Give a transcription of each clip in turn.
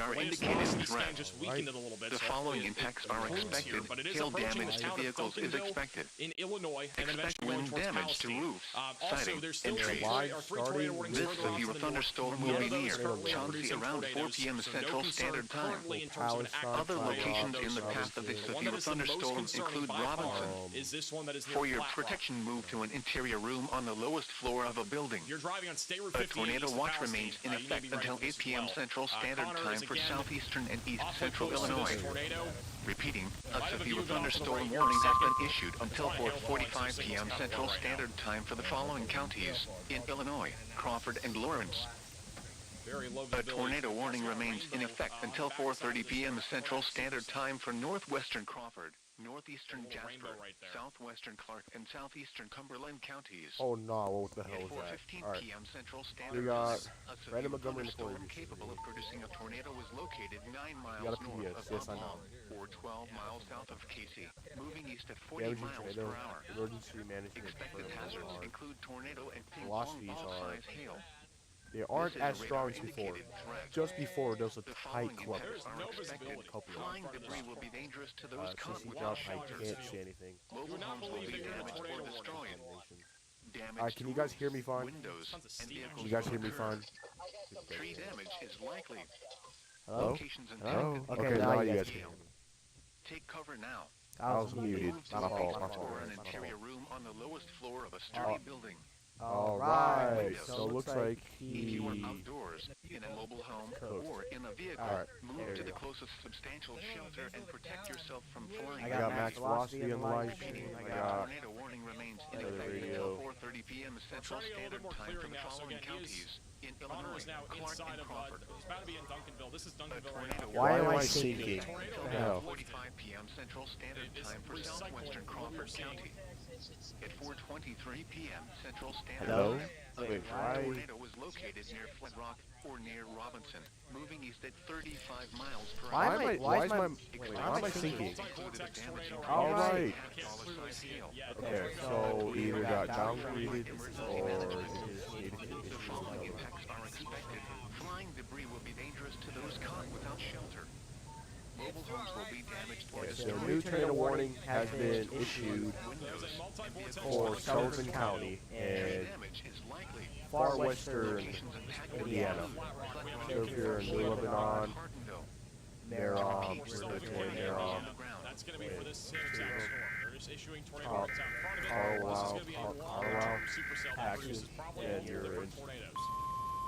radar indicated threat. The following impacts are expected. Hail damage to vehicles is expected. In Illinois, and then Expect eventually going wind towards damage to Palestine. roofs, Also, siding, there's still and trees. tornado warnings This further off severe to the thunderstorm north. will be None of near those currently are Chauncey producing around 4 tornadoes, p.m. so Central no concern Standard Time. currently in terms of an active Other tornado locations in the thunderstorm. path of this The one severe that is the most thunderstorm concerning include by far Robinson. is this one that is near For your Flat Rock. protection, move to an interior room on the lowest floor of a building. You're driving on State Route A 58 tornado east of watch Palestine. remains in You need to effect be ready until for this 8 p.m. as well. Central Standard Connor Time is for again southeastern and east awfully central close to Illinois. this tornado. Repeating, Might a have a severe view of it off to the thunderstorm right here warning in a has second. been issued until It's on a hail warning, so 4:45 signals p.m. kind of Central low right now. Standard Time for the following counties in Illinois, Crawford and Lawrence. Very low A visibility. tornado warning That's got remains in rainbow, effect on until the backside 4:30 of this p.m. one. Central Standard Time for northwestern Crawford, northeastern A little Jasper, rainbow right there. southwestern Clark, and southeastern Cumberland counties. Oh no, what the hell At is that? 4:15 Alright. p.m. Central We Standard got Time, a severe Brandon Montgomery in the thunderstorm corner. capable of producing a tornado was located 9 miles got a north PBS, of yes, I Oblong, know. or 12 miles south of Casey, moving east at 40 Damaging miles tornado, per hour. emergency management Expected program hazards are- include tornado and ping-pong velocities ball-sized hail. They aren't This is as a strong as radar-indicated before. threat. Just before, there was a The tight following clump. impacts are no expected. visibility. Couple of Flying in front of debris this. will be dangerous to those caught CC without drop, I shelter. can't see anything. Mobile Do not homes will believe be that you're in a damaged or tornado destroyed. Damage Alright, can you guys hear me fine? windows Tons of and steam vehicles Can you guys will hear me occur. fine? Tree damage is likely. Hello? Locations Hello? impacted. Okay, now you guys can hear Hail. me. Take cover now. I was muted. Move to Not a a fault, basement my fault. or an my fault. interior room on the lowest floor of a sturdy building. Alright, so it looks like If you are he... outdoors, in a mobile home, Cooked. or in a vehicle, Alright, move there to you the go. closest substantial shelter and protect yourself from flying. I got max velocity on the live stream. A I got... tornado warning remains in Another effect radio. until 4:30 p.m. Central trying to get a little bit Standard more Time for clearing the now, so following again, he is- counties in Connor Illinois, is now Clark inside and of, Crawford. he's about to be in Duncanville. This is A Duncanville right tornado now. Why am warning I remains sinking? Tornado What the at hell? 4:45 p.m. Central Standard It is Time for recycling southwestern what you're Crawford seeing. County. At 4:23 p.m. Central Standard Hello? Time, a Wait, confirmed why- tornado was located near Flat Rock or near Robinson, moving east at 35 miles per Why hour. am I... Why is my... Wait, why am I Sinking? sinking? Multi-vortex tornado right All now. right. I can't clearly see it yet. Okay, so either got downgraded or it just needed to The following impacts are expected. Flying debris will be dangerous to those caught without shelter. Mobile homes will be damaged or Okay, so a destroyed. new tornado warning has been issued There's a multi-vortex for tornado. Sullivan County Tree and damage is likely. far western Locations impacted. Indiana. So if you're in New Lebanon, Hardenville. Merom, Peaks Still of Richmond, tornado tornadoes Merom, on the ground. That's going to be for this same exact storm. They're just issuing tornado Car- warnings out in front of it. Carlisle, This is going to be a Carlisle, long-term supercell that Paxton, produces probably and multiple you're different in- tornadoes.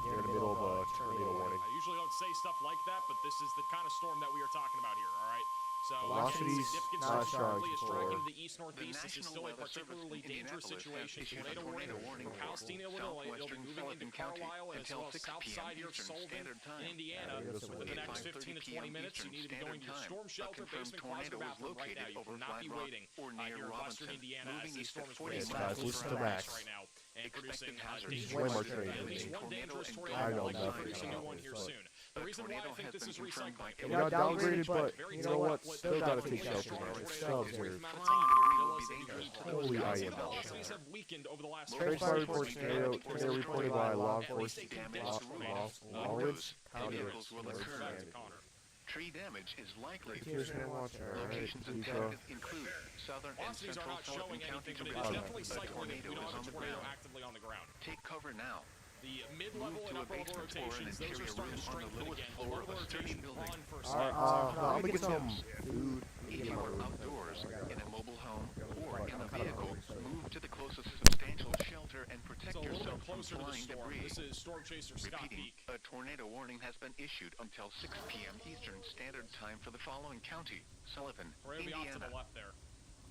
you're in the middle of a tornado warning. I usually don't say stuff like that, but this is the kind of storm that we are talking about here, all right? So, Velocity's significant not storm strong is for- tracking to the The east-northeast. This is National still a Weather Service particularly in dangerous Indianapolis has situation. issued a Tornado tornado warning warning from for Palestine, Illinois. It'll be southwestern moving into Sullivan County Carlisle and as until well as 6 south p.m. side here of Eastern Sullivan Standard Time. in Indiana. Yeah, this Within the At next 5:30 15 to 20 minutes, you Eastern need to be Standard going to your Time, storm a shelter, confirmed basement, closet, tornado was bathroom right now. located You over cannot be Flat Rock waiting or near here in western Robinson, Indiana as moving the east storm at is 40 releasing guys, miles listen per to hour. Max. right now and Expected producing hazards He's dangerous way more tornadoes. trained At than least me. one dangerous I tornado know likely nothing producing a new about one this, here but- soon. The reason why I think this is recycling. We got downgraded, but Very you know what? tough. Still gotta take Tornado shelter, man. tornado Subs tornado are... amount of Flying time debris here. will be dangerous to those Holy caught I am. without Velocities shelter. have weakened over the last Trade fire reports Tornado tornado reported by law enforcement Damage to roofs, Lawrence windows, and County vehicles will Emergency occur. Back to Connor. Tree damage is likely. Here's my watcher, alright, Locations please, impacted include southern and Velocities are central not showing Sullivan anything, counties but it is region. definitely A cycling if we tornado don't is have on a the tornado ground. actively on the ground. Take cover now. The mid-level Move and to a upper level basement or an rotations, those are interior starting to room on the strengthen lowest again. The floor local of a sturdy rotation building. on for Alright, second. I'm gonna get some food. If you are outdoors, in a mobile home, or in a vehicle, move to the closest substantial shelter and protect It's a little yourself bit from closer to the flying storm. debris. This is Storm Chaser Scott Repeating, Peak. a tornado warning has been issued until 6 p.m. Eastern Standard Time for the following county: Sullivan, We're going to be off to Indiana. the left there.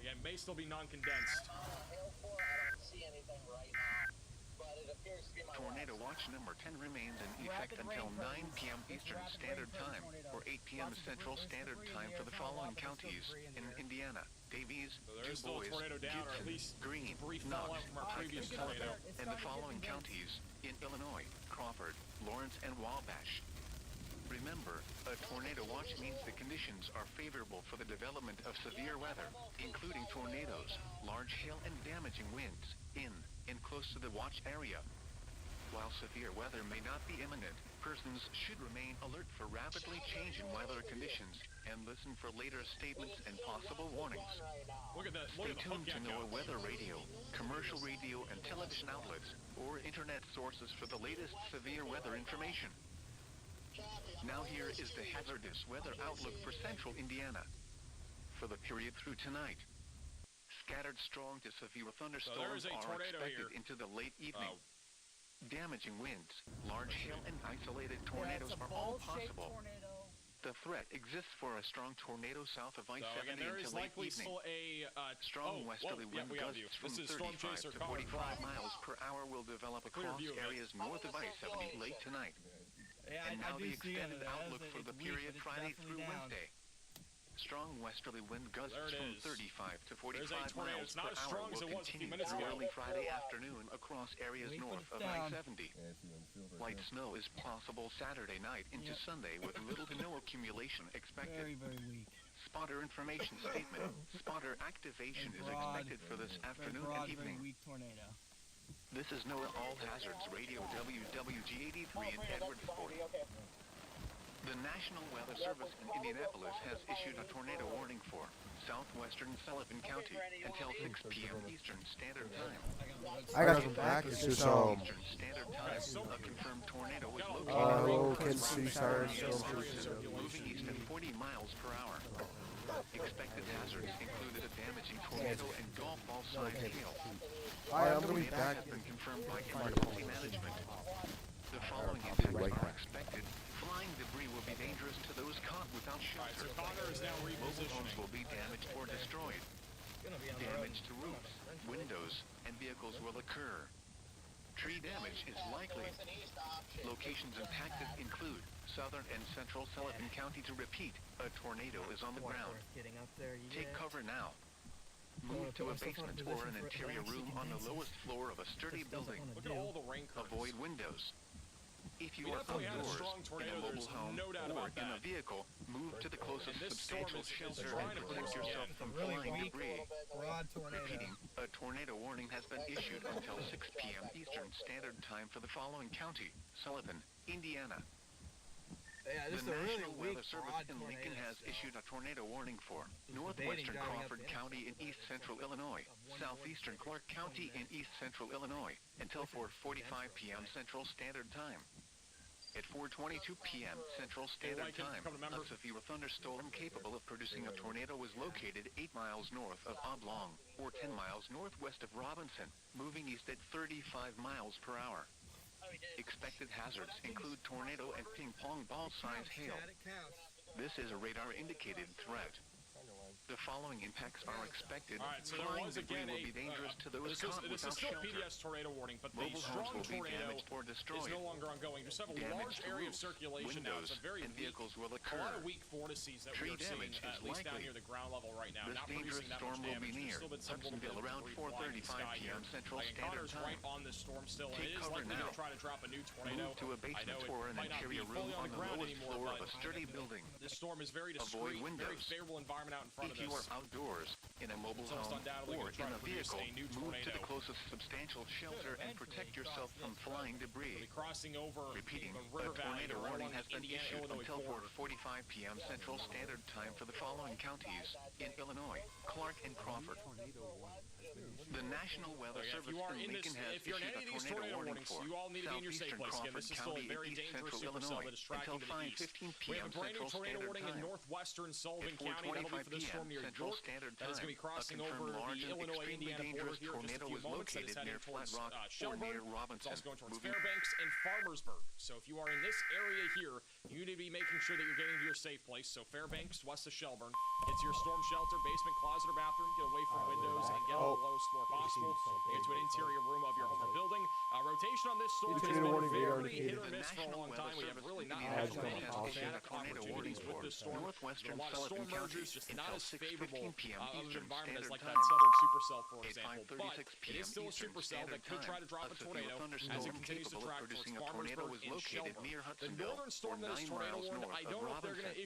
Again, may still be non-condensed. Hail 4, I don't see anything right now, but it appears to be my Tornado watch number 10 remains in effect until 9 p.m. Eastern Standard Time or 8 p.m. Central Standard Time for the following counties in Indiana: Davies, So there is still a DuBois, tornado down, or at Gibson, least Green, brief Knox, fallout from our previous tornado. and the following counties in Illinois: Crawford, Lawrence, and Wabash. Remember, a tornado watch means the conditions are favorable for the development of severe weather, including tornadoes, large hail, and damaging winds in and close to the watch area. While severe weather may not be imminent, persons should remain alert for rapidly changing weather conditions and listen for later statements and possible warnings. Look at that. Look Stay at the tuned to hook NOAA echo. weather radio, commercial radio and television outlets, or internet sources for the latest severe weather information. Now here is the hazardous weather outlook for central Indiana. For the period through tonight, scattered strong to severe thunderstorms a are tornado expected here. into the late evening. Damaging winds, large hail, and isolated tornadoes are all possible. Tornado. The threat exists for a strong tornado south of So I-70 again, there is until late likely evening. still a Strong westerly wind we have you. gusts from This is Storm 35 Chaser to Connor 45 Brown. miles per hour will develop Clear across view of it. areas north of I-70 late tonight. Yeah, And I now do the see it. extended outlook for the period Friday through Wednesday. Strong westerly wind gusts There it from is. 35 to There's 45 a tornado. miles It's per not as hour strong as will it was a few continue minutes through ago. early Friday afternoon across areas Wait for north the of sound. I-70. Light snow is possible Saturday night into Yep. Sunday with little to no accumulation expected. Very, very weak. Spotter information statement. Spotter activation is expected for this Very afternoon broad, and very evening. weak tornado. This is NOAA All Hazards Radio WWG-83 in Edwardsport. The National Weather Service in Indianapolis has issued a tornado warning for southwestern Sullivan County until 6 p.m. Eastern Standard Time. I got some back. It's just Eastern Standard Time, a confirmed tornado is located low in intensity siren storm moving east at 40 miles per hour. Expected hazards included a damaging tornado and golf ball-sized hail. Hi, I'm gonna be Tornado back. has been confirmed by emergency management. The following impacts are expected. Flying debris will be dangerous to those caught without Alright, so shelter. Connor is now Mobile homes repositioning. will be damaged or destroyed. Damage to roofs, windows, and vehicles will occur. Tree damage is likely. Locations impacted include southern and central Sullivan County. To repeat, a tornado is on the ground. Getting up there, Take cover now. Move to a basement or an interior room on the lowest floor of a sturdy building. Look at all the rain curtains. Avoid windows. If you We are definitely had a outdoors, strong in tornado, a mobile there's home, no doubt or about in a that. vehicle, move to the closest And this storm substantial is shelter trying and to protect produce yourself again. from Really flying weak, debris. broad tornado. Repeating, a tornado warning has been issued until 6 p.m. Eastern Standard Time for the following county: Sullivan, Indiana. Yeah, The this is a really National weak Weather Service broad in tornado. Lincoln has issued a tornado warning for debating northwestern driving up Crawford the County in east central Illinois, southeastern Clark County in east central Illinois, until 4:45 p.m. Central Standard Time. At 4:22 p.m. Central Standard Lincoln, Time, come to member. a severe thunderstorm capable of producing a tornado was located 8 miles north of Oblong, or 10 miles northwest of Robinson, moving east at 35 miles per hour. Expected hazards include tornado and ping-pong ball-sized hail. This is a radar-indicated threat. The following impacts are expected. All right, so there Flying was debris again will be dangerous to those caught this is without still a shelter. PDS tornado warning, but the Mobile homes strong will be tornado damaged or is destroyed. no longer ongoing. Just have a Damage large to area of roofs, circulation now. It's windows, a very and weak, vehicles will a occur. lot of weak vortices that Tree we are seeing, damage is at least down likely. near the ground level right now. This Not dangerous producing that storm much will be damage. near There's still been some little bit Hudsonville of around debris flying in the 4:35 sky here. p.m. Central Like, Standard Connor's Time. right on this storm still, and Take it is cover likely now. going to try to drop a new tornado. Move to a I know basement it or an might not be interior fully room on on the the ground lowest anymore, floor of but a sturdy building. this storm is very Avoid discreet, very windows. favorable environment out in front If of you us. are outdoors, in a mobile It's almost home, undoubtedly or gonna try in to a produce vehicle, a new move to the tornado. closest substantial shelter and protect yourself from flying debris. We'll be crossing over Repeating, the a river valley tornado right warning along has the been Indiana, issued Illinois until border. 4:45 p.m. Central Standard Time for the following counties in Illinois: Clark and Crawford. The National Weather Yeah, if Service you are in in this, Lincoln has if you're in issued any a of these tornado tornado warning warnings, for you all need to be in your safe southeastern place. Again, Crawford this is still a County very in east dangerous central supercell Illinois that is tracking until to the east. 5:15 We p.m. have a brand new Central tornado Standard warning in Time. northwestern At Sullivan County. That'll be 4:25 for this storm p.m. near Central York. Standard That is going to be Time, a crossing over confirmed large the and Illinois extremely Indiana border dangerous here in just a tornado few was moments. That is located heading near Flat towards Rock or Shelburne. near It's Robinson. also going towards Moving Fairbanks and Farmersburg. So if you are in this area here, you need to be making sure that you're getting to your safe place. So Fairbanks, west of Shelburne, it's your storm shelter, basement, closet, or bathroom. Get away from windows and get on the lowest floor possible. Get to an interior room of your home or building. Rotation on this storm has tornado been warning radar very hit indicated. or The miss for a National long time. We Weather have really not Service had in many Indiana has issued dramatic a tornado warning opportunities with for this storm. northwestern A lot of Sullivan storm County mergers, just not until as 6:15 favorable p.m. of an Eastern environment as Standard like that Time. southern supercell, for At example. 5:36 But it p.m. is still a Eastern supercell that Standard could try to Time, drop a a severe tornado as it thunderstorm continues to capable of track producing towards a tornado Farmersburg was and located Shelburne. near The Hudsonville, northern storm or that is 9 tornado miles warned, north I of don't know if they're going Robinson. to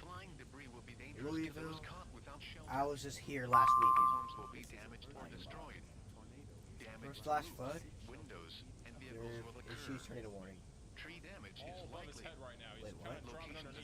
Flying debris will be dangerous to those Louisville. caught without shelter. I was just here last Mobile weekend. homes will be damaged or destroyed. Damage to Flash roofs, flood. windows, and There vehicles will occur. issues tornado warning. Tree damage All is above his likely. head right now. He's Wait, kind what? of dropping Locations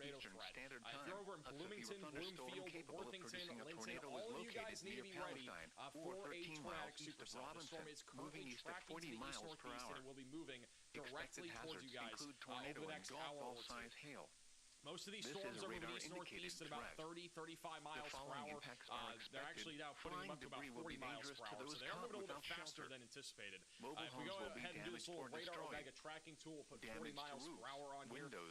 tornado Eastern threat. Standard If Time, you're over in a severe Bloomington, thunderstorm Bloomfield, capable of Worthington, producing a Linton, tornado is all of you located guys need to be near ready Palestine, for or a 13 tornadic miles east of supercell. The storm Robinson, is moving currently east at tracking to 40 the miles east per northeast, hour. and it will be moving Expected directly towards hazards you guys include over tornado the and next golf hour ball or two. size hail. Most of these This storms is a are moving radar east northeast at indicated about threat. 30-35 miles per following hour. impacts are They're expected. actually now putting them Flying up to about debris will 40 be miles dangerous per to hour, so those they are moving a little caught bit without faster shelter. than anticipated. Mobile If we homes go will be ahead and do this damaged little or radar destroyed. Omega tracking tool, we'll put 40 Damaged miles per roofs, hour on here. windows,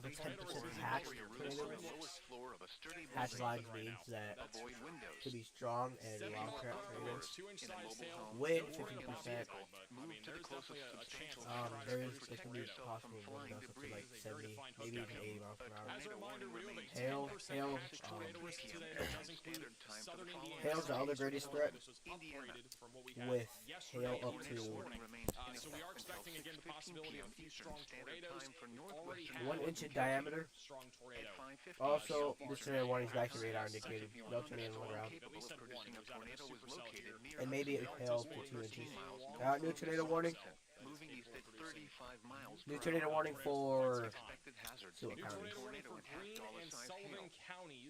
of a 10% Or hatch lower your roof tornado on the risk. lowest floor of a sturdy Hatch building. lines means that Avoid windows. to be strong and Seventy long more track power tornadoes. hours, 2-inch In a size mobile tail. home, Wind Don't worry about 50%. vehicle, but I Move mean, to the there's closest definitely a chance substantial of hazard There trying is to there protect can be yourself. yourself possible from flying wind gusts up to debris. like This is a very 70, defined maybe hookup. even 80 miles per hour. As a reminder, we do have a Hail, 10% hail, hatch tornado risk today that does include Standard time for southern the following Indiana. Hail's the other greatest threat. This was Indiana. upgraded from what we had With yesterday hail and up this to morning. remains in So we are effect expecting until again the 6:15 possibility of p.m. a few Eastern strong Standard tornadoes. Time for We already northwestern have 1 Northern inch in Kentucky. diameter. strong At tornado. 5:50 Also, so this far tornado warning is today. back to radar indicated. If you No want tornado storm around. At capable least of had one. producing It a was out of a tornado was supercell located here. near And maybe Hudson it Valley, hail up to 14 2 inches. miles north New of tornado Wisconsin, warning. moving east at 35 miles New per tornado hour. warning for Expected hazards Sewell New County. tornado warning for and half Greene dollar and size Sullivan hail. counties.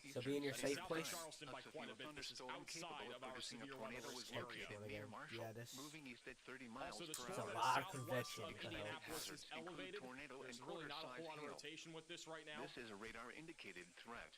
So be in your safe south place. of Charleston by quite a bit. This is outside of our severe weather risk area. Near Marshall, Yeah, this- moving east at 30 miles Also, the per storm a hour. lot of southwest convection, of but Indianapolis is hazards include elevated. tornado There's and really not a whole quarter-size lot of hail. rotation with this right now. This is a radar indicated threat.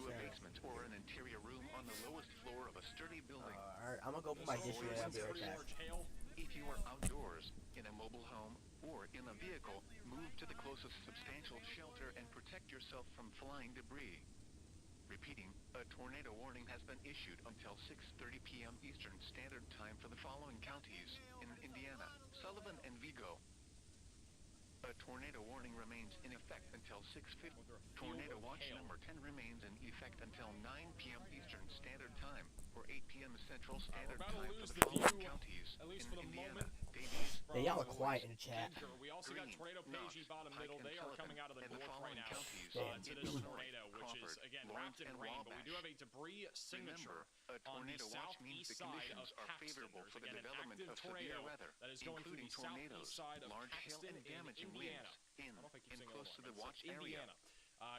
to a basement or an interior room on the lowest floor of a sturdy building. Alright, I'm gonna go put my dish away. I'll be right Pretty back. large hail. If you are outdoors, in a mobile home, or in a vehicle, move to the closest substantial shelter and protect yourself from flying debris. Repeating, a tornado warning has been issued until 6:30 p.m. Eastern Standard Time for the following counties in Indiana: Sullivan and Vigo. A tornado warning remains in effect until 6:50. Tornado watch number 10 remains in effect until 9 p.m. Eastern Standard Time for for 8 p.m. Central we're Standard about to Time for lose the the following view, counties at least in for the Indiana, moment. Davies, Hey, y'all are From quiet in the chat. Edgar. We also got Green, Tornado Knox, Pagey bottom Pike, middle. and They are Sullivan, coming out of the and the north right following now counties Damn. to in this Illinois, tornado, which is, Crawford, again, Lawrence, wrapped in and rain, but we do Wabash. have a debris signature Remember, a on the tornado watch means the southeast side of conditions are Paxton. favorable There's, for the again, an development active of severe tornado weather, that is going through including the southeast tornadoes, side of large hail Paxton and in damaging Indiana. winds in I don't know if I keep and saying close to the Illinois, watch but it's area. Indiana.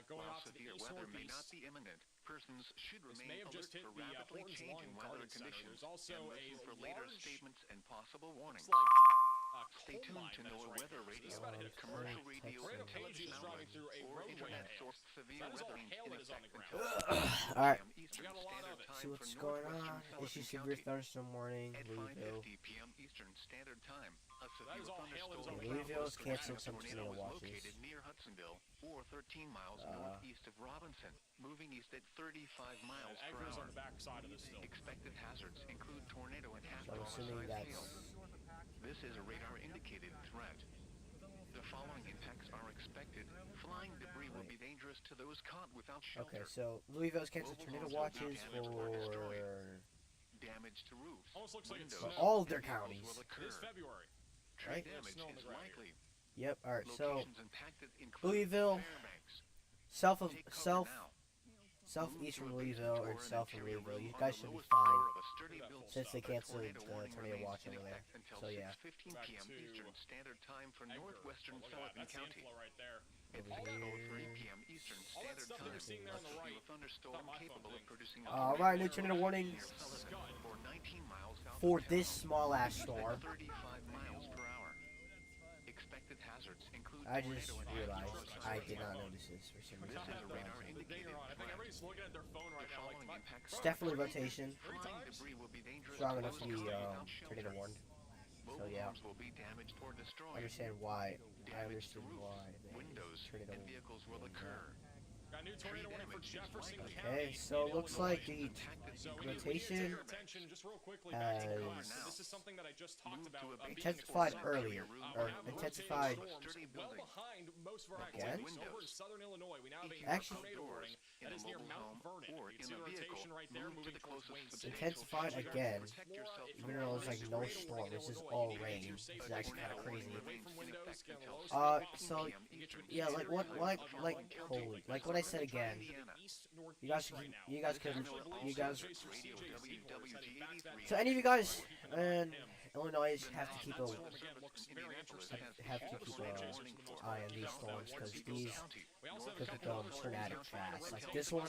Going While off to the severe east weather may not northeast. be imminent, persons should This remain may have alert just hit for the rapidly Hortons changing Lawn weather Garden Center. conditions There's also and a listen for later large, statements and possible warnings. looks like Stay coal tuned mine to that is NOAA right Weather there. So Radio, this is about to hit a commercial coal. radio, Tornado and Pagey is television driving outlets, through a or roadway internet ahead. source severe That is all weather hail in that is on effect the until ground. 6 Alright. p.m. Eastern We got a lot Standard of it. Time See for what's going northwestern on. Sullivan Issue severe County. thunderstorm warning. At Louisville. 5:50 p.m. Eastern Standard Time, a That is severe all hail that is on thunderstorm the Louisville ground. is canceling a some tornado tornado was watches. located near Hudsonville, or 13 miles northeast of Robinson, moving east at 35 miles per Edgar's hour. on the back side of this still. Expected hazards include tornado and half So I'm assuming dollar-sized that's hail. This is a radar-indicated threat. The following impacts are expected. Flying debris will be dangerous to those caught without shelter. okay. So Louisville's canceled tornado watches for Damage to roofs, Almost looks like it's windows, snow. all of their and vehicles counties. will It occur. is February. Tree Right? damage Snow on the is ground likely. Yep. All right. So Locations impacted include Louisville, Fairbanks. south of Take cover now. southeast Move from to a basement Louisville or or an south of interior Louisville, room you on guys the should be lowest fine floor of a sturdy built since they A canceled tornado the warning tornado remains watch in over there. effect until So yeah. 6:15 Back p.m. to Eastern Standard Time for Edgar. northwestern Look at that. Sullivan That's the County. inflow right there. At Over 6:03 here. p.m. Eastern All that Standard stuff that Time, you're seeing there on the a right. severe thunderstorm Not my phone capable of thing. producing a Alright, new tornado tornado warnings near Sullivan or 19 miles south for of this town. small ass Winds at storm. 35 miles per hour. Expected hazards include I tornado just and realized half-dollar I sized did not hail. notice this for some We reason. got This is a the radar-indicated dinger on. I think threat. everybody's looking at their phone The right now. Like, following impacts It's are definitely expected. rotation. Flying times? debris will be dangerous Strong to enough those to be without shelter. tornado warned. Mobile yeah. homes will be damaged or I destroyed. understand why. I Damage to understand roofs, why they windows, tornado and vehicles will warned occur. Got a new tornado warning for damage is Jefferson likely. County. Okay, so in it looks Illinois. like the So we need to rotation turn our attention just real quickly back to the has west. So this is something that I just talked Moved about. to a being intensified for summer. earlier, We or have intensified. rotating storms Sturdy well building. behind most of our Again? activities over in southern Illinois. We now have a Actually- tornado warning in that a is near mobile Mount home Vernon. or You in can see a the vehicle, rotation right there move to moving the towards closest Wayne City. substantial Intensified shelter. again. Protect yourself If from Even though it's like no tornado storm, warning this is in all Illinois, rain. you need to This get is your actually kind of tornado crazy. warning away from windows, get a low So holy, like what I said again. You guys could, so any of you guys in Illinois have to keep a eye on these storms because these could become tornadic fast. Like this one,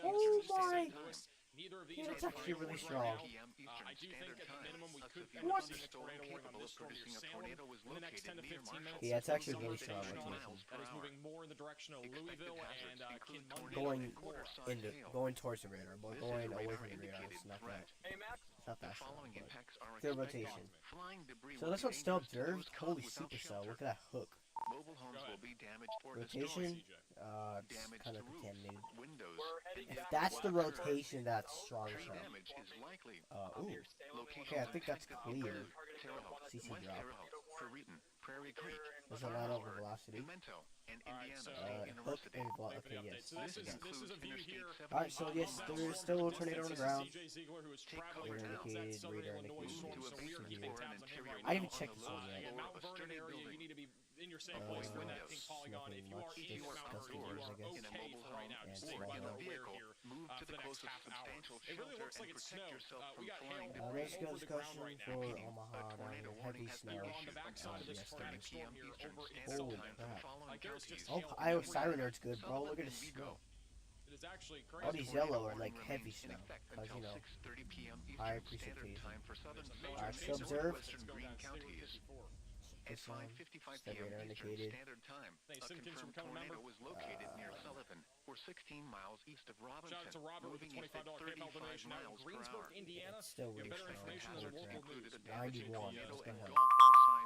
oh my! Neither of these Yeah, are it's actually really strong. I do think at the minimum we could What? see a tornado warning on this storm near Salem in the next 10 to 15 minutes. Yeah, it's actually Some really strong rotation rotation. that is moving more in the direction of Louisville and Kinmundale. Going towards the radar, but going away from the radar. It's not that. It's not that strong, but good rotation. So this one's still observed. Holy supercell! Look at that hook. Mobile homes will be damaged or Rotation, destroyed. it's Damage kind to of roofs, contaminated. windows, If that's the rotation, that's strong tree enough. damage is likely. Ooh. Locations Okay, I think that's impacted clear. include Terre Haute, CC West drop. Terre Haute, Periton, Prairie Creek, There's a lot of velocity. Pimento, and Alright, Indiana so- State Hook University. and Wait for the okay, update. yes. So this is a view here. Alright, so yes, there is still a tornado on the ground. CJ Ziegler, who is Take traveling cover towards now. that southern Radar Illinois indicated. storm, To a so we are basement keeping or an tabs on him interior right I now. didn't check this one In yet. Mount A Vernon sturdy area, you building. need to be in your safe place when that pink polygon. If you are much, in just Mount Vernon, you customers, are I guess. In a okay mobile for right now. home Just and stay small weather home. aware here Move for to the the next closest half hour. substantial It really shelter looks like and it's protect snow. yourself We from got hail flying all Let's go over the ground discussion right now. for Repeating, Omaha a down tornado here. warning Heavy has snow. been We are on the issued backside of this until tornadic 6:30 storm p.m. here Eastern over in Standard Holy Time for crap. the following Like there's just counties. Oh, hail Iowa everywhere. Siren Alert's good, bro. Sullivan Look at and this Vigo. snow. It is actually All crazy. these Tornado yellow are warning like heavy remains in snow, effect cause until you know. 6:30 p.m. higher Eastern Standard precipitation. Time for southern There's a Sullivan major Alright, so and observe. northwestern Greene counties. At This one, 5:55 step p.m. radar Eastern indicated. Standard Time, Hey, a Simkins from confirmed Become a tornado Member. was located near Sullivan, or 16 miles east of Robinson, Shout out to Robert with the moving east at $25 PayPal 35 donation out of miles per Greensburg, hour. Indiana. It's still You have really better strong. information than the Hazards local included news. a damaging 91, tornado let's go and ahead. golf ball-sized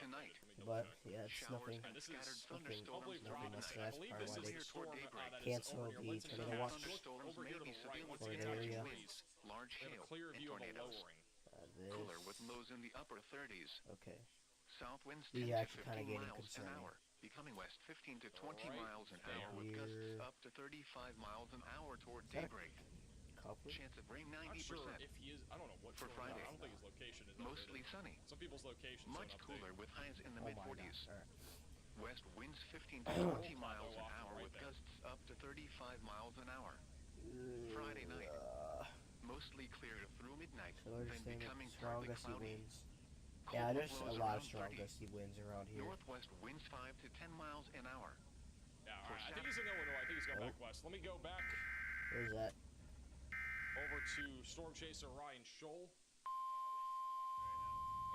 Tonight, But yeah, it's showers nothing. and scattered Nothing, thunderstorms nothing much. I That's believe probably this why is they the storm that is cancel over near the Linton tornado Pass. watch. thunderstorms Over may here to be the right, severe once Or it the gets area. trees, large we have hail, a clear and view of a tornadoes. lowering. Cooler with This. lows in the upper 30s. Okay. South winds 10 These to are actually 15 kind of getting miles an concerning. hour. Becoming west 15 to 20 Right miles an there. hour with gusts Here. up to 35 miles an hour toward Is that a daybreak. couple? Chance of rain I'm not 90%. sure if he is. I don't know what For storm. Friday. I don't think his location is Mostly updated. sunny. Some people's locations Much don't update. cooler with highs in the Oh mid my 40s. gosh. Alright. West winds 15 to 20 miles an hour with gusts up to 35 miles an hour. Friday night. Mostly clear through midnight, So we're then just saying becoming strong partly gusty cloudy. winds. Cold Yeah, there's blows a lot of around strong 30. gusty winds around here. Northwest winds 5 to 10 miles an hour. Yeah, all For right. I think he's in Illinois. I think he's going Oh. back west. Let me go back Where's that? over to Storm Chaser Ryan Scholl.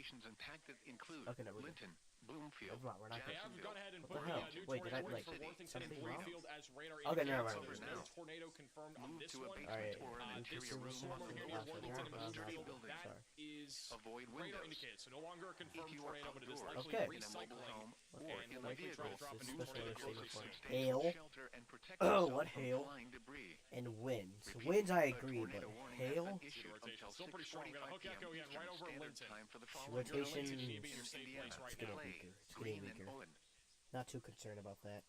locations impacted include Okay, never mind. Linton, Bloomfield, Never mind, we're not They gonna- have gone ahead and What put the hell? new Wait, did I, tornado like, for Worthington and something wrong? Bloomfield as radar Okay, never indicates, mind. so there's no tornado confirmed on Move this to a one. basement Alright, or an This interior room storm on over the here lower near floor Worthington and of the Bloomfield, building. that Sorry. is Avoid radar windows. indicated, so no longer a If confirmed you are tornado, but it is outdoors likely Okay. in a mobile recycling home Okay, or and in a likely vehicle, trying to drop a new Especially tornado if move to it's a close to substantial hail. shelter and protect Oh, yourself what from hail? flying debris. And winds. Repeat, Winds I a agree, but tornado warning has hail? been issued rotation. until Still pretty strong. We got a 6:45 hook echo p.m. again right Eastern over Standard Linton. Time for the following Rotation Linton should be in your safe Indiana, place right It's getting now. Clay, weaker. It's getting Greene, and weaker. Owen. Not too concerned about that.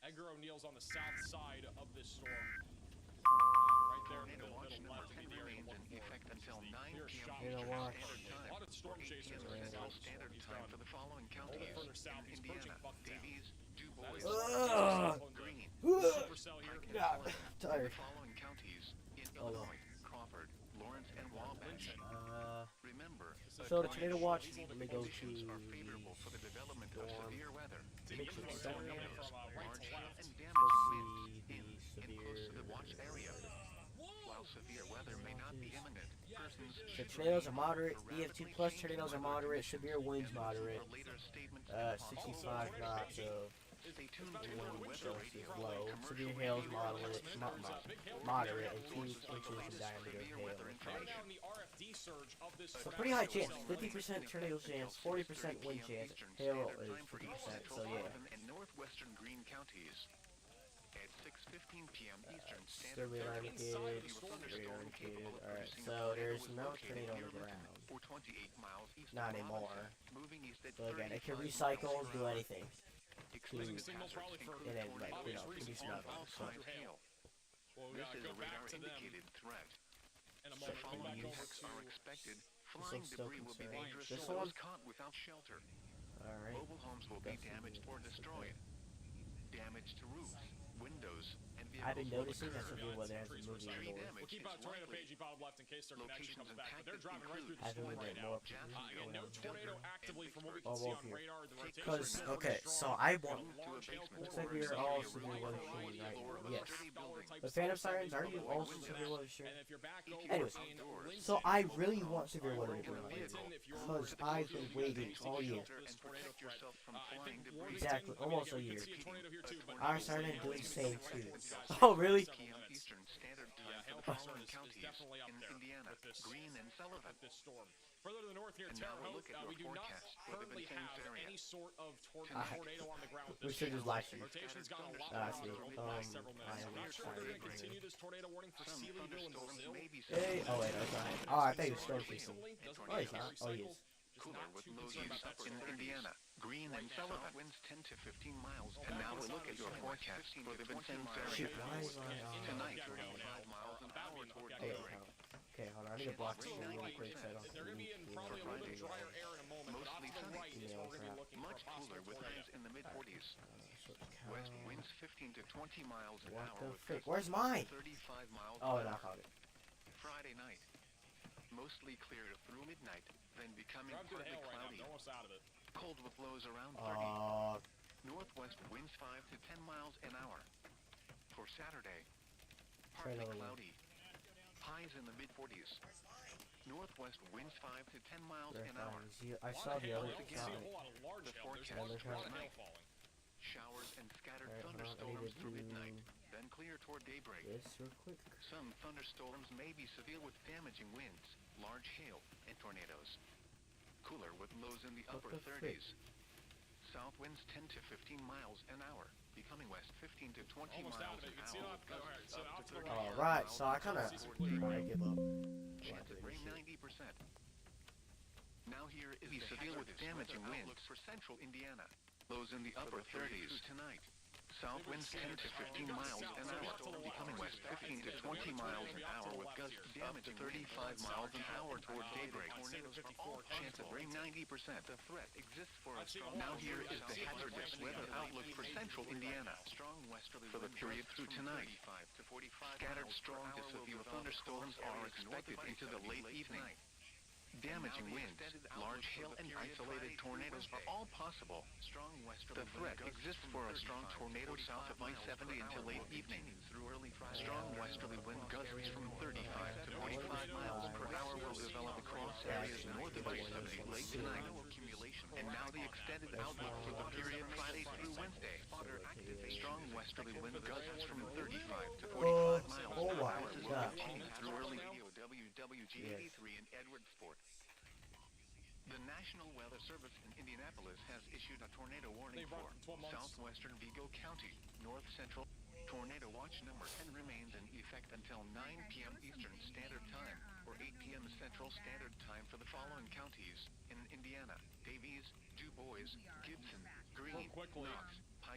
Edgar O'Neill's on the south side of this storm. Right there in the Tornado watch middle number left 10 would be the area to remains look in for. effect This is until the 9 clear p.m. shot. Tornado Eastern watch. Standard A Time, lot of storm or 8 chasers p.m. right Central now. Standard He's Time done. for the following A counties: little further south, in he's approaching Indiana, Bucktown. Davies, Du That Bois, is Ugh. Green, Supercell here. Pike, and God, Sullivan. I'm tired. The following counties in Oh, well. Illinois: Crawford, Lawrence, and Wabash. Remember, So the tornado watch, He's a let little me bit go closer. to conditions are favorable for the development of storm. severe weather, The Mix inflow of is storm coming in damage. from right large to hail left. and Let's damaging winds see in close to the watch area. While severe weather may not be imminent, persons So should tornadoes are remain moderate, for EF2 rapidly plus changing tornadoes are weather moderate, conditions severe winds and listen moderate, for later statements and possible 65 weather knots changes. of Stay tuned It's to about the to weather Celsius radio, is low, commercial severe hail is radio, moderate, and moderate, and 2 sources of the inches in latest diameter of severe hail. weather Right now information. in the RFD surge of this So storm, pretty high chance, Supercell 50% tornado chance, 40% wind chance, hail is 50%, so yeah. And northwestern Greene counties. At 6:15 p.m. Eastern Still Standard radar Time, indicated, a radar thunderstorm indicated, capable of alright, producing a so tornado there's was no located tornado on near the Lincoln, ground. or 28 miles east Not of anymore. Robinson, moving east at So again, it can 35 recycle, miles per do hour. anything. Expected signal probably hazards for include And then, like, tornadoes, can be reasons, smuggled. all So, kinds of hail. Well, we This gotta is go a back radar to them indicated threat. in a The moment. Go following back over impacts to are expected. I'm Flying still debris will be concerned. dangerous This to those one? caught without shelter. alright. Mobile homes will be Definitely damaged or yes, destroyed. Damage to roofs, windows, and I've been vehicles will noticing that occur. severe weather has been Trees moving for a Tree second. north. We'll damage keep is tornado likely. page bottom left in case their connection Locations comes back. But they're impacted driving right through the I've been storm a right bit now. more Again, no Jacksonville, tornado Denver, actively and from what we Oh, can see well, on here. radar. The rotation Because, is still okay, pretty so strong. I Got want, a large hail Looks like corridor we are in all this severe area. weather Right shooting right over now, yes. $100 type The of Phantom stuff. Sirens, are you Public also windows. severe weather sure? And if you're back over Anyways, in so Lincoln, I really want severe weather to be over in on Lincoln, if you're because over I've the been coast, waiting you all can year. shelter this tornado threat. yourself from I think flying debris. Warrington, Exactly, I mean, almost again, a we year. could see a tornado here too, but Our obviously, Siren yeah, doing it's the gonna same be too. right towards the Oh, really? several p.m. minutes. Eastern Standard The Time hail for the concern following is counties definitely up in there Indiana, with this Greene, and Sullivan. with this storm. Further to the north here, And Terre now we'll Haute, look at your we do not forecast for the currently Vincennes have area. any sort of Tonight, tornado on the ground with We this should just storm. live stream. Rotation's gotten a lot Ah, more sweet. over the last several minutes. I I'm not sure they're going to am continue this tornado warning for Some Sealyville in thunderstorms Brazil. may be Hey, oh wait, that's not. Oh, I think it's storm season. Doesn't Oh, he's get not. Oh, he recycled. is. Just cooler not with too lows concerned about that in storm. Indiana, Greene, and Sullivan. Winds 10 to 15 miles. Oh, And back now we'll inside look of at your the forecast for the Vincennes Shoot, area. why is my, Tonight, Gecko 35 now. miles an About hour being toward Gecko. Hey, Febuary. okay, hold on. I need to block Off to this the really right, quick so I don't they're going to be in probably a little bit drier air in a moment, but off Mostly to the sunny. right is where we're going to be looking for Much a possible cooler with tornado. winds in the mid-40s. So, West winds 15 to 20 miles an what hour the with frick? gusts Where's mine? 35 miles Oh, an no, I hour. found it. Friday night, mostly clear through midnight, then becoming Driving through the partly hail right now, cloudy. they're almost out of it. Cold with lows around 30. Northwest winds 5 to 10 miles an hour. For Saturday, partly Right over. cloudy. Highs in the mid-40s. Northwest winds 5 to 10 miles Very an hour. fine. See, I A lot saw of the hail. other You don't see a side. whole lot of large The hail. There's forecast a lot of tonight. hail falling. Showers and scattered Alright, hold on. I thunderstorms need to through do midnight, then clear toward daybreak. this real quick. Some thunderstorms may be severe with damaging winds, large hail, and tornadoes. Cooler with lows in the What upper the frick? 30s. South winds 10 to 15 miles an hour, becoming west 15 to 20 Almost out miles of it. You an can see it hour. off. Alright, so Up off to to the 35 right. Alright, miles so I an kind hour of toward I daybreak. give up. Chance of rain 90%. Now here is the severe with damaging winds for central Indiana. Lows in the upper 30s tonight. South winds 10 to 15 miles an hour, becoming west 15 to 20 miles an hour with gusts up to 35 miles an hour toward daybreak. Tornadoes are all chance of rain 90%. The threat exists for us. Now here is the hazardous weather outlook for central Indiana. Strong westerly for the period through tonight. Scattered strong to severe thunderstorms are expected into the late evening. Damaging winds, large hail, and isolated tornadoes are all possible. The threat exists for a strong tornado south of I-70 until late evening. Strong westerly wind gusts from 35 to 45 miles per hour will develop across areas north of I-70 late tonight. And now the extended outlook for the period Friday through Wednesday. Strong westerly wind gusts from 35 to 45 miles Oh per my hour will God. continue through early WWG-83 in Edwardsport. The National Weather Service in Indianapolis has issued a tornado warning They for brought 12 months. southwestern Vigo County, north central. Tornado watch number 10 remains in effect until 9 p.m. Eastern Standard Time, or 8 p.m. Central Standard Time for the following counties in Indiana: Davies, Du Bois, Gibson, Greene, quickly. Knox, Pike,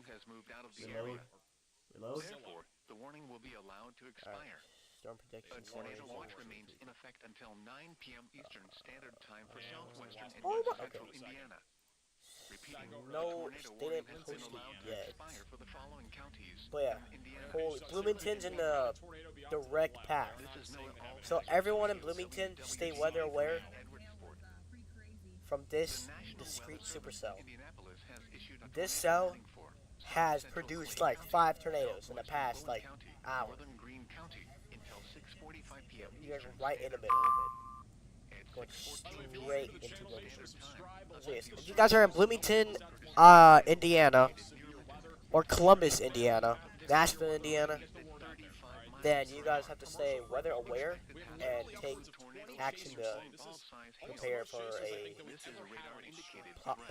storm has moved out of the Reload. area. Reload. Therefore, the warning will be allowed to expire. Storm A prediction tornado centers. watch remains in effect until 9 p.m. Eastern Standard Time for southwestern and Oh west my- central okay. Indiana. Repeating, a No, tornado they warning didn't has been post it allowed to yet. expire for the following counties But yeah, in Indiana. holy, Bloomington's in the direct path. This is known all So everyone in Bloomington, stay weather aware Edwardsport. from The this National discrete Weather supercell. Service in Indianapolis has issued a This tornado cell warning for has Central produced Clay like County, 5 tornadoes in the Southwestern past Boone like County, hour. Northern Greene County until 6:45 p.m. You're Eastern right in the Standard middle of Time. it. At Going 6:14 straight p.m. into Eastern Bloomington. Standard Time. So yes, if you guys are in Bloomington, Indiana, or Columbus, Indiana, Nashville, Indiana, then you guys have to stay weather aware and take action to prepare for a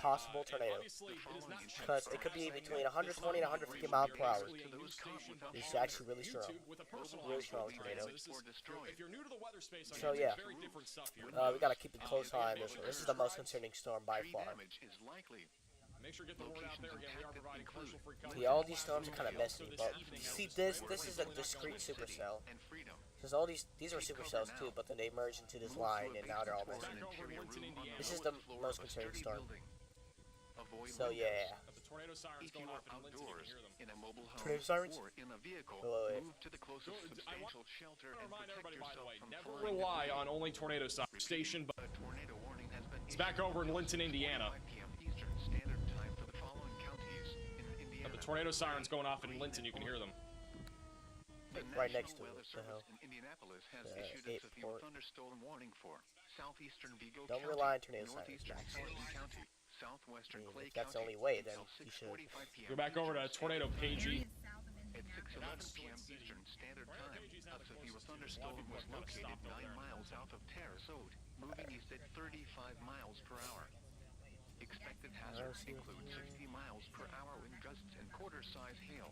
possible tornado. Because it could be between 120 and 150 miles per hour. It's actually really strong. Really strong tornado. So yeah, we gotta keep a close eye on this one. This is the most concerning storm by far. Make sure to get the word out there. Again, we are providing commercial-free coverage. See, all these storms are kind of messy, but see this is a discrete supercell. Because all these are supercells too, but then they merge into this line, and now they're all messy. This is the most concerning storm. So yeah. The tornado sirens If you going are off in Linton, you can outdoors, hear them. in a mobile Tornado home, sirens? or in a vehicle, Wait. move to the closest substantial shelter I and remind protect everybody, by the yourself way, from never flying rely debris. on only tornado station, but A tornado warning has been it's back over in Linton, Indiana. 5 p.m. Eastern Standard Time for the following counties in Indiana. The tornado sirens going off in Linton, you can hear them. The Right next National to it, Weather what the hell? Service in Indianapolis has The issued a severe airport. thunderstorm warning for southeastern Vigo Don't County, rely on tornado sirens, northeastern Max. Sullivan County, southwestern I mean, Clay if that's the County only way, then until you should. 6:45 p.m. Go back over to Eastern Tornado Standard Pagey. Time. At 6:11 p.m. Eastern Standard Time, a severe thunderstorm was located 9 miles south of Sarasota, moving east at 35 miles per hour. Expected hazards include 60 miles per hour wind gusts and quarter-size hail.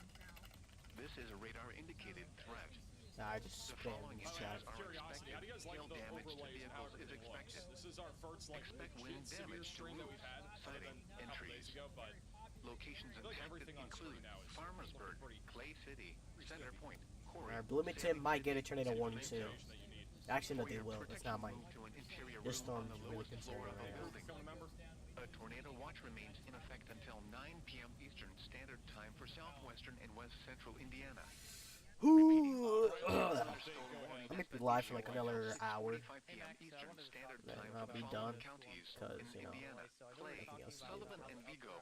This is a radar-indicated threat. Nah, I just The spammed following this areas chat. are Curiosity, how do you guys like Hail the damage to overlays and how vehicles is everything looks? expected. This is our first like Expect legit wind severe damage to stream that we've roofs, had other siding, than a and couple trees. days ago, but Locations I feel like impacted everything on include screen now is Farmersburg, pretty Clay City, Center Point, Corey, Alright, Bloomington might get a tornado warning soon. information that you need. Actually, no, For they your will. It's not protection, mine. move to an interior This room on storm the is really lowest floor concerning of a right now. building. Become a member. A tornado watch remains in effect until 9 p.m. Eastern Standard Time for southwestern and west central Indiana. I'm gonna be live for like another hour. 45 p.m. Eastern Standard Then Time I'll for be the done. following counties Because, in you know, Indiana, Clay, nothing else to do. Sullivan, and Vigo.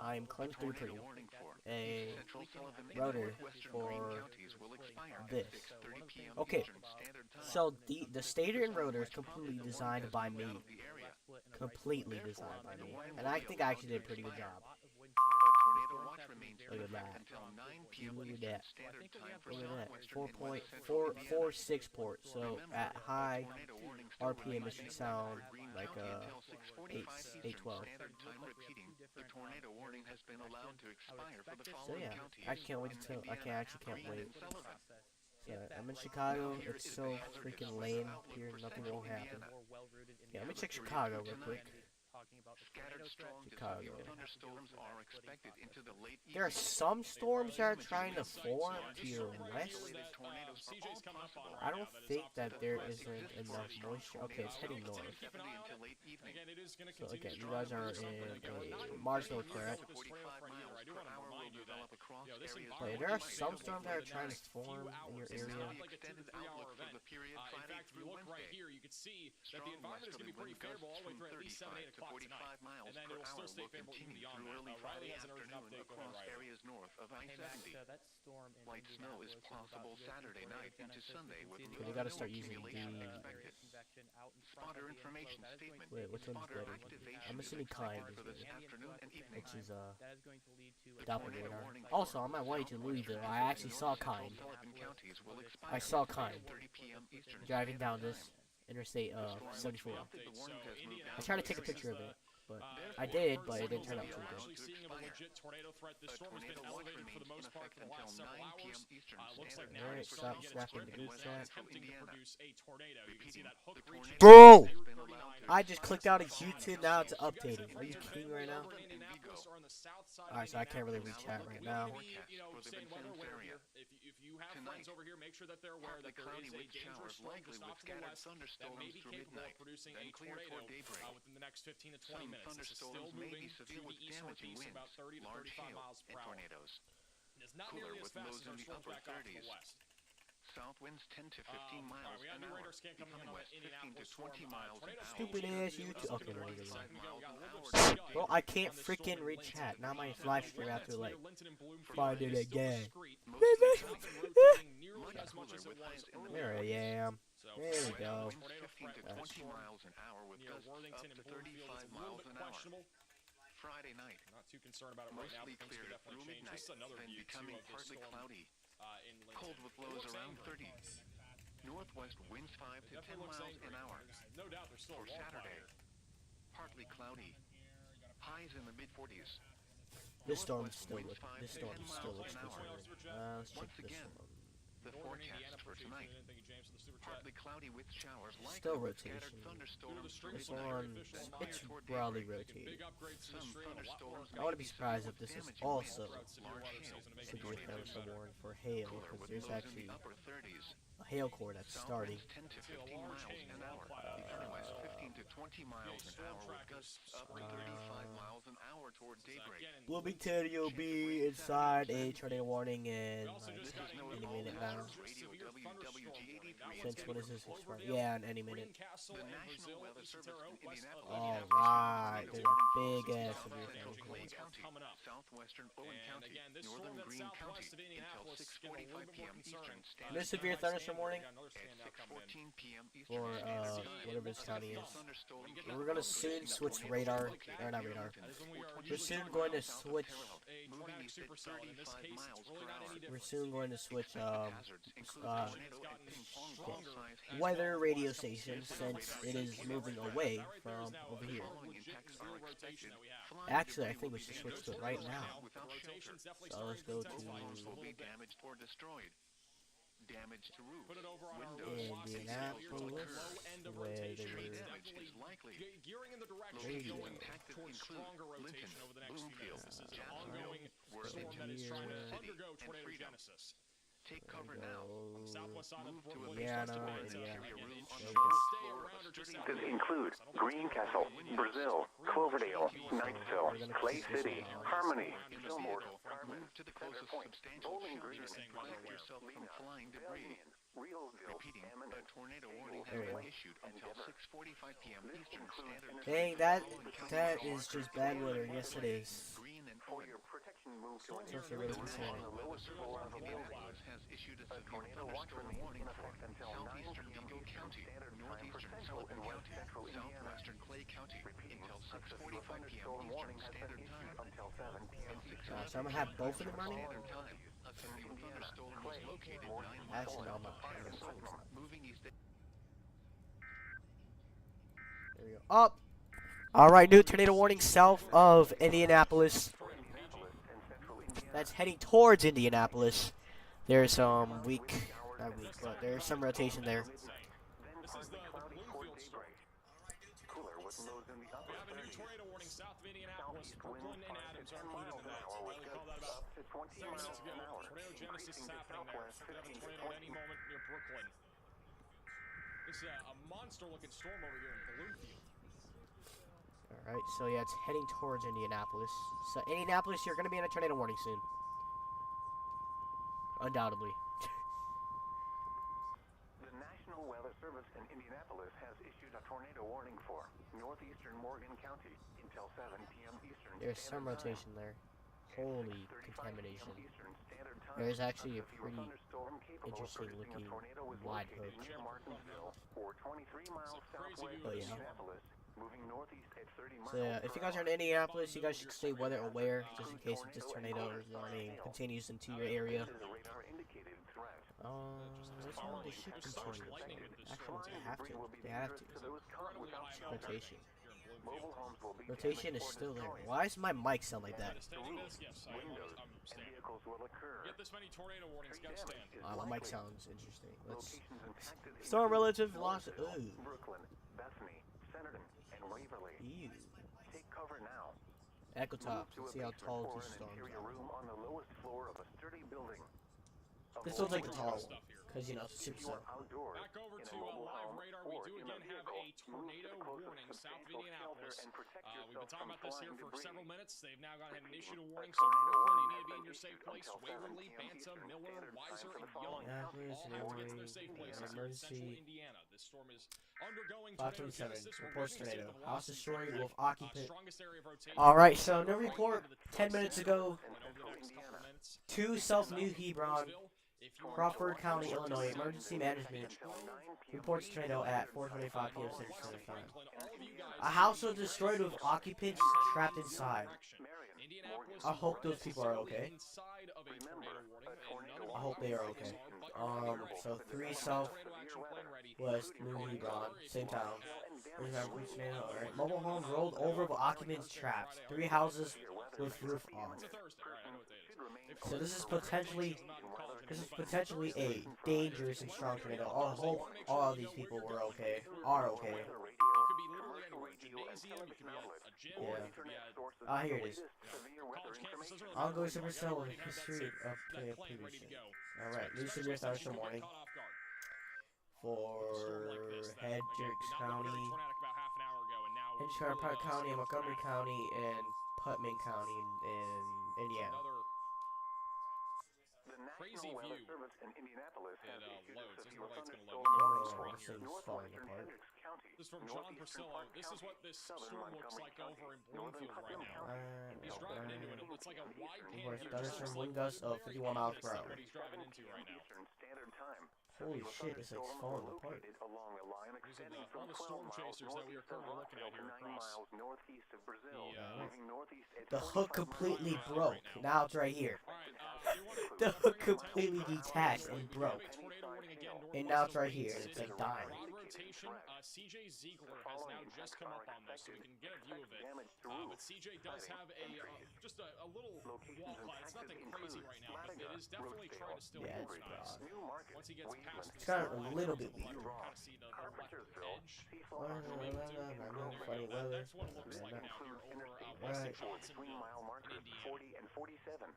I'm clicking through Tornado pretty. warning for A Central Sullivan and rotor northwestern for Greene counties will expire this. at 6:30 p.m. Okay, Eastern Standard Time. so the stator and rotor is completely designed by me. The area. Completely designed by me. And I think I actually did a pretty good job. A tornado watch remains in Look at effect that. until 9 p.m. Look at Eastern that. Standard Time for Look at that. southwestern and west central Indiana. 4.46 port. So at high Tornado warning still RPM, it remains should in sound effect for Greene like County until 6:45 8:12. Standard Time. Repeating, the tornado warning has been allowed to expire for the So following yeah, counties I can't wait in until I Indiana, can't Greene, wait. and Sullivan. So I'm in Chicago. It's so freaking lame here. Nothing will happen. Yeah, let me check Chicago real quick. Scattered strong to Chicago. severe thunderstorms are expected into the late There are evening. some storms that are trying to form to your west. Tornadoes are CJ's all coming up on possible. I don't think that there isn't enough moisture. Okay, it's heading north. Activity until late evening. Again, it is going to So continue okay, you strong guys are for something again. We're not in in Marsville, Vegas correct? with this trail 45 front here. I do miles want per to hour remind will you that develop across this areas environment Wait, there are might some stay storms over that are the trying to next form few in your hours. It's area. not The like a 2 to extended 3 hour outlook for event. the period In Friday fact, if you through look right Wednesday. here, you can see that the Strong environment is going to be pretty westerly wind favorable all the way gusts through at least 7, 8 o'clock 35 to 45 tonight. miles And then per it will still hour stay will favorable even continue beyond through that. early Riley Friday has an urgent afternoon update. Go ahead, across Riley. areas north of I-70. that storm in Light snow is Indianapolis is possible about to go Saturday through night Florida into Genesis. Sunday You with can see Okay, we little gotta no start using accumulation the- expected. convection out in front Spotter of the information inflow. That is going statement. to Wait, which one's Spotter better? activation I'm is assuming expected Kind for is this better. afternoon and evening. Which is that is going to lead to The Doppler tornado radar. warning Also, for on my way to southwestern Louisville, and I actually saw central Kind. Sullivan counties will expire I saw at Kind 30 p.m. Eastern driving Standard down Time. this interstate The storm which 74. prompted the warning has moved I out tried to of take a the picture of area. it, but I did, but it didn't turn out too good. Actually seeing of a legit tornado threat. This A storm has been tornado watch elevated for the remains most in part effect for the until last several 9 p.m. hours. Eastern Looks like Standard now Alright, it's stop starting to get its snapping grip the and group it's chat. attempting to Indiana. produce a tornado. You can see that hook The reaching tornado Bro! has been allowed to I just expire clicked out of for the YouTube, following now it's counties updating. Are you kidding right now? in Vigo. us are on the south side Alright, of so I can't really Indianapolis. reach chat right now. We may be, saying weather aware here. If you have friends over here, make sure that they're aware that there is a dangerous storm just off to the west that may be capable of producing a tornado within the next 15 to 20 minutes. This is still moving to the east-northeast, about 30 to 35 miles per hour. It is not nearly as fast as our storms back off to the west. South winds 10 to 15 miles we got an a new hour, radar scan coming in becoming on west the 15 to Indianapolis storm. 20 miles an hour. Stupid ass YouTube. Okay, there we go. Well, Bro, I can't freaking read chat. Now my live stream after like find it again. There I am. There we go. 15 to 20 miles an hour with gusts up to 35 miles an hour. Friday night, not too concerned about it right now. mostly Things clear could definitely through change. midnight, This is another then view too becoming of this partly storm cloudy. in Linton. Cold with It lows looks around angry. 30. Northwest winds 5 to 10 Definitely looks miles angry. an hour. No doubt there's still For a wildfire Saturday, here. partly cloudy. Highs in the mid-40s. This storm Northwest still winds looks. 5 This to storm 10 still miles looks an hour. concerning. Let's check Once this again, one. the Northern forecast Indiana for tonight. Thank you, James, for the super chat. Partly cloudy with showers, Still likely with scattered rotation. thunderstorms through This midnight, one, then it's clear toward broadly daybreak. rotating. Big upgrades to the Some stream. A lot more thunderstorms I wouldn't be surprised if this is also severe thunderstorm warning for hail, Cooler because with there's lows in actually the upper 30s. a hail core that's South starting. winds 10 to 15 miles an hour. Becoming west 15 to 20 miles an hour with gusts up to 35 miles an hour toward daybreak. Bloomington, you'll be inside a tornado warning in Also like just got any minute now. Radio WWG83 Since when is this expiring? Yeah, in any minute. The National Weather Service in Indianapolis. Alright, there's a big ass severe Central Clay thunderstorm. County, coming up. southwestern Owen And County, again, this northern storm that's Greene County southwest of until Indianapolis getting a little 6:45 bit more p.m. concerning. Eastern Standard This severe thunderstorm warning at 6:14 p.m. Eastern for Standard Time. whatever this county is. Thunderstorm We're gonna soon switch radar, or not radar. We're soon going to switch. A tornadic supercell. In this case, it's really not any We're different. soon going to switch It's gotten stronger. weather radio station since it is moving away from over here. Actually, I think we should switch to it right now. So let's go to will be damaged or destroyed. Damage to roofs, windows, Indianapolis, where tree there's damage is likely. Gearing in the direction Radio. of going towards stronger rotation over the next few minutes. This is an ongoing storm that is trying to undergo tornado genesis. Take cover now. Southwest side of Move to a Brooklyn, Yeah, just no, advance yeah. interior room on There the we go. stay around or just This include Greencastle, Brazil, Cloverdale, Knightsville, Clay City, Harmony, Fillmore, move to the closest substantial shelter and protect yourself from flying debris. Repeating, a tornado warning has been issued until 6:45 p.m. Eastern Standard Time. Dang, that is just bad weather. Yes, it is. Green and Owen. It's also really concerning. Indianapolis has issued a severe thunderstorm warning for southeastern Eagle County, northeastern Sullivan County, southwestern Clay County until 6:45 p.m. Eastern Standard Time. At 6:11 So I'm gonna have both of them running. Standard Time, a severe thunderstorm was located 9 miles Actually, no, south my of parents. Paris, moving east. There we go. Up. All right, new tornado warning south of Indianapolis. That's heading towards Indianapolis. There's some not weak, but there's some rotation there. This is the Bloomfield storm. We have a new tornado warning south of Indianapolis. Brooklyn and Adams are included in that. We call that about 7 minutes ago. Tornado genesis is happening there. We have a tornado at any moment near Brooklyn. This is a monster-looking storm over here in Bloomfield. All right, so yeah, it's heading towards Indianapolis. So Indianapolis, you're gonna be in a tornado warning soon. Undoubtedly. The National Weather Service in Indianapolis has issued a tornado warning for northeastern Morgan County until 7 p.m. Eastern. There's some rotation there. Holy contamination. There's actually a pretty interesting looking wide hook. Or 23 miles southwest Oh of yeah. Indianapolis, moving northeast at 30 miles So yeah, if you guys are in Indianapolis, you guys should stay weather aware just in case if this tornado warning continues into your area. is a radar indicated threat. This one they should continue. Actually, they have to. They have to. Rotation. Mobile homes will be Rotation is still there. Why does my mic sound like that? Standing this? Yes, I'm standing. vehicles will occur. Get this many tornado warnings, gotta stand. My mic sounds interesting. Let's Locations impacted storm relative loss. Ooh. Brooklyn, Bethany, Centerton, and Waverly. Ew. Take cover now. Echo top. Move to a See how beach tall or this an storm interior is. room on the lowest floor of a sturdy building. This looks like the Avoid tall Stuff one, here. because, you know, it's a If you supercell. are outdoors, Back over in to a mobile live home, radar, we or do in again have vehicle, a move to tornado the closest warning south of substantial Indianapolis. shelter and protect We've yourself been talking from about this here flying for debris. several minutes. They've now gone ahead and issued a Repeating, warning. a So tornado Brooklyn, warning you need has to be in been your safe issued place. until 7 Waverly, p.m. Bantam, Eastern Miller, Standard Time Weiser, for and the following Young counties. Minneapolis, all have to get to their Febuary, safe places here in central emergency. Indiana. This storm is undergoing tornado 527. genesis. We're Reports waiting to see if tornado. the House velocity destroyed will with occupant. strongest area of rotation. Alright, so new Right report into the 10 minutes ago. and over the next couple of minutes. 2 self-new Hebron, If you are Crawford County, north of Illinois. Central Emergency management Until 9 p.m. reports Eastern tornado at Standard 4:25 Time p.m. for the Central Standard Time. Franklin, A house was destroyed with occupants trapped inside. Marion, Indianapolis, I hope those right people are necessarily okay. inside of a Remember, tornado warning, a and tornado none of I hope they are okay. So 3 self was new Hebron, same town. Alright, mobile homes rolled over with occupants trapped. 3 houses with roof off. It's a Thursday, right? I know what day it is. So this is potentially a dangerous and strong tornado. I hope all of these people were okay, are okay. It could be literally anywhere. Gymnasium, it could be a gym, Yeah. it could be a Ah, here it is. college campus. Doesn't really I'll matter go where you supercell already with have that history safe- of that plan ready to prediction. go. Alright, new Especially severe since thunderstorm you could get warning caught off guard. for With a storm like this that, again, Hendricks did not look very County, tornadic about half an hour ago, and now Hendricks really County, does County, look Montgomery tornadic. County, and Putnam County in Indiana. Another The crazy National Weather view Service in Indianapolis has that issued loads. a Doesn't severe look like it's gonna thunderstorm load. warning Oh, for this thing's falling northwestern apart. Hendricks County, This is from John northeastern Priscillo. Park This is what County, this southern storm looks Montgomery like County, over in northern Bloomfield right Putnam now. County, He's driving into it. It's like a wide pan Reports view. thunderstorm It's wind like gusts of very 51 miles ominous per that hour. what he's driving into right now. Eastern Standard Time. Holy Severe shit, this thing's thunderstorms falling were apart. located along a line These are extending all from the 12 storm miles chasers that we are northeast of currently looking at Rockville to here 9 across miles northeast of Brazil, the, moving northeast at The hook 45 completely miles per broke. hour. Now it's right here. Alright, we wanna The bring hook attention completely back to detached Illinois. and We do broke. have a tornado warning again And now it's northwest of right Wayne here, and it's City. like dying. Broad rotation, CJ Ziegler has now just come up on this, so we can get a view of it. But CJ does have just a little wall cloud. It's nothing crazy right now, but it is definitely trying to still Yeah, it's organize. broad. Once he gets past It's kind of a little bit weak. weak. Kind of see the left edge. Funny weather. That's what it looks like now here over west of Johnsonville Mile in markers Indiana. 40 and 47.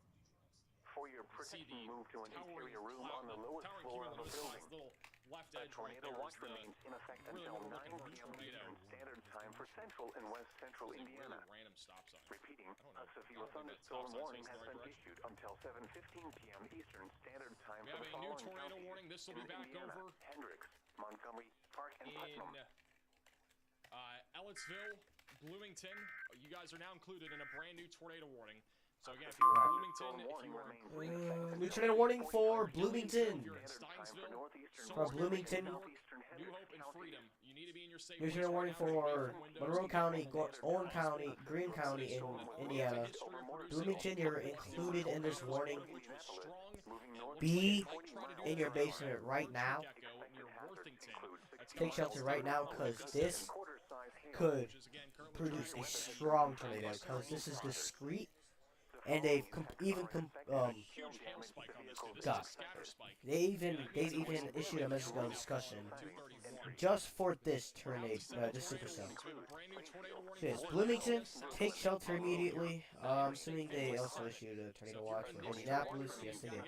For your See protection, the move to an towering interior room cloud, on the the lowest towering floor of a cumulonimbus building. little left A edge right tornado there watch is the remains in effect really until 9 overlooking p.m. tornado. Eastern Standard Time for central and west central really Indiana. random stop sign. Repeating, I don't know. a severe I don't think that thunderstorm stop sign's warning facing has the right been direction. issued until 7:15 p.m. Eastern Standard Time We for have the a new following tornado counties warning. This will be in back Indiana, over Hendricks, Montgomery, Park, and in Putnam. Ellettsville, Bloomington. You guys are now included in a brand new tornado warning. So again, if you're in Bloomington, if you are New tornado warning for Bloomington. if you're in Steinsville, For Bloomington. New Hope, and Freedom, you need to be in your safe New place tornado right warning now. Stay away for from windows. Monroe County, Owen County, Greene County in Indiana. Bloomington, you're included in this warning. Be in your basement right now. Take shelter right now, because this could produce a strong tornado, because this is discreet, and they've they've even issued a message on discussion just for this tornado, this supercell. So yes, Bloomington, take shelter immediately. Assuming they also issued a tornado watch for Indianapolis. Yes, they did.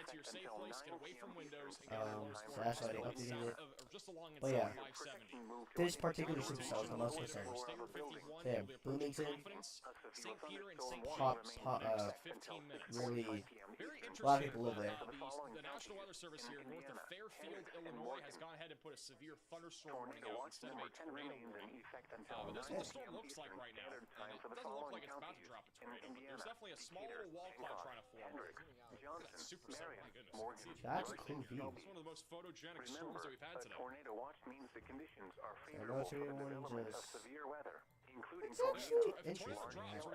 So that's why they updated it. But yeah, this particular supercell is the most concerned. So yeah, Bloomington, really, a lot of people live there. The National Weather Service here north of Fairfield, Illinois, has gone ahead and put a severe thunderstorm warning out instead of a tornado warning. But this is what the storm looks like right now, and it doesn't look like it's about to drop a tornado, but there's definitely a small little wall cloud trying to form. Look at that supercell, my goodness. That's a cool view. It's one of the most photogenic storms that we've had today. Tornado watch means the conditions are I favorable know for the tornado warning development of just... severe weather, including It's actually interesting.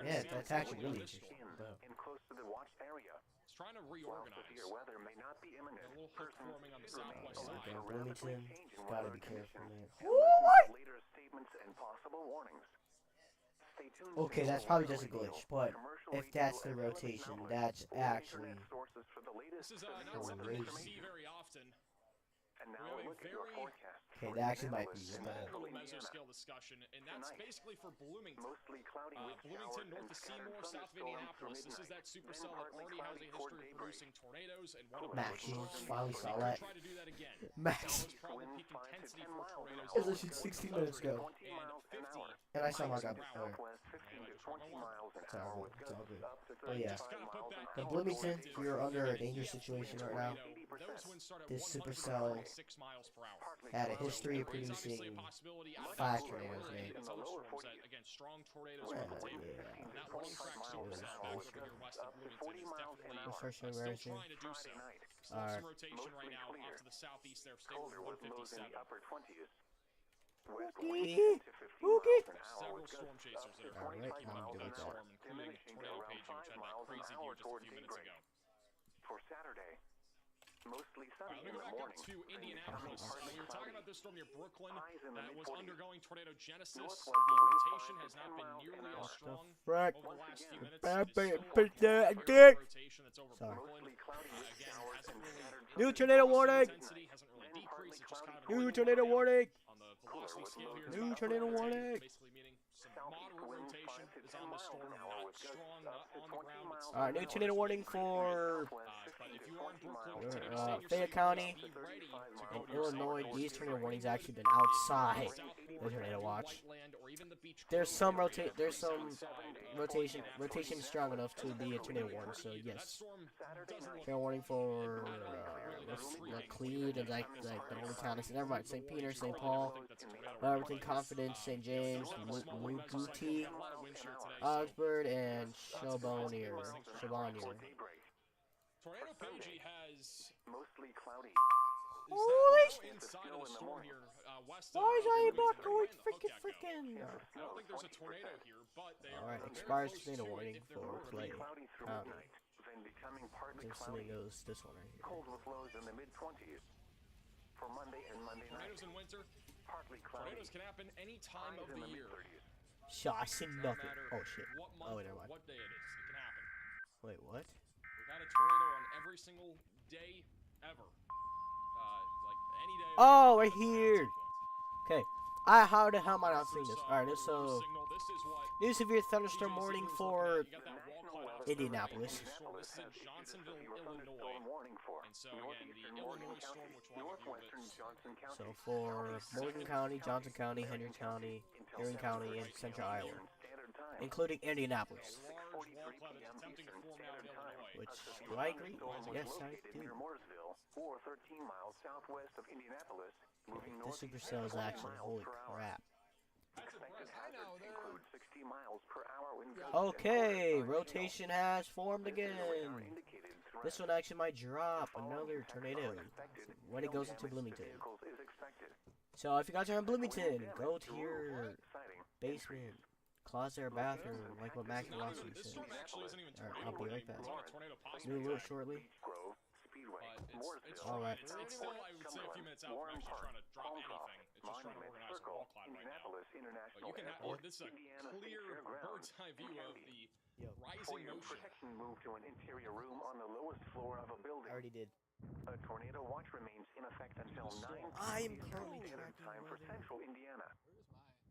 Yeah, that's actually really interesting. and close to the watch area. It's trying to While reorganize. severe weather may not be imminent, A little hook persons forming on the should remain southwest alert side. for Bloomington, rapidly changing gotta weather be careful, man. conditions. Later statements and possible warnings. Stay tuned Okay, to that's probably just a radio, glitch, but commercial if radio, that's the and television rotation, outlets, that's or actually internet sources for the latest This is severe not something weather you crazy. see very often. And now We have a look at your very forecast. Okay, that actually might be Small the little mesoscale discussion, and that's basically for Bloomington. Mostly cloudy with Bloomington, showers north and of scattered Seymour, south of thunderstorms through Indianapolis. This is midnight. that supercell that already has a history of producing tornadoes and one of Max, those you storm finally saw could that. try to do that again. Max. Most probably peak intensity for tornadoes It was actually 16 minutes ago. and 50 And I somehow got Southwest 15 to 20 miles an It's all hour good. with It's all gusts good. up to Oh yeah. 35 miles an In hour. Bloomington, you're under a dangerous situation right now. Those winds start at This 106 supercell miles per hour. had a history of It's obviously producing a possibility. I don't 5 know tornadoes, really man. any of these other storms that, again, strong tornadoes Well, are on the table. yeah. And that one track supercell back over here west of Bloomington is definitely We'll start showing still very soon. trying to do so. Still Alright. some rotation right now off to the southeast there, stable Colder with lows in 157. the upper 20s. West Okay. winds 10 to 15 Okay. miles an hour Several with storm gusts chasers up that to are currently 25 keeping up miles with an that hour, storm, including diminishing to Tornado around Pagey, which 5 had that miles an crazy hour view just a toward few minutes daybreak. ago. For Saturday, mostly All sunny right, let me in go the back up morning. to Indianapolis. We were talking about this storm near Brooklyn Highs in the that was mid-40s. undergoing tornado genesis. Northwest The winds rotation 5 has to not 10 been miles nearly an as hour. strong Frick. over the last few minutes. Bad It is still bad a dick. rotation that's over Sorry. Brooklyn. Mostly cloudy with Again, showers hasn't and really scattered New increased tornado in warning. intensity, hasn't really Then partly decreased. It's just kind of New holding tornado right now warning. on the velocity with scale lows here. in It's New about tornado 410, warning. basically meaning some Southeast moderate winds rotation 5 to is 10 on the miles storm, an hour not with gusts strong, up not to on the 20 ground. miles It's an Alright, new hour. tornado warning for but if you are in Brooklyn, miles today an to hour. stay in your Fayette safe County. place, be ready to go In to your safe Illinois, place. these tornado warnings Greenwood, actually been outside Southwood, the tornado watch. Whiteland, or even the Beach There's Grove some area, there's some south side of rotation strong enough to be a tornado warning. So That yes, storm doesn't look tornado warning for at all really that like intriguing. Cleveland and like the only counties. Never mind, St. Peter, St. Paul, I think that's a tornado everything, Confidence, St. James, Luguti, a lot of wind shear today, so Oxford, and Charbonnier. Tornado Pagey has Mostly cloudy. is that inside of the storm here west of Why is I about Bloomington, to right in the freaking hook echo. freaking? I don't think there's a tornado here, but they are Alright, very expires close tornado to it warning if there for were to be Clay Cloudy through County. midnight, then becoming partly I'm assuming cloudy. goes this one right here. Cold with lows in the mid-20s. For Monday and Monday night, tornadoes in winter. partly cloudy. Tornadoes can happen any time Highs of in the the year. mid-30s. Shit, I see No nothing. matter Oh shit. what Oh, month never or mind. what day it is, it can happen. Wait, what? We've had a tornado on every single day ever. Like any day. Oh, right here. Okay. How the hell am I not seeing this? Alright, this so This is what new severe thunderstorm warning for you got that wall cloud out Indianapolis. This is in Johnsonville, Illinois. Thunderstorm warning for And so again, the Illinois storm, which will have northwestern you Johnson County. So for Morgan County, Johnson County, Henry County, Erie County, and Central Iowa, Standard time. including Indianapolis. large wall cloud that's attempting to form now in Illinois. Which do I agree? Storm was Yes, I located do. near Mooresville, or 13 miles southwest of Indianapolis, moving This northeast supercell is 20 actually miles holy per hour. crap. Expected hazards include 60 miles per hour wind gusts. Okay, rotation has formed again. Indicated This one actually might drop another tornado when it goes into Bloomington. vehicles is expected. So if you guys are in Bloomington, go to your basement, closet, or bathroom, like what Max Now, Watson this said. storm actually isn't even Alright, tornado I'll be warning right back. anymore. It's on a tornado Do a possibility little track. shortly. Grove, Speedway, But it's Mooresville, Alright. It's still, I would say, a few minutes out from actually trying to drop anything. It's just trying to Monument organize a Circle, wall cloud right now. Indianapolis But International you can have, Airport, this is a Indiana State clear Fairgrounds, bird's eye view of the Yo. For rising your motion. protection, move to an interior room on the lowest floor of a building. I already did. A tornado watch remains in effect until 9 I am p.m. currently Standard tracking Time for weather. central Indiana.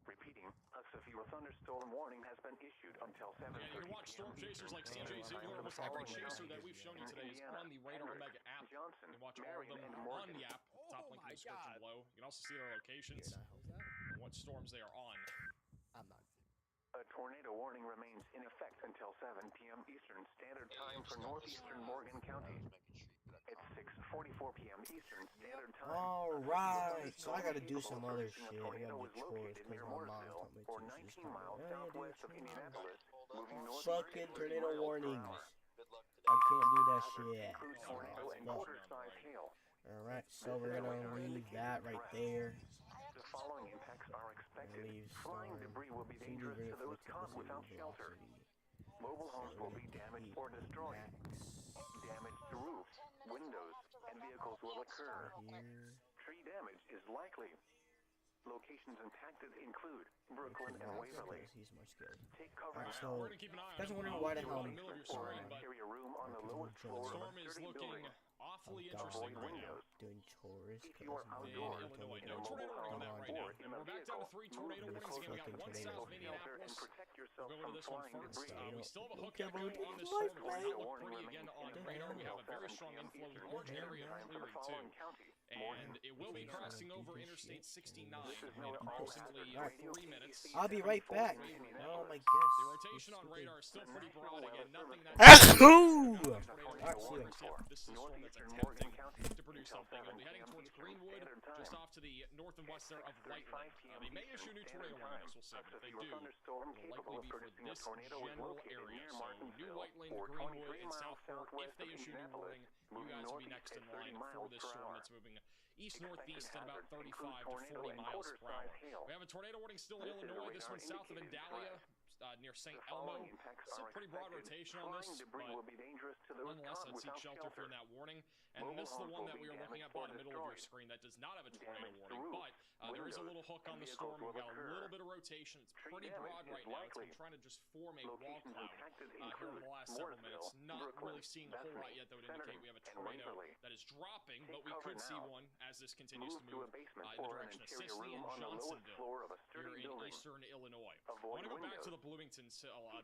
Repeating, a severe thunderstorm warning has been issued until 7:30 And you can watch storm chasers like CJ Ziegler. Almost every chaser that we've shown you today is on the Radar Omega app. You Johnson, can watch all of Marion, them and on Morgan. the app. Top link in the description below. You can also see their locations and what storms they are on. I'm not. A tornado warning remains in effect until 7 p.m. Eastern Standard Time for northeastern Morgan County. It's 6:44 p.m. Eastern Standard Time. Alright, so I gotta do some other shit. I tornado gotta was do chores located because near my mom Mooresville, told me or to. She's 19 miles like, southwest of Indianapolis, moving northeast fucking 30 tornado miles per warnings. hour. I can't do that shit. Includes tornado and Fuck. quarter-size hail. Alright, so we're gonna leave that right there. The following impacts are expected. Leave Flying storm. debris will be CD dangerous to vertical those caught without shelter. Mobile homes will be damaged or destroyed. Damage to roofs, windows, and vehicles will occur. Here. Tree damage is likely. Locations impacted include Brooklyn and Waverly. He's more scared. Take cover Alright, We're so going to keep an eye on guys it. are wondering why the We're hell in the middle of your screen, but interior room on the lowest the floor of storm a is sturdy looking building. awfully I'm interesting gone right now. doing chores. If you are In outdoors, Illinois. in No a tornado mobile warning on home that right or now. in a We're back down to vehicle, 3 tornado move to the warnings. Again, we got fucking one tornado south of closest shelter and Indianapolis. protect We'll yourself go from to this one flying first. debris. We still have a Don't hook care echo about on this life, storm. It does man. not look pretty again on radar. We have a very strong inflow north area clearing too. And it will be crossing over Interstate 69 in approximately 3 minutes. I'll be right back. Oh my The goodness. rotation on radar is still pretty broad again. Nothing that. Achoo! This is a storm that's attempting to produce something. It'll be heading towards Greenwood, just off to the north and west there of Whiteland. They may issue new tornado warnings, we'll see. If they do, it'll likely be for this general area. So New Whiteland, Greenwood, and Southport. If they issue new warning, you guys will be next in line for this storm that's moving east-northeast at about 35 to 40 miles per hour. We have a tornado warning still in Illinois. This one's south of Vandalia. Near St. Elmo. Still pretty broad rotation on this, but nonetheless, I'd seek shelter if you're in that warning. And this is the one that we are looking at bottom middle of your screen that does not have a tornado warning, but there is a little hook on the storm. We've got a little bit of rotation. It's pretty broad right now. It's been trying to just form a wall cloud here over the last several minutes. Not really seeing a whole lot yet that would indicate we have a tornado that is dropping, but we could see one as this continues to move in the direction of Sicily and Johnsonville here in eastern Illinois. I want to go back to the Bloomington.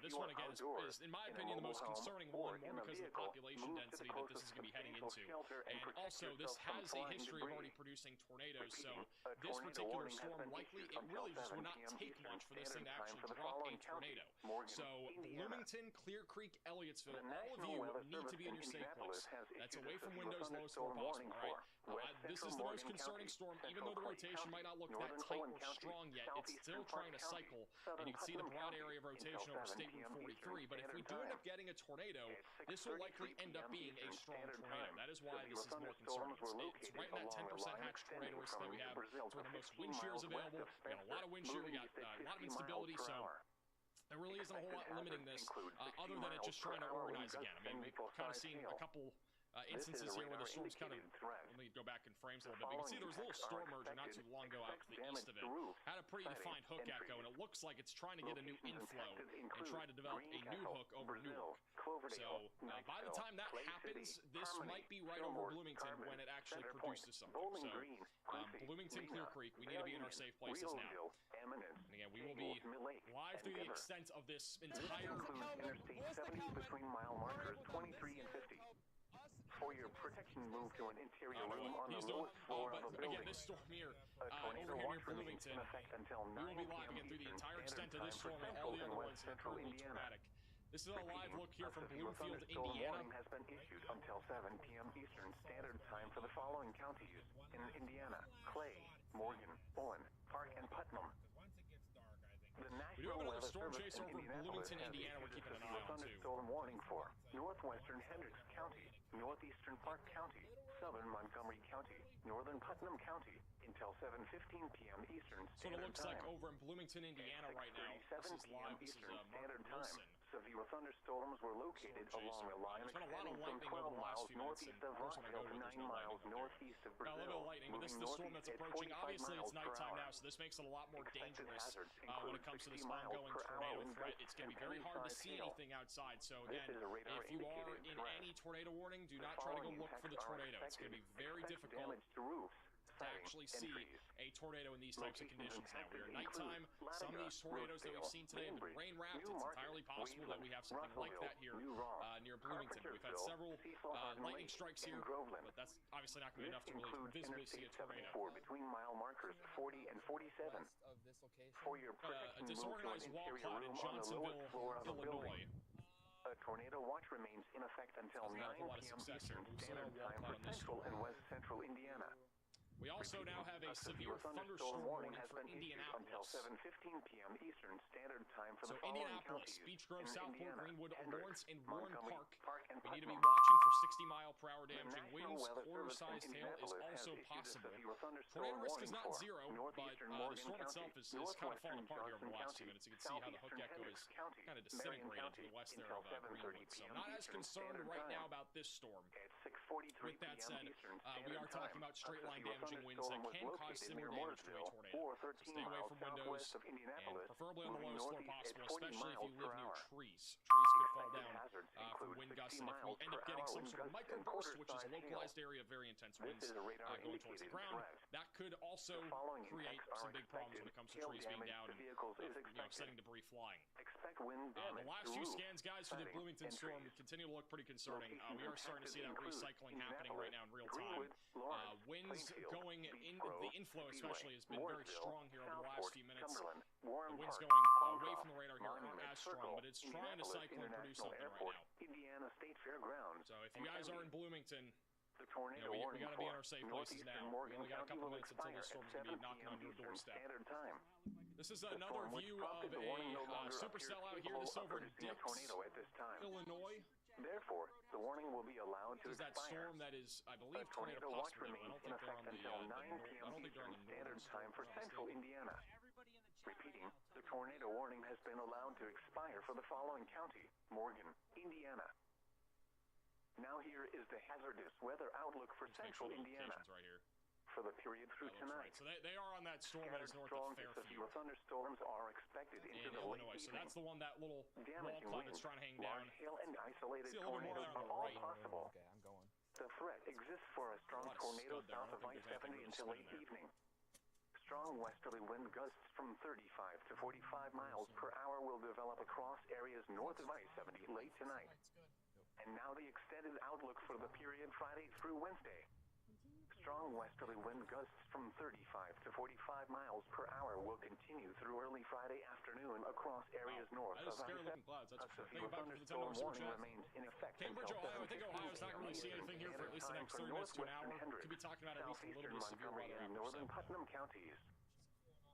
This one again is, in my opinion, the most concerning one, more because of the population density that this is going to be heading into. And also, this has a history of already producing tornadoes, so this particular storm likely, it really just would not take much for this thing to actually drop a tornado. So, Bloomington, Clear Creek, Elliottsville, all of you need to be in your safe place. That's away from windows, lowest floor possible, all right? This is the most concerning storm, even though the rotation might not look that tight or strong yet, it's still trying to cycle, and you can see the broad area of rotation over State Route 43, but if we do end up getting a tornado, this will likely end up being a strong tornado. That is why this is more concerning. It's right in that 10% hatch tornado risk that we have. It's where the most wind shear is available. We got a lot of wind shear, we got a lot of instability, so there really isn't a whole lot limiting this, other than it just trying to organize again. I mean, we've kind of seen a couple instances here where the storm's kind of, let me go back in frames a little bit, but you can see there was a little storm merger not too long ago out to the east of it. Had a pretty defined hook echo, and it looks like it's trying to get a new inflow and try to develop a new hook over Newark. So by the time that happens, this might be right over Bloomington when it actually produces something. So Bloomington, Clear Creek, we need to be in our safe places now. And again, we will be live through the extent of this entire... Interstate 70 between mile markers 23 and 50. For your protection, move to an interior room on the lowest floor of a building. Again, this storm here, over here near Bloomington, we will be live again through the entire extent of this storm and all the other ones that are currently tornadic. This is a live look here from Bloomfield, Indiana. Warning has been issued until 7 p.m. Eastern Standard Time for the following counties in Indiana: Clay, Morgan, Owen, Park, and Putnam. We do have another storm chase over Bloomington, Indiana. We're keeping an eye on too. Thunderstorm warning for northwestern Hendricks County, northeastern Park County, southern Montgomery County, northern Putnam County until 7:15 p.m. Eastern So it Standard looks Time. like over in Bloomington, Indiana right now. This is live. This is Mark Wilson. Severe thunderstorms were located along a line There's been a lot of extending from lightning 12 over the last miles few minutes, northeast and of of course when I go Rockville to to it, 9 there's no miles lightning up there. northeast of Got a Brazil. little bit of lightning, but this is the storm that's approaching. Obviously, it's nighttime now, so this makes it a lot more dangerous when it comes to this ongoing tornado threat. It's going to be very hard to see anything outside. So again, if you are in any tornado warning, do not try to go look for the tornado. It's going to be very difficult to actually see a tornado in these types of conditions now. We are nighttime. Some of these tornadoes that we've seen today have been rain wrapped. It's entirely possible that we have something like that here near Bloomington. We've had several lightning strikes here, but that's obviously not going to be enough to really visibly see a tornado. Between mile markers 40 and 47. Of this location. For your A disorganized wall cloud in Johnsonville, Illinois. A tornado watch remains in effect until 9 p.m. Eastern Standard Time for central and west central Indiana. We also now have a severe thunderstorm warning for Indianapolis. Until 7:15 p.m. Eastern Standard Time for So the following Indianapolis, counties Beech Grove, in Southport, Indiana, Greenwood, Hendricks, Lawrence, and Warren Montgomery, Park. and We need to be Putnam. watching for 60-mile-per-hour damaging winds. Quarter-sized hail is also possible. Tornado risk is not zero, but the storm itself is kind of falling apart here over the last few minutes. You can see how the hook echo is kind of disintegrating to the west there of Greenwood. So not as concerned right now about this storm. With that said, we are talking about straight-line damage damaging winds that can cause similar damage to a tornado. or So 13 stay away miles from windows, southwest of and Indianapolis, preferably on the moving lowest floor northeast possible, at 40 especially if miles you per live near hour. trees. Trees could fall Expected down hazards from include wind 60 gusts, and if we miles end per up getting hour some wind sort of gusts and microburst, which is a quarter-size localized hail. area of very intense This winds is a radar going towards the indicated ground, threat. that could also The following create impacts some are big problems when expected. it comes to Hail trees being damage down to and vehicles is setting expected. debris flying. Expect wind The damage last to few roofs, scans, guys, for the siding, Bloomington and storm trees. continue to look pretty concerning. Locations We are starting to see that impacted recycling include happening right now in real time. Greenwood, Lawrence, Winds Plainfield, going Beech in, Grove, the inflow Febuary, especially has been very Mooresville, strong here over the last Southport, few minutes. Cumberland, The Warren winds Park, going away Palmcroft, from the radar here aren't Monument as strong, Circle, but it's trying to Indianapolis cycle and produce International something Airport, right now. Indiana State Fairgrounds, So if you guys are in Bloomington, the tornado we warning gotta be in for our safe places northeastern now. Morgan We only got a County couple will minutes until expire the storm's at gonna be 7 knocking on p.m. your Eastern doorstep. Standard Time. This is The another storm, which view prompted of the warning, no a longer supercell appears out here. capable This is of over in producing a Dix, tornado at this time. Illinois. Therefore, the warning will be allowed to This is that expire. storm that is, I The believe, tornado tornado watch possible. I remains don't in think they're effect on the, until 9 I p.m. don't think they're on Eastern the Standard northern Time for storm. central Indiana. Repeating, the tornado warning has been allowed to expire for the following county: Morgan, Indiana. Now here is the hazardous weather outlook for Let's make sure central the Indiana location's right here. for the period through That looks tonight. right. So they are on that storm that Scattered is north strong of to Fairfield severe thunderstorms are expected into in the Illinois. late So evening. that's the one, that little wall Damaging cloud winds, that's trying to hang down. large hail, and isolated See a little bit more tornadoes on are the all right. possible. Okay, I'm going. The threat exists for a strong lot of tornado scud there. I south don't of think there's anything I-70 really until spinning late there. evening. Strong westerly wind gusts from 35 to 45 miles per hour will develop across areas north of I-70 late tonight. And now the extended outlook for the period Friday through Wednesday. Strong westerly wind gusts from 35 to 45 miles per hour will continue through early Friday afternoon across areas north That is of scary I-70. looking clouds. That's A for sure. Thank severe you, Buck, for the $10 thunderstorm super warning chat. remains in effect Cambridge, until Ohio. I think 7:15 Ohio's not really seeing anything here for at least the next 30 minutes to an hour. Could be talking about at least a little bit of severe Montgomery weather and after northern 7. Putnam counties.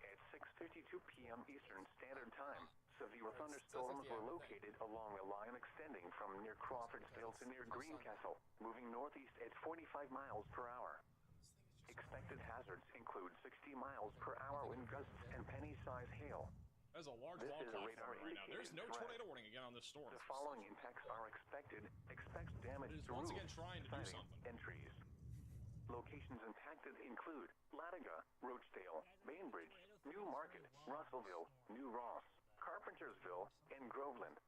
At 6:52 p.m. Eastern Standard Time, severe thunderstorms were located along a line extending from near Crawfordsville to near Greencastle, moving northeast at 45 miles per hour. Expected hazards include 60 miles per hour wind gusts and penny-sized hail. There's a large This wall is a cloud radar forming right now. There's no indicated threat. tornado warning again on this storm. The following impacts are expected. Expect damage It is to once roofs, again trying to do siding, something. and trees. Locations impacted include Latiga, Roachdale, Bainbridge, New Market, Russellville, New Ross, Carpentersville, and Groveland.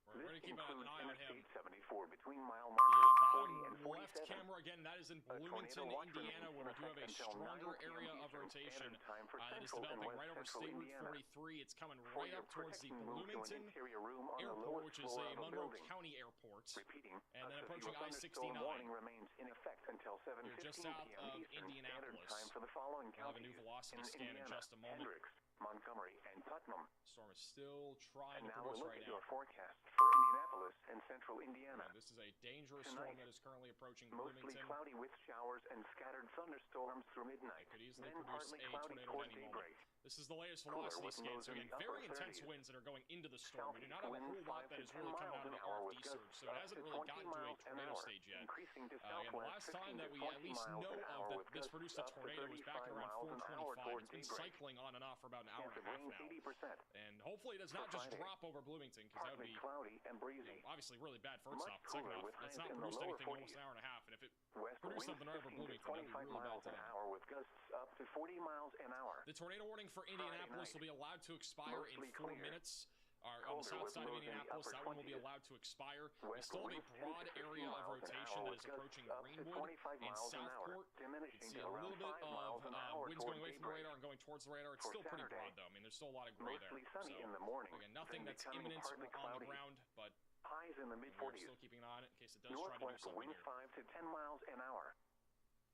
We're going to This keep an includes eye on him. Interstate 74 between mile The markers 40 bottom and left 47. camera, again, that is in A Bloomington, tornado watch Indiana, remains where we in do have a effect until 9 stronger p.m. area of Eastern rotation Standard Time for that is central and developing west right over central State Route Indiana. 43. It's coming For right your up towards the protection, move to an Bloomington interior room on the Airport, lowest which is floor a of Monroe building. County Airport. Repeating, And then a approaching severe thunderstorm I-69. warning remains in effect until 7:15 You're just south p.m. of Eastern Standard Indianapolis. Time for the following We'll have a new counties velocity in scan in Indiana, just a moment. Hendricks, Montgomery, and Putnam. Storm is still trying And to now a produce look right at now. your forecast for Indianapolis and central Indiana. And this is a dangerous Tonight, storm that is currently approaching Mostly Bloomington. cloudy with showers and scattered thunderstorms through midnight. It could easily Then produce partly a cloudy tornado toward at any moment. daybreak. This is the latest Cooler velocity with scan, lows so in again, the upper very intense 30s. winds that are going into the storm. We do not have a Southeast whole lot winds that 5 is to really 10 coming out of miles the an hour RFD with surge, gusts so it up hasn't to really 20 gotten to a miles an tornado hour, stage yet. increasing to Again, the southwest last time 15 that to we at 20 least miles know an of hour that with this gusts produced a up to tornado was back 35 around miles an hour 425. toward It's been daybreak. cycling on and off for about an hour Chance and of a half rain now. 80%. And hopefully it does not For just Friday. drop over Bloomington, because that would Partly be cloudy and breezy. obviously really bad first Much off. Second cooler off, with it's highs not in the produced lower anything in almost 40s. an hour and a half, and if it West produced winds something right over 15 to Bloomington, that'd be 25 really bad miles an timing. hour with gusts up to 40 miles an hour. The tornado warning for Indianapolis will be allowed to expire in Mostly 4 clear. minutes. On the Colder south with side of lows in the Indianapolis, upper that one will be 20s. allowed to expire. We West still have a winds 10 broad to 15 area of miles an rotation hour that with is gusts approaching up to Greenwood 25 and miles an hour, Southport. You diminishing can see to a around little bit 5 miles of an hour winds toward going away from the daybreak. radar and going towards the radar. It's For still pretty Saturday, broad, though. I mean, there's still a lot of gray there. Mostly sunny So, in the morning, again, nothing then that's becoming imminent partly on the cloudy. ground, but Highs in the we're mid-40s. still keeping an eye on it in case it does try to do Northwest something winds here. 5 to 10 miles an hour.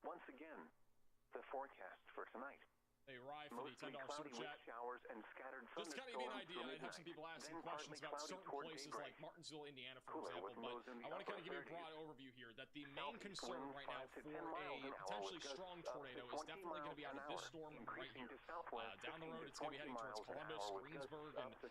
Once again, the forecast for tonight. Hey, Rye, for the Mostly $10 cloudy super with chat. showers and scattered Just to kind of give you an thunderstorms idea, through I'd have some midnight, people asking then questions partly about cloudy certain toward places daybreak. like Martinsville, Indiana, for Cooler example, with but lows in the I want to kind of upper give you a 30s. broad overview here that the main Southeast concern winds right now 5 to for 10 miles a an hour potentially with gusts strong up to tornado is 20 definitely going to be out miles of this an storm hour, right increasing here. to southwest Down the 15 road, to it's going to be 20 heading towards miles an Columbus, hour with gusts Greensburg, up and to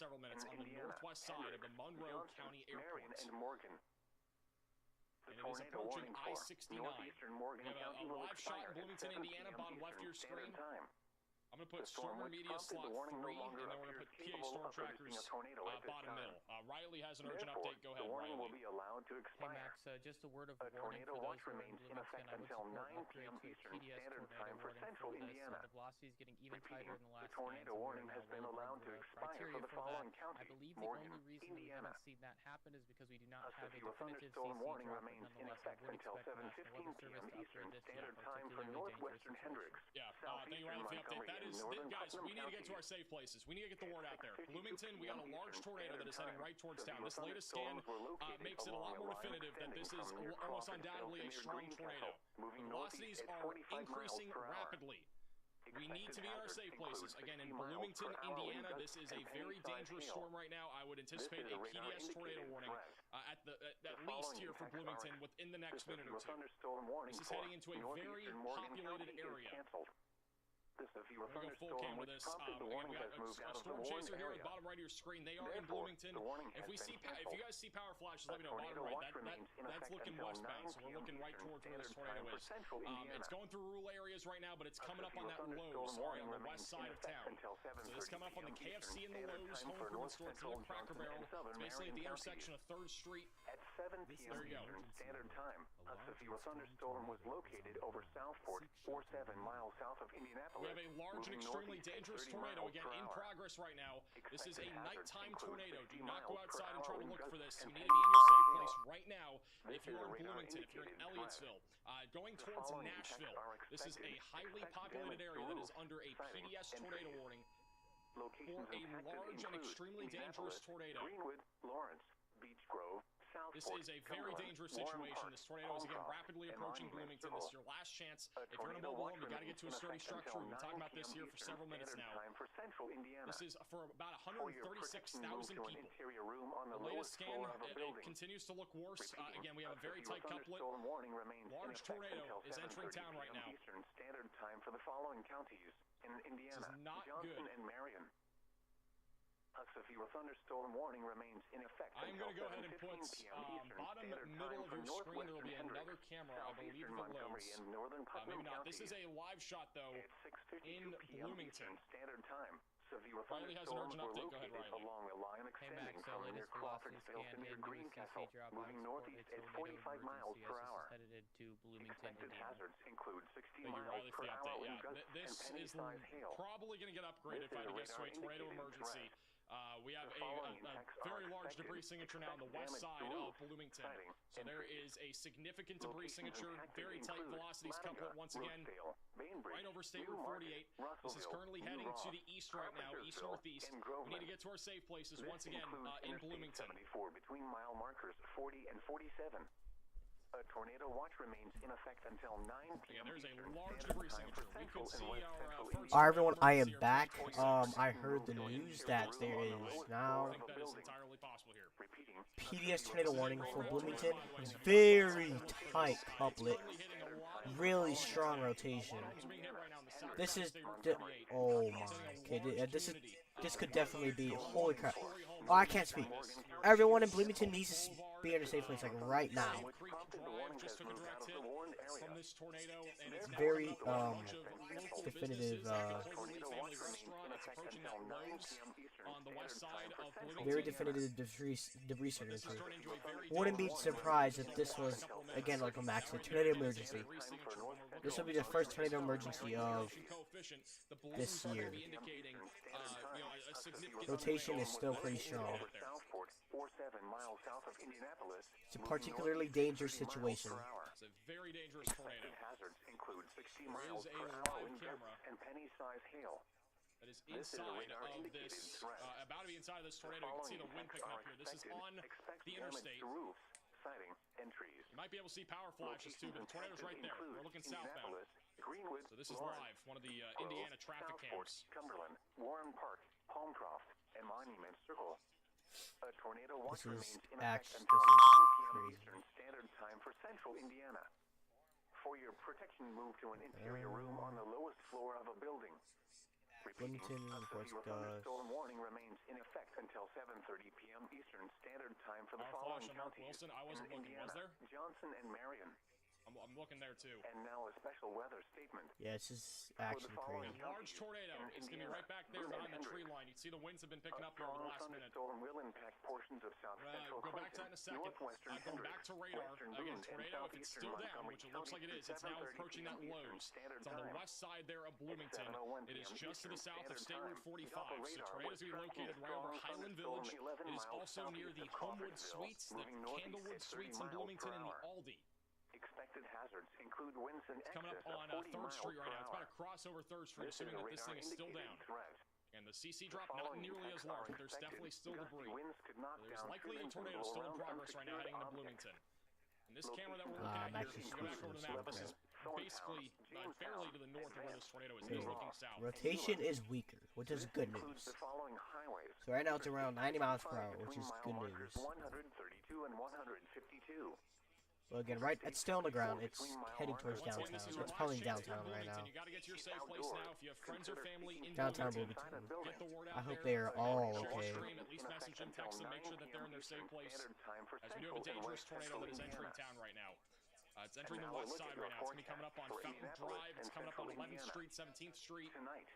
several minutes on the Indiana, northwest side of the Monroe Johnson, County Marion, airports. and Morgan. The And it is tornado approaching warning for I-69. northeastern Morgan We have County a will live shot expire in Bloomington, at 7 Indiana, p.m. bottom left of your Eastern screen. Standard Time. I'm going to put The storm Stormer which Media prompted slot the warning 3, no and longer then we're going to appears put PA capable Storm of producing Trackers a tornado at this bottom time. middle. Riley has an urgent Therefore, update. Go the ahead, warning Riley. will be allowed to Hey expire. Max, just a word of A warning tornado for watch those who are in remains in Bloomington. effect I would until support 9 upgrade p.m. to a Eastern PDS Standard tornado Time for warning central for this. Indiana. The velocity is getting even Repeating, tighter in the last the tornado scans, and we warning are has now been well above allowed to the expire criteria for the that. following I counties: believe the Morgan, only reason we Indiana. haven't seen that happen is because we do not A have a severe definitive thunderstorm CC warning drop, but remains in nonetheless, I effect would until expect National 7:15 Weather p.m. Service to Eastern upgrade this to a Standard Time for particularly dangerous northwestern situation. Hendricks, Yeah, thank you, southeastern Riley, for the update. Montgomery, That and guys, we need to get to our safe places. We need to get the word out there. Bloomington, we got a large tornado that is heading right towards town. This latest scan makes it a lot more definitive that this is almost undoubtedly a strong tornado. The velocities are increasing rapidly. We need to be in our safe places. Again, in Bloomington, Indiana, this is a very dangerous storm right now. I would anticipate a PDS tornado warning at least here for Bloomington within the next minute or two. This is heading into a very populated area. We're going to go full cam with this. Again, we got a storm chaser here at the bottom right of your screen. They are in Bloomington. If you guys see power flashes, let me know. Bottom right, that's looking westbound, so we're looking right towards where this tornado is. It's going through rural areas right now, but it's coming up on that Lowe's, sorry, on the west side of town. So it's coming up on the KFC and the Lowe's home improvement store. It's near Cracker Barrel. It's basically at the intersection of 3rd Street. At 7 p.m. Eastern Standard Time, a severe thunderstorm was located over Southport, 47 miles south of Indianapolis. We have a large and extremely dangerous tornado again in progress right now. This is a nighttime tornado. Do not go outside and try to look for this. You need to be in your safe place right now if you are in Bloomington, if you're in Elliottsville. Going towards Nashville, this is a highly populated area that is under a PDS tornado warning for a large and extremely dangerous tornado. Greenwood, Lawrence, Beech Grove, This is a very dangerous situation. This tornado is again rapidly approaching Bloomington. This is your last chance. If you're in a mobile home, you got to get to a sturdy structure. We've been talking about this here for several minutes now. This is for about 136,000 people. The latest scan, it continues to look worse. Again, we have a very tight couplet. Large tornado is entering town right now. Eastern Standard Time for the following counties in Indiana, This is not Johnson good. and Marion. A severe thunderstorm warning remains in effect I'm until going to go ahead and 7:15 put p.m. Eastern bottom Standard middle Time of for your screen. There will be northwestern another Hendricks, camera, I believe, southeastern the Montgomery Lowe's. and northern Putnam Maybe not. This counties. is a live shot, though, At 6:52 in p.m. Bloomington. Eastern Standard Time. Severe Riley has an thunderstorms urgent were update. Go ahead, located Riley. along the line Hey extending Max, from near latest velocity Crawfordsville to scan near into a Greencastle, CC drop moving box northeast for a at tornado 45 miles emergency per as this hour. is headed into Bloomington, Expected Indiana. hazards include 60 Thank you, miles Riley, per for the hour update. wind Yeah, gusts and this is penny-sized hail. probably going to get upgraded if I had to guess to a tornado emergency. We have a very large debris signature now on the west side of Bloomington. So there is a significant debris signature, very tight velocities couplet once again, right over State Route 48. This is currently heading to the east right now, east-northeast. We need to get to our safe places once again in Bloomington. 74 between mile markers 40 and 47. A tornado watch remains in effect until 9 p.m. Again, there's a Eastern large Standard debris Time for signature. We central could and see west our central first Indiana. Alright, everyone, I am emergency back. here for 26. I heard the news that there is now I think that is entirely possible here. Repeating, PDS tornado warning for Bloomington. Very tight couplet. Really strong rotation. This is oh my kid. This could definitely be holy crap. Oh, I can't speak. Everyone in Bloomington needs to be in a safe place like right now. Very definitive very definitive debris signature. Wouldn't be surprised if this was again like a max tornado emergency. This will be the first tornado emergency of this year. Rotation is still pretty strong. It's a particularly dangerous situation. It's a very dangerous tornado. Hazards include 60 There miles is a per hour live wind camera gusts and penny-sized hail. that is inside of this, about to be inside of this tornado. You can see the wind picking up here. This is on the interstate. Roofs, siding, and trees. You might be able to see power flashes too, but the tornado's right there. We're looking southbound. Greenwood, So this is Lawrence, live, one of the Grove, Indiana traffic Southport, cams. Cumberland, Warren Park, Palmcroft, and Monument Circle. A tornado watch This is remains in effect actually until 9 p.m. crazy. Eastern Standard Time for central Indiana. For your protection, move to an interior room on the lowest floor of a building. Repeating, Bloomington a reports severe thunderstorm warning remains in effect until 7:30 p.m. Eastern Standard Time for the Power following flash on Mark counties Wilson. I wasn't in looking. Was Indiana, there? Johnson and Marion. I'm looking there too. And now a special weather statement. Yeah, it's just actually crazy. A large tornado. It's going to be right back there behind the tree line. You can see the winds have been picking up here over the last minute. Thunderstorm will impact portions of south central Go back to that in a second. northwestern Going back to radar. western Again, Boone, and tornado, if it's southeastern still down, Montgomery which it looks like it is, County it's now 7:30 approaching that p.m. Lowe's. Standard It's on the Time. west side there of Bloomington. 7:01 It is p.m. just to the south of Eastern State Route Standard 45. Time. So tornadoes will be located right over Highland Village. It is also near the Homewood Suites, the Candlewood Suites in Bloomington, and the Aldi. Expected expected hazards include winds in It's coming up excess on of 40 3rd miles Street per right now. It's hour. about to cross over 3rd Street, This is assuming a that this thing is still radar-indicated down. threat. And the CC The drop not following nearly as impacts are large, but there's expected. definitely still Gusty debris. winds could knock There's down likely a trees and tornado blow still in around progress right now unsecured heading into objects. Bloomington. And this camera that we're Locations looking at Max here, is if you go back over to the map, this is Thorntown, basically fairly to the north of where this tornado is. It is looking south. Rotation is weaker, which is good includes news. the following highways. So right now it's around 90 miles per hour, which Between is mile good markers news. 132 and 152. Well, again, right, it's still on the ground. It's heading towards Once again, downtown. this is your It's last probably chance downtown in right now. Bloomington. You got to get to your safe place now. If you have friends or family in Downtown Bloomington, Bloomington. get the word I out hope there. they are all Share okay. the stream, at least message them, text them, make sure that they're in their safe place. As we do have a dangerous tornado that is entering town right now. It's entering the west side right now. It's going to be coming up on Fountain Drive. It's coming up on 11th Street, 17th Street. Tonight,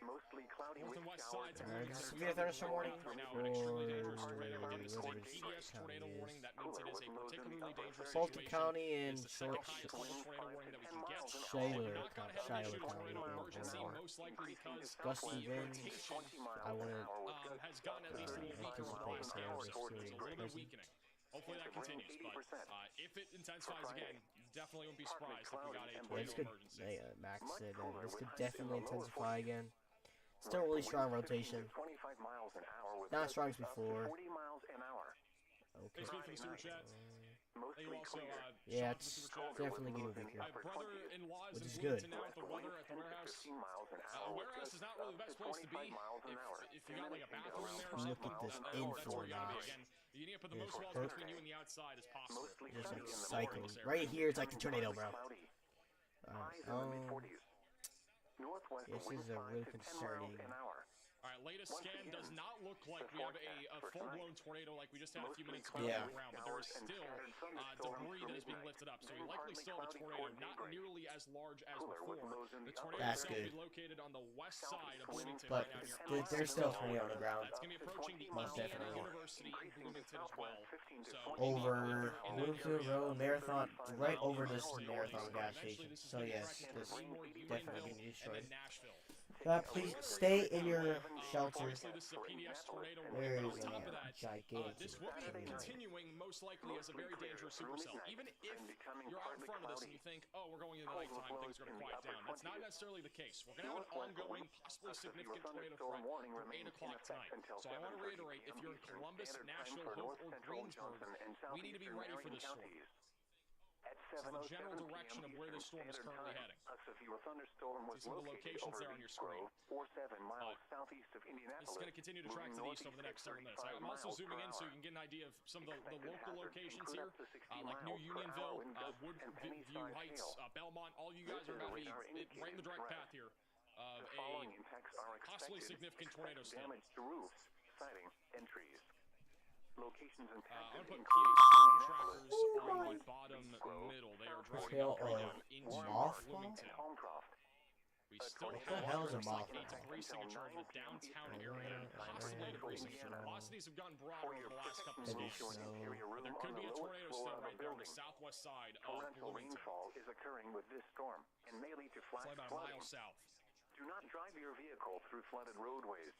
mostly cloudy North with and west showers sides of Alright, Bloomington. this is We the got a thunderstorm warning right now, an extremely dangerous for tornado. Again, this is a whatever PDS tornado county warning. is. That means it is a particularly dangerous Fulton situation. County and It's the second Short highest level tornado warning that we can get. Shiloh Not gone ahead and issued a County. tornado emergency, most likely because Gusty the winds. rotation I wouldn't has gone at least a little weaker over the last day or so. It's a little bit Person. weakening. Hopefully that continues, but if it intensifies again, definitely wouldn't be surprised if we got a Yeah, tornado this could, emergency. Max said this could definitely intensify again. Still really strong rotation. 25 miles an hour with Not as strong as gusts up to before. 40 miles an hour. Okay. Thanks for the super chat. Mostly Thank you also, clear. Yeah, Shop for the it's super chat. definitely getting weaker. My brother-in-law is Which in is good. Bloomington now with the weather at the warehouse. 15 miles an hour with Warehouse is gusts not really the up best to place to be 25 miles an hour. if you got like a bathroom in there or Look something. at this That's info where you gotta be. now. Again, you need to put the Here's most walls Kirk. between you and the outside as possible. Mostly Just sunny like in the cycling. morning. Right here, it's like the tornado, bro. Cloudy. Alright, Highs in the mid-40s. Northwest this winds is a 5 really to 10 concerning. miles an hour. All right, latest Once scan again, does not look like the we have forecast a for full-blown tonight. tornado like we just had a few Mostly minutes ago cloudy on Yeah. the ground, but there is showers and still scattered thunderstorms debris that is being through lifted up. So midnight. we likely Then still have a partly tornado, cloudy not toward nearly as large as Cooler with before. lows in The the tornado That's itself will good. be located on the west side of Bloomington But right now near there's still a tornado on the ground. That's going to be approaching the Most Indiana definitely. University in Bloomington as well. So Over in that Bloomfield area, Road, Marathon, right over this Safe Marathon place. gas Eventually, station. this is So gonna yes, track this into more definitely Unionville be destroyed. and then Nashville. Please stay in your shelter. Obviously, this is a PDS tornado There warning, but is on a top of that, gigantic this will be tornado. continuing most likely as a very dangerous supercell. Even if you're out in front of this and you think, oh, we're going into nighttime, things are going to quiet down. That's not necessarily the case. We're going to have an ongoing, possibly significant tornado threat from 8 o'clock tonight. So I want to reiterate, if you're in Columbus, Nashville, Hope, or Greensburg, we need to be ready for this storm. At This is the 7:07 general direction of where this storm is Standard currently Time, heading. a severe thunderstorm was See some of the located locations over there on your Beech screen. Grove, or 7 miles southeast of Indianapolis. This is going to continue to track to the east over the next several minutes. I'm also zooming in so you can get an idea of some of the local locations here, like New Unionville, Woodview Heights, Belmont. All you guys are going to be right in the direct path here of The following a impacts are possibly expected. significant tornado Expect still. damage to roofs, siding, and trees. Locations I'm impacted going to put include PA storm trackers on the bottom middle. They are dropping Trail out right of now into mothballs? Bloomington. Holmcroft. We still What the have hell is a looks like mothball? a debris signature over the downtown area, possibly a debris signature. Velocities have gotten broader over the last couple of Maybe days. so. But there could be a tornado still right there on the southwest side of Torrential Bloomington. rainfall is occurring with this storm and may lead to It's flash like about a flooding. mile south. Do not drive your vehicle through flooded roadways.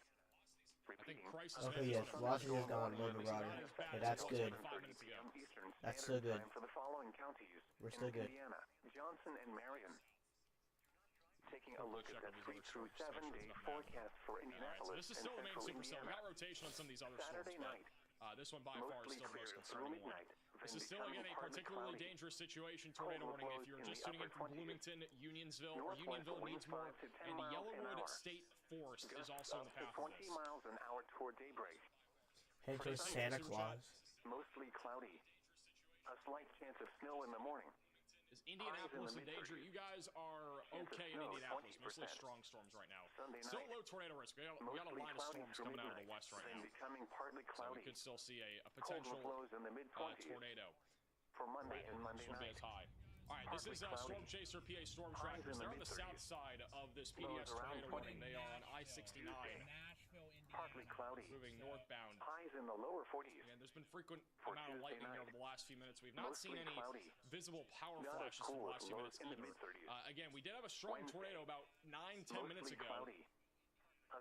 I think Repeating, crisis Okay, yes, velocity has gone a little bit broader. Okay, that's good. 5 minutes ago. Eastern That's Standard still good. Time for the following counties We're in still good. Indiana, Johnson and Marion. Taking a look at check that over these 3 other through storms, 7 make sure day it's not bad. forecast for All right, so Indianapolis this is and still the main central supercell. We Indiana. got rotation on some of these other storms, Saturday but night, this one by far is mostly still the most clear through concerning one. midnight. This then is still, again, becoming a partly particularly cloudy. dangerous situation, tornado warning. If you're just tuning in from Bloomington, Unionsville, or Unionville needs more, and the Yellowwood State Forest is also in the path of 20 this. miles an hour toward daybreak. Head towards Santa Claus. Mostly cloudy. A slight chance of snow in the morning. Is Indianapolis in danger? You guys are okay in snow, Indianapolis. Mostly 20%. strong storms right now. Sunday Still night. low tornado risk. We got a Mostly line of cloudy storms through coming out of the midnight, west right then now. becoming partly So we cloudy. could still see a Cold potential flows in the mid-20s tornado. for Monday and Monday This won't be night. as high. All right, this is Partly Storm Chaser PA Storm Highs Trackers. in the They're on the mid-30s. south side of this Lows PDS around tornado 20. warning. They are on I-69, Nashville, Indiana. Partly cloudy. moving northbound. Highs in the lower 40s. And there's been frequent For amount of Tuesday lightning night. over the last few minutes. We've not Mostly seen any cloudy. visible power Not as flashes for cool the as last few lows minutes in the either. mid-30s. Again, we did have a strong Wednesday. tornado about 9-10 minutes Mostly ago. cloudy. A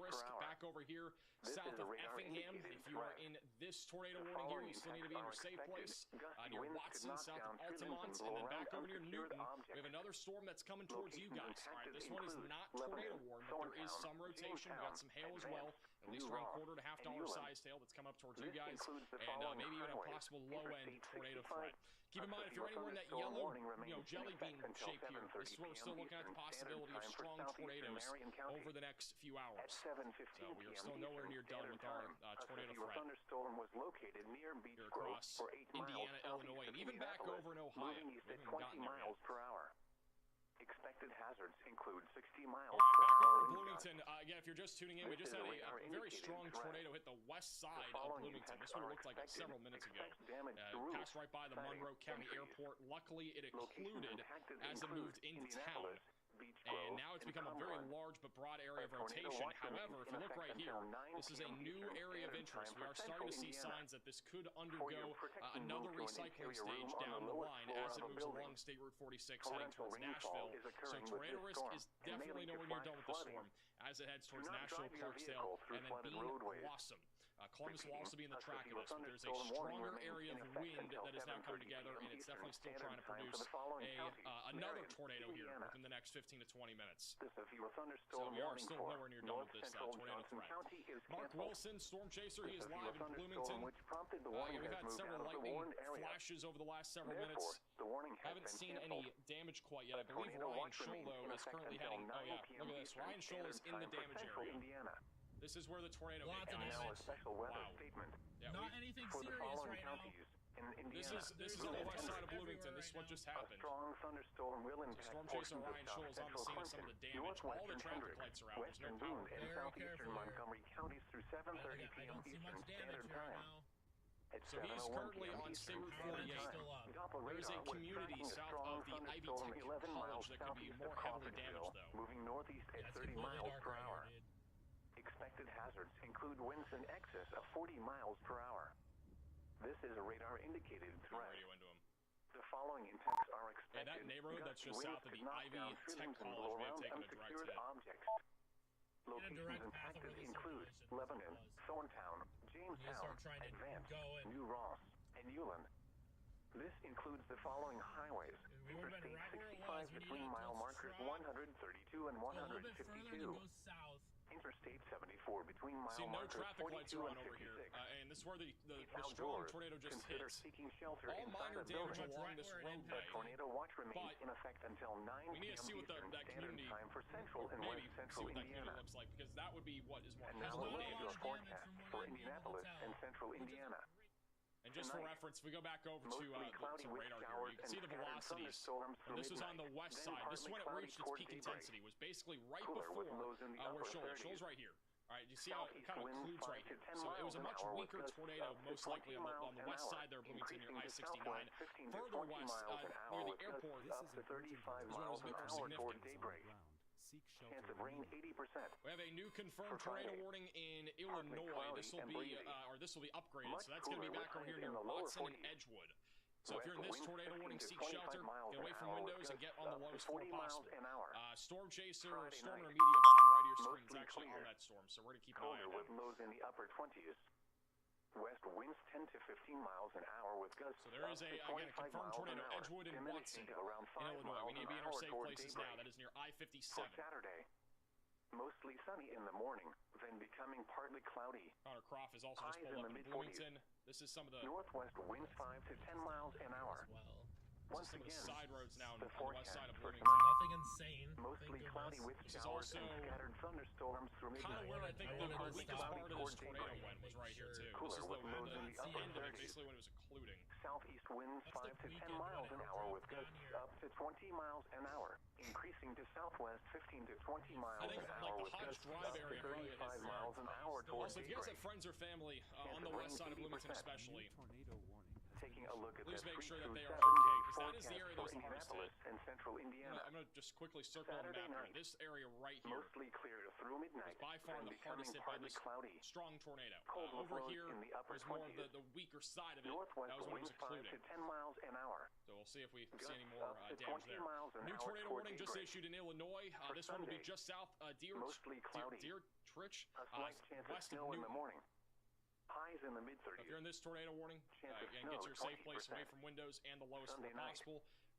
risk hour. back over here This south is a of radar Effingham. indicated If you are threat. in this tornado The warning here, you following still need to be in your effects safe are place. expected. Gusty Near winds could Watson, knock south of down trillions Altamont, and and blow then back around over near unsecured Newton. We objects. have another storm that's coming towards you Locations guys. All right, impacted this one is include not Lebanon, tornado warned, but there is Thorntown, some rotation. We got some hail as well. Advance, And at least around quarter to $1/2 size tail that's come up towards you guys, and maybe even a possible low-end tornado threat. Keep in mind, if you're anywhere in that yellow, jelly bean shape here, this is where we're still looking at the possibility of strong tornadoes over the next few hours. So we are still nowhere near done with our tornado threat thunderstorm was located near Beach here Grove across for 8 miles Indiana, Illinois, and even back over in Ohio. moving east We at haven't 20 gotten there miles yet. per hour. Expected hazards include 60 miles All right, per back hour over to wind Bloomington. Again, if you're just tuning in, we just had a very strong tornado hit the west side of Bloomington. This would have looked like it several minutes ago. Passed right by the Monroe County Airport. Luckily, it occluded as it moved into town. And now it's become a very large but broad area of rotation. However, if you look right here, this is a new area of interest. We are starting to see signs that this could undergo another recycling stage down the line as it moves along State Route 46 heading towards Nashville. So tornado risk is definitely nowhere near done with the storm as it heads towards Nashville, Clarksdale, and then Bean Blossom. Columbus will also be in the track of this, but there's a stronger area of wind that is now coming together, and it's definitely still trying to produce another tornado here within the next 15 to 20 minutes. So we are still nowhere near done with this tornado threat. Mark Wilson, Storm Chaser, he is live in Bloomington. We've had several lightning flashes over the last several minutes. Haven't seen any damage quite yet. I believe Ryan Sholo is currently heading. Oh yeah, look at this. Ryan Sholo is in the damage area. This is where the tornado hit, guys. Wow. Yeah, Not anything serious right now. This is on the west side of Bloomington. This is what just happened. Strong thunderstorm will impact Storm Chaser Ryan Scholl is on the scene of some of the damage. All the traffic lights are out. There's no power. and southeastern Montgomery counties through 7:30 I p.m. don't see Eastern much damage Standard right Time. now. At So he's 7:01 currently p.m. on State Route Eastern 48. Still up. Doppler There is a radar was community tracking a south strong of the Ivy thunderstorm Tech 11 miles College that could be southeast more of heavily Crawfordville, damaged, though. moving northeast Yeah, at it's 30 completely miles dark per right hour. now, dude. Expected hazards include winds in excess of 40 miles per hour. This is a radar-indicated threat. Radio into him. The following impacts are expected. that neighborhood that's just Gusty south of winds the could knock Ivy down Tech buildings and College blow may have around taken a direct unsecured hit. objects. In a Locations direct path of impacted where the include circulation Lebanon, was. Thorntown, You Jamestown, start trying to Advance, go and New Ross, and Uland. This includes the following highways. we would have been Interstate right where it 65 was. We between needed mile to markers try 132 and go a little bit further and 152. then go south. Interstate 74 between mile See, no markers traffic lights 42 are and on over here. 56. And this is where the strong Outdoors, tornado just consider hit. seeking shelter All inside minor a building. damage along Right this where it roadway. impacted. Tornado watch remains But in effect until 9 we need to p.m. see what Eastern that Standard community, Time for central or and maybe west see central what that community Indiana. looks like, because that would be what is more And now heavily look not a at lot your of damaged. damage forecast from what for I'm able to Indianapolis tell. and central Indiana. And just for Tonight, reference, if we go back over to Mostly cloudy some with radar here, showers you can and see the scattered velocities. thunderstorms And through this is on the midnight, west then side. This is when it partly reached its cloudy peak towards daybreak. intensity. Was basically right Cooler with before lows in the where upper Shoals 30s. right here. All right, you see how it Southeast kind of winds occludes 5 right to here. 10 So it was a miles much an hour with weaker gusts tornado, up to most 20 likely on miles the an west hour, side there, Bloomington, near increasing to I-69. southwest 15 to Further 20 west, miles an hour near the with airport, gusts up to 35 is when it miles was a an bit more hour toward significant. daybreak. Chance of rain 80%. we have a new confirmed For tornado Friday, warning in partly Illinois. cloudy This will and be, breezy. this will be upgraded. Much So that's going to be cooler back with over here highs near in the lower Watson and 40s. Edgewood. So if you're in West this winds tornado 15 warning, to seek 25 shelter, miles get away an from hour with windows, and gusts get on the up to lowest floor 40 miles possible. an hour. Storm Chaser, Friday Stormer night. Media bottom right of your screen is Mostly actually on clear. that storm, so we're going to keep an eye Colder on with that. lows in the upper 20s. West winds 10 to 15 miles an hour with gusts So there is up a, to again, a 25 confirmed miles tornado, an hour, Edgewood and diminishing Watson to around 5 in Illinois. miles We need to be an in our hour safe toward places daybreak. now. That is near I-57. For Saturday, mostly sunny in the morning, then becoming partly cloudy. Connor Croft is also just Highs pulled in up the in mid-40s. Bloomington. This is some of the Northwest winds 5 to 10 miles an hour. As well. Once some of the again, side roads now the on the west side of forecast for Bloomington. Nothing insane. mostly thank cloudy with goodness. This is showers and also scattered thunderstorms through Kind of midnight. where I think I the wanted to weakest stop part of towards this tornado daybreak. went was right here too. Cooler This is with the lows in the end upper of it, 30s. basically when it was occluding. Southeast winds That's 5 the to 10 weekend miles when an it hour dropped with down gusts here. up to 20 miles an hour, increasing to southwest 15 to 20 miles I think an like hour the with Hodge gusts Drive up to area probably 35 is miles an hour towards Also, if you guys have daybreak. friends or family on the west side of Bloomington especially, Taking a look at please the make 3 sure that through they 7 are okay, because that is the forecast area for that was the hardest Indianapolis hit. and central Indiana. I'm going to just quickly circle on the Saturday map here. night, This area right here Mostly clear through midnight, is by far then the becoming hardest hit by partly this cloudy. strong tornado. Cold with Over lows here in the upper was more of 20s. the weaker side of it. Northwest That was when it winds was 5 occluding. to 10 miles an hour. So we'll see if we see Gusts any more up to damage 20 there. miles an New hour tornado toward warning just daybreak. issued in Illinois. For This one will be Sunday, just south mostly cloudy. Dietrich, A slight chance of west of snow in the Newton. morning. Highs in the If mid-30s. you're in this tornado warning, Chance of again, get to your snow, safe place away 20%. from windows and the lowest Sunday floor night, possible.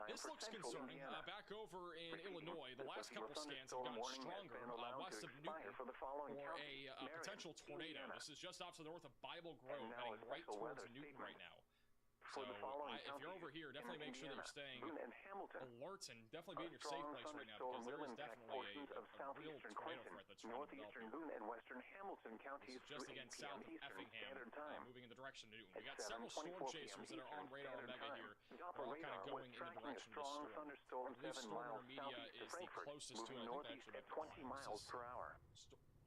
time This for looks central concerning. Indiana. Back over in Breaking Illinois, the news, last couple severe scans have thunderstorm gotten warning has stronger been allowed west to of expire Newton for the following for counties: a Marion, potential tornado. Indiana. This is just off to the north of Bible Grove, And now heading a right special towards weather Newton right statement. now. For So the following if you're over counties here, in definitely make sure that Indiana, you're staying Boone and Hamilton. alert and definitely be in A your safe strong place right now thunderstorm because there will is impact definitely portions of a real southeastern tornado Clinton, threat that's trying to develop northeastern here. Boone, and western Hamilton This counties is just through 8 again p.m. south of Eastern Effingham, Standard Time. moving in the direction of Newton. We At got several storm 7:24 chasers that are on Eastern radar Standard Omega Time. here. Doppler They're all kind radar of was going in the tracking a direction of the strong storm. thunderstorm I believe 7 Storm miles Intermedia southeast of is the Frankfurt, closest to it. moving I think that northeast actually at might be 20 miles per hour.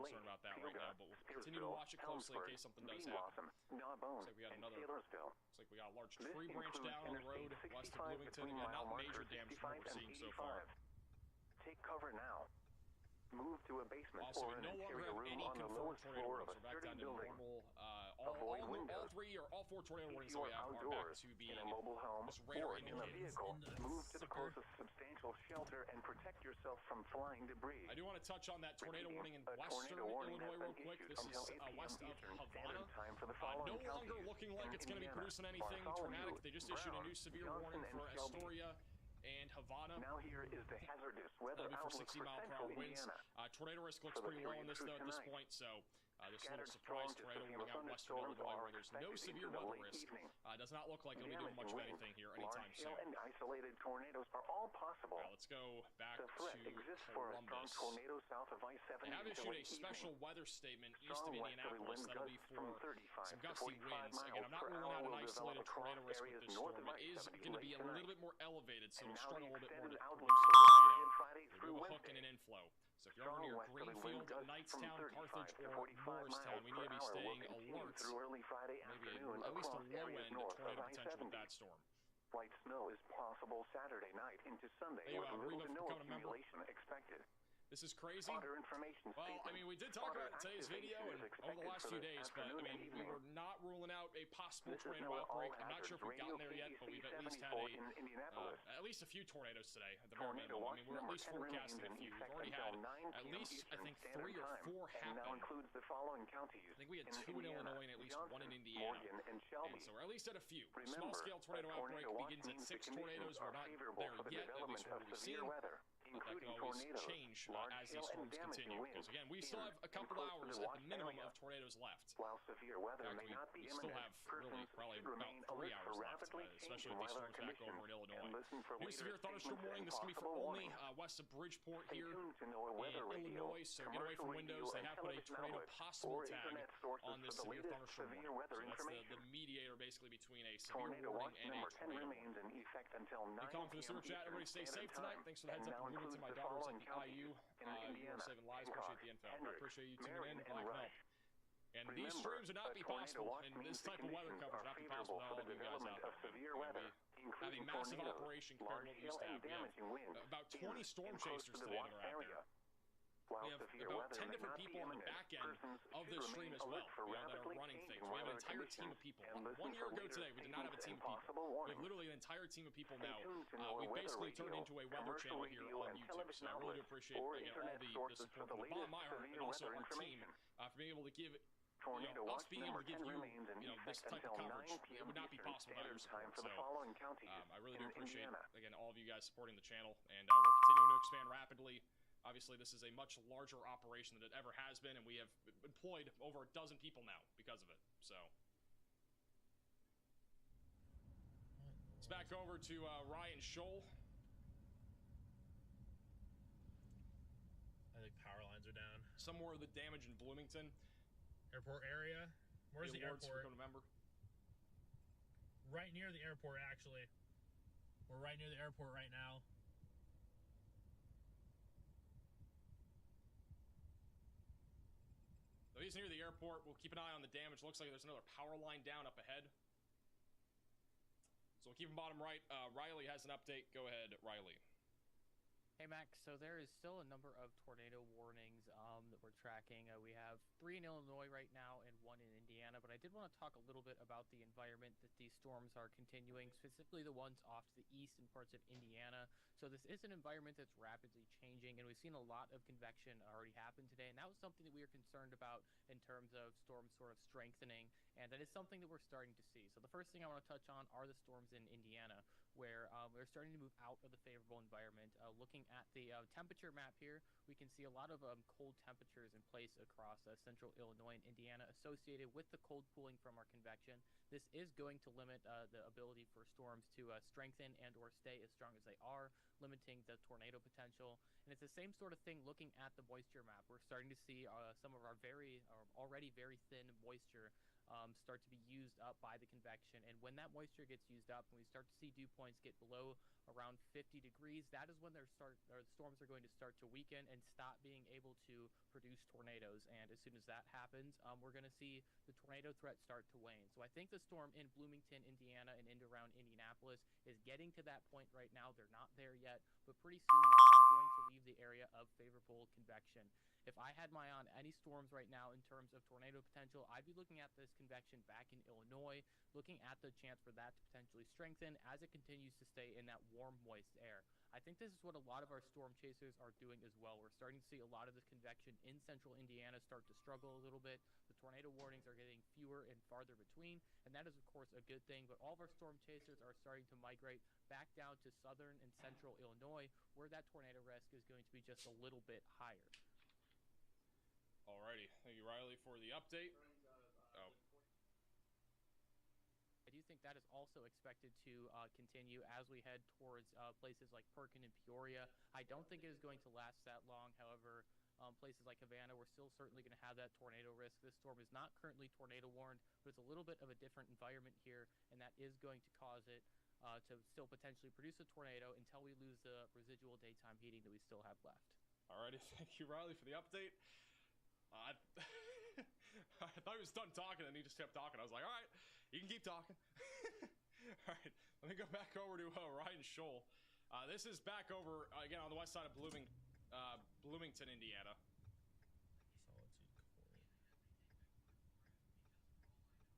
concerned about that right now, but we'll continue to watch it closely in case something does happen. Gnawbone, Looks like we got and another. Taylorsville. Looks like we got a large This tree branch includes down on the road Interstate west of 65 Bloomington. between Again, mile not major markers damage from what 65 we're and seeing so far. 85. Take cover now. Move to a basement Also, or we an no longer interior have room any on the confirmed lowest tornado floor of warnings. a We're back sturdy down to building. normal. Avoid windows. All four tornado warnings If that you we are have are back outdoors, to being in a mobile home, just radar or in a indicated. vehicle, move to the sucker. closest substantial shelter and protect yourself from flying debris. I do want to touch on that tornado warning in A western tornado warning Illinois has real been quick. issued This until is 8 p.m. west of Eastern Havana. Standard Time for the No following longer counties. looking like In it's going to be Indiana, producing anything Bartholomew, tornadic. They just issued a Brown, new severe Johnson, warning and for Shelby. Astoria and Havana. Now here is the hazardous weather That'll be for outlook 60 for mile per central hour winds. Indiana. Tornado risk looks For the pretty low on this period though at this through point, so this little Scattered surprise storms to tornado severe warning out western thunderstorms Illinois are where there's no expected severe into the weather late risk. evening. Does not look like it'll be doing much of Damaging anything here winds, anytime large soon. hail and isolated tornadoes are all possible. Let's go back The threat to exists for a strong Columbus. tornado south of I-70 They have until issued a late special evening. weather statement east of Strong westerly Indianapolis. wind That'll be gusts from for 35 some to gusty 45 winds. Again, I'm miles not per ruling hour out an will isolated develop tornado across risk with areas this north storm. of It is I-70 going to be late a little tonight. bit more elevated, so And it'll now struggle a the little bit more to extended produce outlook a for tornado. Friday We'll through do a hook and Wednesday. an inflow. So if you're over near Strong westerly wind Greenfield, gusts from Knightstown, 35 Carthage, to or 45 Morristown, miles we need per to be hour will staying continue alert. through early Friday Maybe afternoon at least a across low areas end north of tornado potential with I-70. that storm. Light snow is possible Saturday night into Sunday Hey, with little Reba, to no become a member. accumulation expected. This is crazy. Spotter information Well, I statement. mean, we did talk Spotter about it in today's video and activation is over the expected last for few this days, but I afternoon mean, and we evening. were not ruling out a possible This is tornado NOAA outbreak. All I'm not sure if we've Hazards gotten there yet, but we've at least had 74 in Indianapolis. at least a few tornadoes today at the very Tornado minimum. I watch mean, we're at number least 10 remains forecasting a in few. We've effect already until had 9 at p.m. least, I Eastern think, Standard 3 or Time, 4 and now happen. includes the following counties. I think we had in 2 in Indiana, Illinois and at least Johnson, 1 in Indiana. Morgan, and Shelby. And so we're at least at a few. Remember, Small-scale tornado a outbreak tornado watch begins at means the 6 tornadoes. conditions We're are not favorable there for the yet, at least development from of what we've severe seen. weather, But that can including always tornadoes, change large as hail these and storms damaging continue. winds Because again, we in still have a and couple close to hours the at the watch minimum area. of tornadoes left. While severe weather In fact, may not be we still imminent, have really persons probably should about remain 3 alert hours for left, rapidly especially changing with these weather storms back conditions over in Illinois. and listen for New later severe thunderstorm statements warning. and This is going to be for possible only warnings. west of Bridgeport Stay here tuned to NOAA in Weather Radio, Illinois. So get away commercial from radio, windows. They and have put a television tornado outlets, possible or tag internet sources on this for the severe latest thunderstorm severe warning. weather So that's the information. mediator basically between a severe Tornado warning watch and a number 10 tornado remains warning. in effect until 9 Be calm for the p.m. super chat. Everybody stay Eastern safe Standard tonight. Time, Thanks for the heads and up now from Ruben to includes my the daughters at following the counties IU. in You are Indiana, saving lives. Hancock, Appreciate the info. I Hendricks, appreciate you tuning Marion, in. and Black Rush. Milk. And Remember, these streams would not a be tornado possible, watch and means this the type of weather conditions coverage are would not be possible favorable without for all the of you guys out development of there. severe And weather, we have a including massive tornadoes, operation compared large to what we hail used to and have. We have damaging winds about 20 storm and close chasers to the today watch that are out area. there. While We have severe about weather 10 may different not be people on the imminent, back end persons of should this stream remain as well, alert for that are rapidly running things. changing We have an weather entire team conditions of people. and listen 1 year for ago later today, we did not have a team statements of and people. possible We have warnings. literally an entire team of people Stay now. tuned to We NOAA basically Weather turned Radio, into a weather commercial channel here radio, on and YouTube. So television I really do outlets, appreciate or again all internet the sources support for from the the bottom latest Meyer severe and also weather our team information. for being able to give Tornado us watch being able number to give 10 you remains in this effect type of until 9 coverage. It p.m. would not be Eastern possible without your Standard Time support. for the So following counties I really do in appreciate Indiana. again all of you guys supporting the channel, and we're continuing to expand rapidly. Obviously, this is a much larger operation than it ever has been, and we have employed over a dozen people now because of it. So it's back over to Ryan Scholl. I think power lines are down. Some more of the damage in Bloomington. Airport area. Where's the awards airport? for November. Right near the airport, actually. We're right near the airport right now. So he's near the airport. We'll keep an eye on the damage. Looks like there's another power line down up ahead. So we'll keep him bottom right. Riley has an update. Go ahead, Riley. Hey Max, so there is still a number of tornado warnings that we're tracking. We have 3 in Illinois right now and 1 in Indiana, but I did want to talk a little bit about the environment that these storms are continuing, specifically the ones off to the east and parts of Indiana. So this is an environment that's rapidly changing, and we've seen a lot of convection already happen today, and that was something that we were concerned about in terms of storms sort of strengthening, and that is something that we're starting to see. So the first thing I want to touch on are the storms in Indiana, where we're starting to move out of the favorable environment. Looking at the temperature map here, we can see a lot of cold temperatures in place across central Illinois and Indiana associated with the cold cooling from our convection. This is going to limit the ability for storms to strengthen and or stay as strong as they are, limiting the tornado potential. And it's the same sort of thing looking at the moisture map. We're starting to see some of our already very thin moisture start to be used up by the convection. And when that moisture gets used up, and we start to see dew points get below around 50 degrees, that is when the storms are going to start to weaken and stop being able to produce tornadoes. And as soon as that happens, we're going to see the tornado threat start to wane. So I think the storm in Bloomington, Indiana, and into around Indianapolis is getting to that point right now. They're not there yet, but pretty soon they are going to leave the area of favorable convection. If I had my eye on any storms right now in terms of tornado potential, I'd be looking at this convection back in Illinois, looking at the chance for that to potentially strengthen as it continues to stay in that warm, moist air. I think this is what a lot of our storm chasers are doing as well. We're starting to see a lot of this convection in central Indiana start to struggle a little bit. The tornado warnings are getting fewer and farther between, and that is, of course, a good thing. But all of our storm chasers are starting to migrate back down to southern and central Illinois, where that tornado risk is going to be just a little bit higher. Alrighty, thank you, Riley, for the update. Oh. I do think that is also expected to continue as we head towards places like Perkin and Peoria. I don't think it is going to last that long. However, places like Havana, we're still certainly going to have that tornado risk. This storm is not currently tornado warned, but it's a little bit of a different environment here, and that is going to cause it to still potentially produce a tornado until we lose the residual daytime heating that we still have left. Alrighty, thank you, Riley, for the update. I thought he was done talking, and he just kept talking. I was like, all right, you can keep talking. All right, let me go back over to Ryan Scholl. This is back over, again, on the west side of Bloomington, Indiana.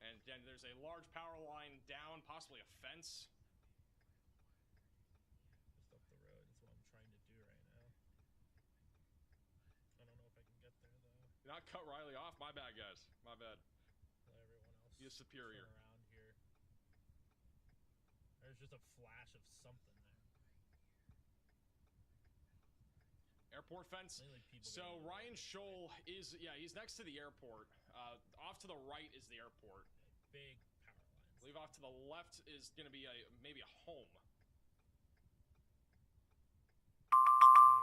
And again, there's a large power line down, possibly a fence. Just up the road is what I'm trying to do right now. I don't know if I can get there, though. Did not cut Riley off. My bad, guys. My bad. Let everyone else He is superior. turn around here. There's just a flash of something there. Airport fence. So Ryan Scholl is, yeah, he's next to the airport. Off to the right is the airport. Big power lines. I believe off to the left is going to be maybe a home.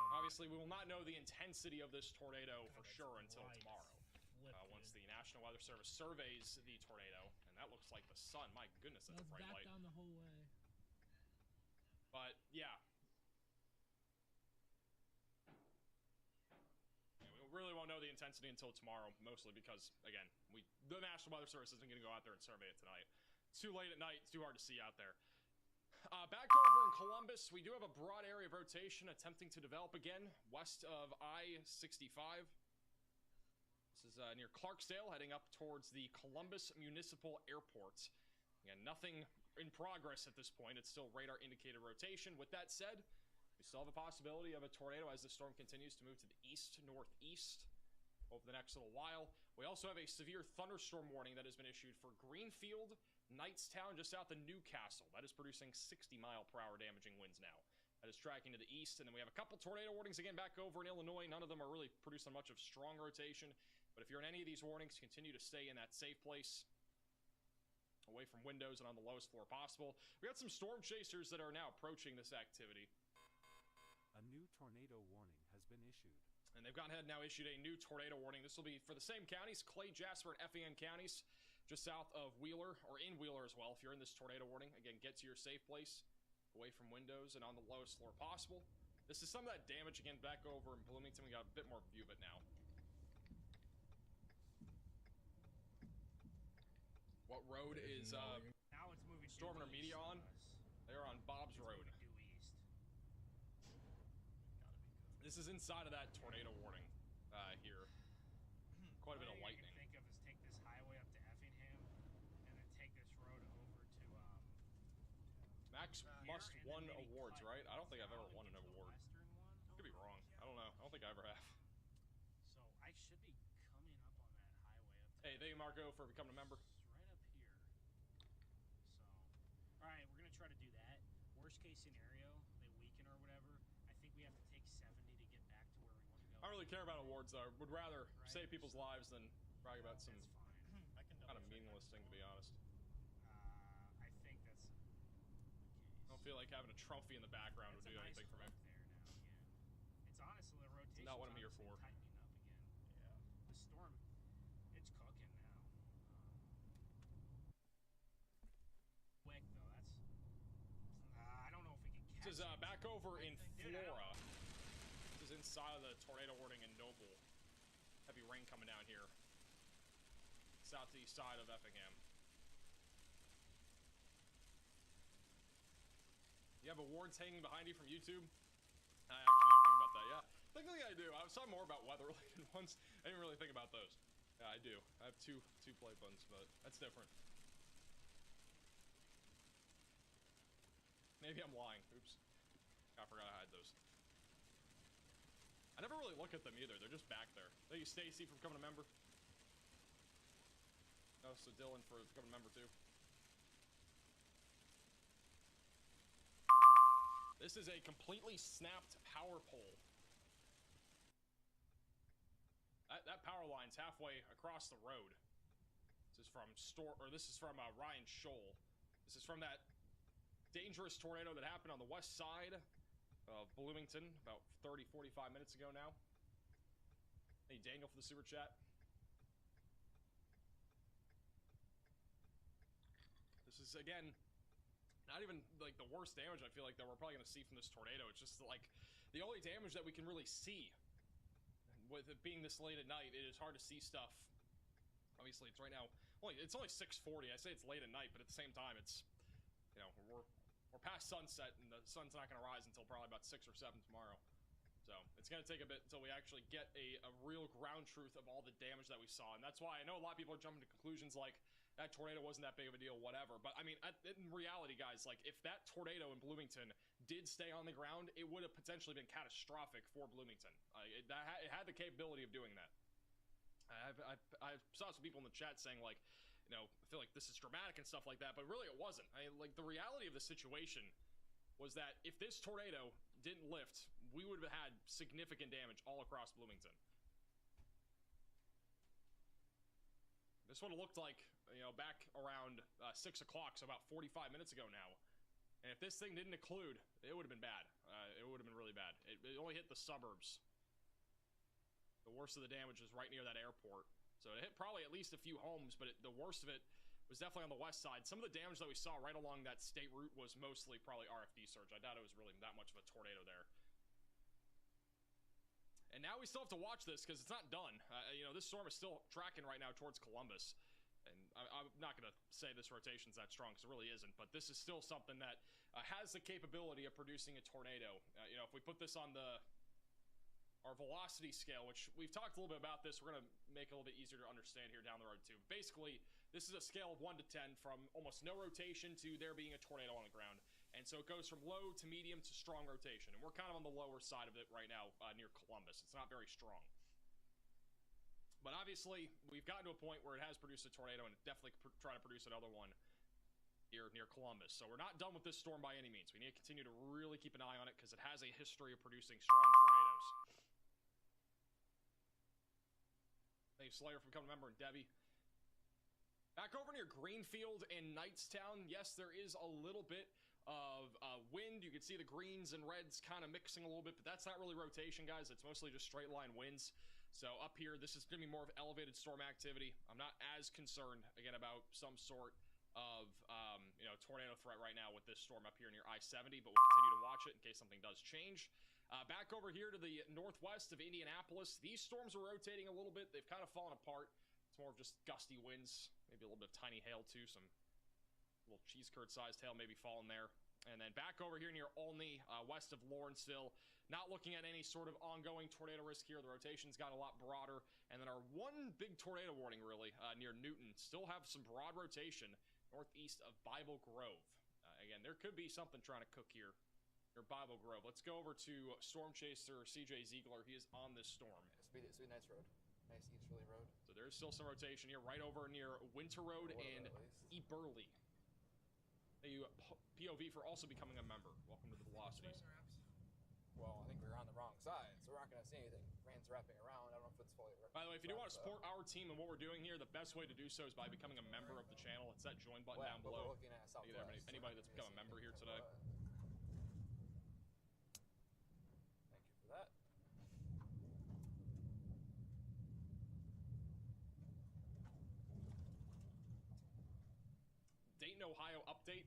Obviously, we will not know the intensity of this tornado for sure until tomorrow. Once the National Weather Service surveys the tornado, and that looks like the sun. My goodness, that's a bright light. Down the whole way. But yeah. We really won't know the intensity until tomorrow, mostly because, again, the National Weather Service isn't going to go out there and survey it tonight. It's too late at night. It's too hard to see out there. Back over in Columbus, we do have a broad area of rotation attempting to develop again west of I-65. This is near Clarksdale, heading up towards the Columbus Municipal Airport. Again, nothing in progress at this point. It's still radar indicated rotation. With that said, we still have a possibility of a tornado as the storm continues to move to the east-northeast over the next little while. We also have a severe thunderstorm warning that has been issued for Greenfield, Knightstown, just south of Newcastle. That is producing 60-mile-per-hour damaging winds now. That is tracking to the east, and then we have a couple tornado warnings again back over in Illinois. None of them are really producing much of strong rotation, but if you're in any of these warnings, continue to stay in that safe place, away from windows and on the lowest floor possible. We got some storm chasers that are now approaching this activity. A new tornado warning has been issued. And they've gone ahead and now issued a new tornado warning. This will be for the same counties, Clay, Jasper, and FAN counties, just south of Wheeler, or in Wheeler as well. If you're in this tornado warning, again, get to your safe place, away from windows and on the lowest floor possible. This is some of that damage, again, back over in Bloomington. We got a bit more view of it now. What road is now it's moving Storm Intermedia on? They're on Bob's Road. Due east. This is inside of that tornado warning here. Quite a bit of lightning. All you can think of is take this highway up to Effingham, and then take this road over to Max must won awards, right? I don't think I've ever won an award. Could be wrong. I don't know. I don't think I ever have. So I should be coming up on that highway up to Hey, thank you, Marco, for becoming a member. right up here. So, all right, we're gonna try to do that. Worst case scenario, they weaken or whatever. I think we have to take 70 to get back to where we want to go. I don't really care about awards, though. Would rather save people's lives than brag about some That's fine. I can kind of meaningless thing, to be honest. I think that's the case. I don't feel like having a trophy in the background would It's do a nice anything for me. hook there now again. It's honestly the rotation. Not what I'm here for. Tightening up again. Yeah. The storm, it's cooking now. is back over in Flora. This is inside of the tornado warning in Noble. Heavy rain coming down here. Southeast side of Effingham. You have awards hanging behind you from YouTube? I actually didn't think about that, yeah. Technically I do. I saw more about weather-related ones. I didn't really think about those. Yeah, I do. I have two play buttons, but that's different. Maybe I'm lying. Oops. I forgot I hide those. I never really look at them either. They're just back there. Thank you, Stacy, for becoming a member. Oh, so Dylan for becoming a member too. This is a completely snapped power pole. That power line's halfway across the road. This is from Ryan Shoal. This is from that dangerous tornado that happened on the west side of Bloomington about 30-45 minutes ago now. Hey, Daniel for the super chat. This is, again, not even like the worst damage I feel like that we're probably going to see from this tornado. It's just like the only damage that we can really see. With it being this late at night, it is hard to see stuff. Obviously, it's right now. It's only 6:40. I say it's late at night, but at the same time, it's, you know, we're past sunset, and the sun's not going to rise until probably about 6 or 7 tomorrow. So it's going to take a bit until we actually get a real ground truth of all the damage that we saw, and that's why I know a lot of people are jumping to conclusions like that tornado wasn't that big of a deal, whatever. But I mean, in reality, guys, like if that tornado in Bloomington did stay on the ground, it would have potentially been catastrophic for Bloomington. It had the capability of doing that. I saw some people in the chat saying like, you know, I feel like this is dramatic and stuff like that, but really it wasn't. Like the reality of the situation was that if this tornado didn't lift, we would have had significant damage all across Bloomington. This would have looked like, you know, back around 6 o'clock, so about 45 minutes ago now. And if this thing didn't occlude, it would have been bad. It would have been really bad. It only hit the suburbs. The worst of the damage is right near that airport. So it hit probably at least a few homes, but the worst of it was definitely on the west side. Some of the damage that we saw right along that state route was mostly probably RFD surge. I doubt it was really that much of a tornado there. And now we still have to watch this because it's not done. You know, this storm is still tracking right now towards Columbus. And I'm not going to say this rotation's that strong because it really isn't. But this is still something that has the capability of producing a tornado. You know, if we put this on our velocity scale, which we've talked a little bit about this, we're going to make it a little bit easier to understand here down the road too. Basically, this is a scale of 1 to 10 from almost no rotation to there being a tornado on the ground. And so it goes from low to medium to strong rotation. And we're kind of on the lower side of it right now near Columbus. It's not very strong. But obviously, we've gotten to a point where it has produced a tornado and it definitely could try to produce another one here near Columbus. So we're not done with this storm by any means. We need to continue to really keep an eye on it because it has a history of producing strong tornadoes. Thank you, Slayer, for becoming a member, and Debbie. Back over near Greenfield and Knightstown, yes, there is a little bit of wind. You can see the greens and reds kind of mixing a little bit, but that's not really rotation, guys. It's mostly just straight line winds. So up here, this is going to be more of elevated storm activity. I'm not as concerned, again, about some sort of, you know, tornado threat right now with this storm up here near I-70, but we'll continue to watch it in case something does change. Back over here to the northwest of Indianapolis, these storms are rotating a little bit. They've kind of fallen apart. It's more of just gusty winds, maybe a little bit of tiny hail too, some little cheese curd sized hail maybe falling there. And then back over here near Olney, west of Lawrenceville, not looking at any sort of ongoing tornado risk here. The rotation's got a lot broader. And then our one big tornado warning really near Newton, still have some broad rotation northeast of Bible Grove. Again, there could be something trying to cook here near Bible Grove. Let's go over to Storm Chaser CJ Ziegler. He is on this storm. It's a nice road. Nice easterly road. So there's still some rotation here right over near Winter Road and Eberly. Thank you, POV, for also becoming a member. Welcome to the Velocities. Well, I think we were on the wrong side, so we're not going to see anything. Rain's wrapping around. I don't know if it's fully wrapped. By the way, if you do want to support our team and what we're doing here, the best way to do so is by becoming a member of the channel. It's that join button down below. We're looking at southwest, anybody that's become a member here today. Thank you for that. Dayton, Ohio update.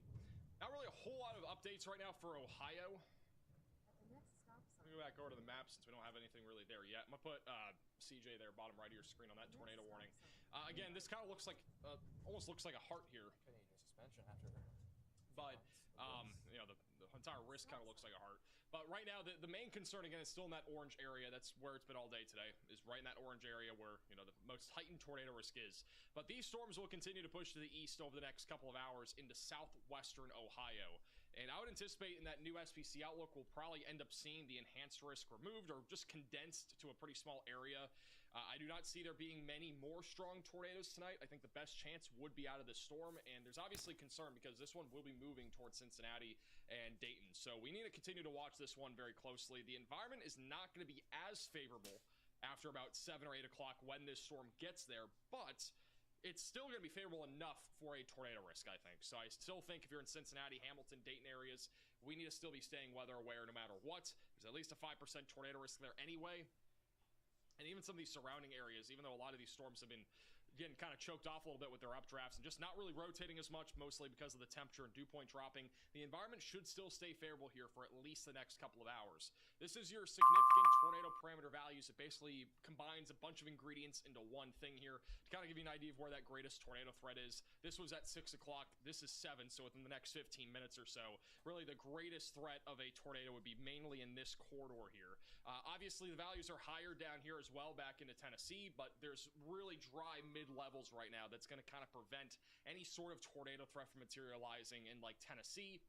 Not really a whole lot of updates right now for Ohio. Let me go back over to the map since we don't have anything really there yet. I'm gonna put CJ there, bottom right of your screen on that tornado warning. Again, this kind of looks like, almost looks like a heart here. Could need a suspension after. But, you know, the entire wrist kind of looks like a heart. But right now, the main concern, again, is still in that orange area. That's where it's been all day today, is right in that orange area where, you know, the most heightened tornado risk is. But these storms will continue to push to the east over the next couple of hours into southwestern Ohio. And I would anticipate in that new SPC outlook, we'll probably end up seeing the enhanced risk removed or just condensed to a pretty small area. I do not see there being many more strong tornadoes tonight. I think the best chance would be out of this storm, and there's obviously concern because this one will be moving towards Cincinnati and Dayton. So we need to continue to watch this one very closely. The environment is not going to be as favorable after about 7 or 8 o'clock when this storm gets there, but it's still going to be favorable enough for a tornado risk, I think. So I still think if you're in Cincinnati, Hamilton, Dayton areas, we need to still be staying weather aware no matter what. There's at least a 5% tornado risk there anyway. And even some of these surrounding areas, even though a lot of these storms have been getting kind of choked off a little bit with their updrafts and just not really rotating as much, mostly because of the temperature and dew point dropping, the environment should still stay favorable here for at least the next couple of hours. This is your significant tornado parameter values. It basically combines a bunch of ingredients into one thing here to kind of give you an idea of where that greatest tornado threat is. This was at 6 o'clock. This is 7, so within the next 15 minutes or so, really the greatest threat of a tornado would be mainly in this corridor here. Obviously, the values are higher down here as well back into Tennessee, but there's really dry mid-levels right now that's going to kind of prevent any sort of tornado threat from materializing in like Tennessee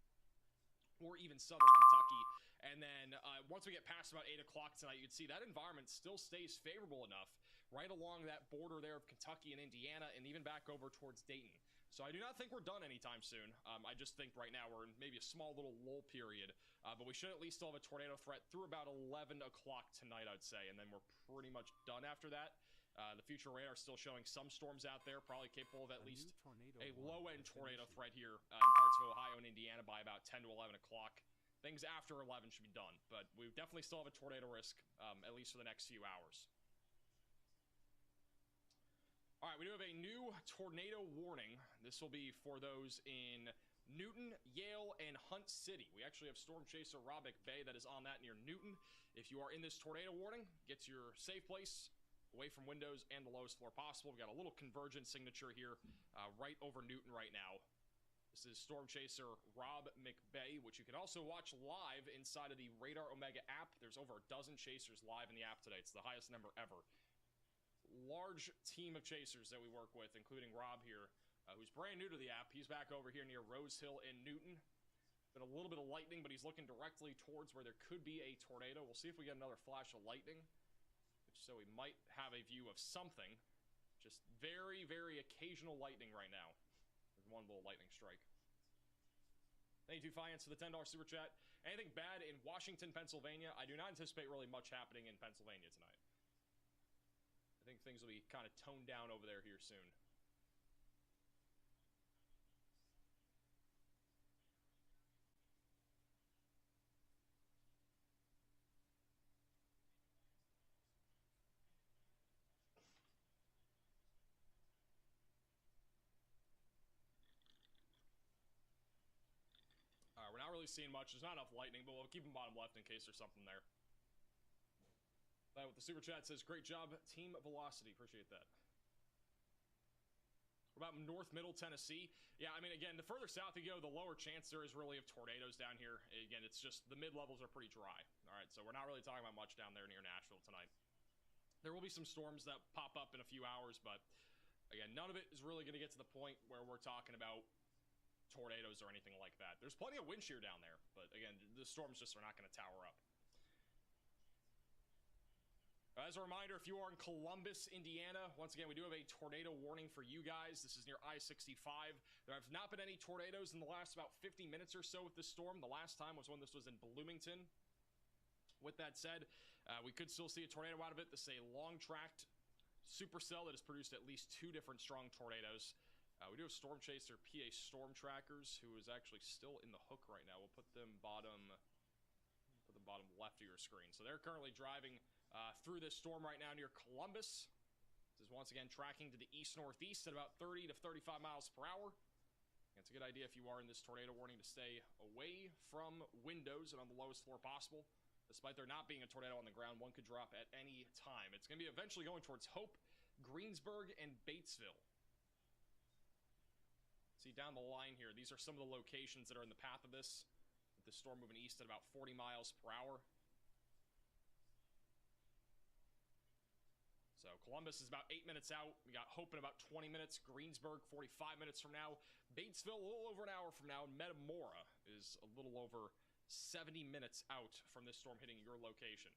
or even southern Kentucky. And then once we get past about 8 o'clock tonight, you can see that environment still stays favorable enough right along that border there of Kentucky and Indiana and even back over towards Dayton. So I do not think we're done anytime soon. I just think right now we're in maybe a small little lull period, but we should at least still have a tornado threat through about 11 o'clock tonight, I'd say, and then we're pretty much done after that. The future radar is still showing some storms out there, probably capable of at least a low-end tornado threat here in parts of Ohio and Indiana by about 10 to 11 o'clock. Things after 11 should be done, but we definitely still have a tornado risk, at least for the next few hours. All right, we do have a new tornado warning. This will be for those in Newton, Yale, and Hunt City. We actually have Storm Chaser Rob McBay that is on that near Newton. If you are in this tornado warning, get to your safe place, away from windows and the lowest floor possible. We've got a little convergence signature here right over Newton right now. This is Storm Chaser Rob McBay, which you can also watch live inside of the Radar Omega app. There's over a dozen chasers live in the app today. It's the highest number ever. Large team of chasers that we work with, including Rob here, who's brand new to the app. He's back over here near Rose Hill in Newton. Been a little bit of lightning, but he's looking directly towards where there could be a tornado. We'll see if we get another flash of lightning. So we might have a view of something. Just very, very occasional lightning right now. There's one little lightning strike. Thank you, Finance, for the $10 super chat. Anything bad in Washington, Pennsylvania? I do not anticipate really much happening in Pennsylvania tonight. I think things will be kind of toned down over there here soon. All right, we're not really seeing much. There's not enough lightning, but we'll keep them bottom left in case there's something there. With the super chat says, great job, Team Velocity. Appreciate that. What about North Middle Tennessee? Yeah, I mean, again, the further south you go, the lower chance there is really of tornadoes down here. Again, it's just the mid-levels are pretty dry. All right, so we're not really talking about much down there near Nashville tonight. There will be some storms that pop up in a few hours, but again, none of it is really going to get to the point where we're talking about tornadoes or anything like that. There's plenty of wind shear down there, but again, the storms just are not going to tower up. As a reminder, if you are in Columbus, Indiana, once again, we do have a tornado warning for you guys. This is near I-65. There have not been any tornadoes in the last about 50 minutes or so with this storm. The last time was when this was in Bloomington. With that said, we could still see a tornado out of it. This is a long-tracked supercell that has produced at least 2 different strong tornadoes. We do have Storm Chaser PA Storm Trackers, who is actually still in the hook right now. We'll put them bottom left of your screen. So they're currently driving through this storm right now near Columbus. This is once again tracking to the east-northeast at about 30 to 35 miles per hour. It's a good idea if you are in this tornado warning to stay away from windows and on the lowest floor possible. Despite there not being a tornado on the ground, one could drop at any time. It's going to be eventually going towards Hope, Greensburg, and Batesville. See down the line here, these are some of the locations that are in the path of this. With the storm moving east at about 40 miles per hour. So Columbus is about 8 minutes out. We got Hope in about 20 minutes. Greensburg, 45 minutes from now. Batesville, a little over an hour from now. And Metamora is a little over 70 minutes out from this storm hitting your location.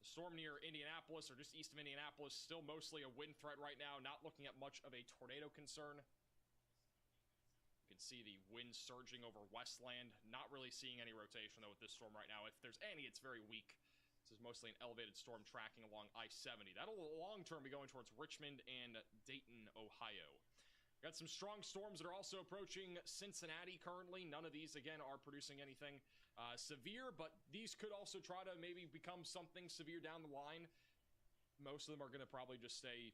The storm near Indianapolis, or just east of Indianapolis, still mostly a wind threat right now. Not looking at much of a tornado concern. You can see the wind surging over Westland. Not really seeing any rotation, though, with this storm right now. If there's any, it's very weak. This is mostly an elevated storm tracking along I-70. That'll long-term be going towards Richmond and Dayton, Ohio. Got some strong storms that are also approaching Cincinnati currently. None of these, again, are producing anything severe, but these could also try to maybe become something severe down the line. Most of them are going to probably just stay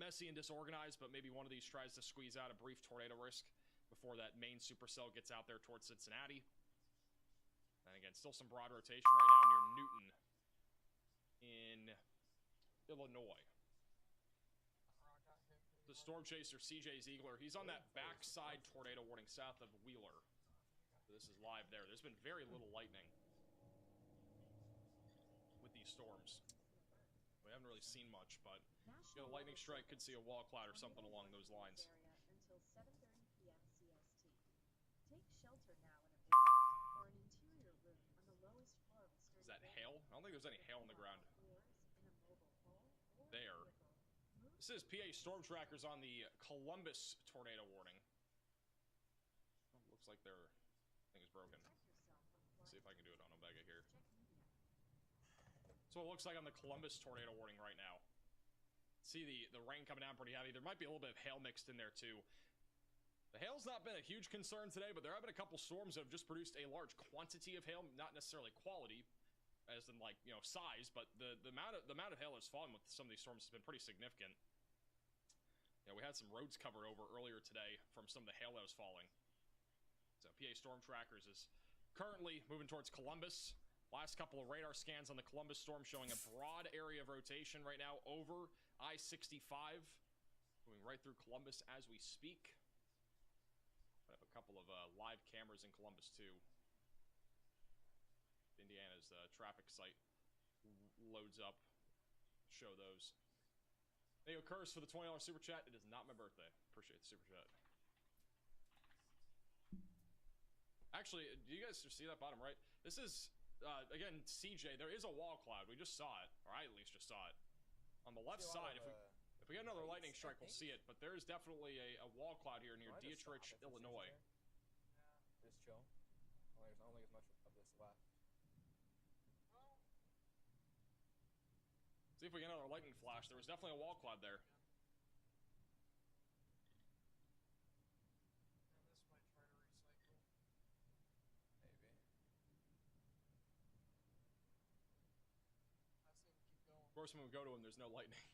messy and disorganized, but maybe one of these tries to squeeze out a brief tornado risk before that main supercell gets out there towards Cincinnati. And again, still some broad rotation right now near Newton in Illinois. The storm chaser, CJ Ziegler, he's on that backside tornado warning south of Wheeler. So this is live there. There's been very little lightning with these storms. We haven't really seen much, but you know, a lightning strike could see a wall cloud or something along those lines. Until 7:30 p.m. CST. Take shelter now in a basement or an interior room on the lowest floor of a sturdy Is that hail? I don't think there's any hail on the ground. There. This is PA Storm Trackers on the Columbus tornado warning. Oh, looks like their thing is broken. Let's see if I can do it on Omega here. So it looks like on the Columbus tornado warning right now. See the rain coming down pretty heavy. There might be a little bit of hail mixed in there too. The hail's not been a huge concern today, but there have been a couple storms that have just produced a large quantity of hail, not necessarily quality, as in like, you know, size, but the amount of hail that's fallen with some of these storms has been pretty significant. You know, we had some roads covered over earlier today from some of the hail that was falling. So PA Storm Trackers is currently moving towards Columbus. Last couple of radar scans on the Columbus storm showing a broad area of rotation right now over I-65. Moving right through Columbus as we speak. I have a couple of live cameras in Columbus too. Indiana's traffic site loads up. Show those. Thank you, Curse, for the $20 super chat. It is not my birthday. Appreciate the super chat. Actually, do you guys see that bottom right? This is, again, CJ. There is a wall cloud. We just saw it, or I at least just saw it. On the left side, if we get another lightning strike, we'll see it. But there is definitely a wall cloud here near Dietrich, Illinois. Yeah, just chill. I don't think there's much of this left. See if we get another lightning flash. There was definitely a wall cloud there. Maybe. Of course, when we go to him, there's no lightning.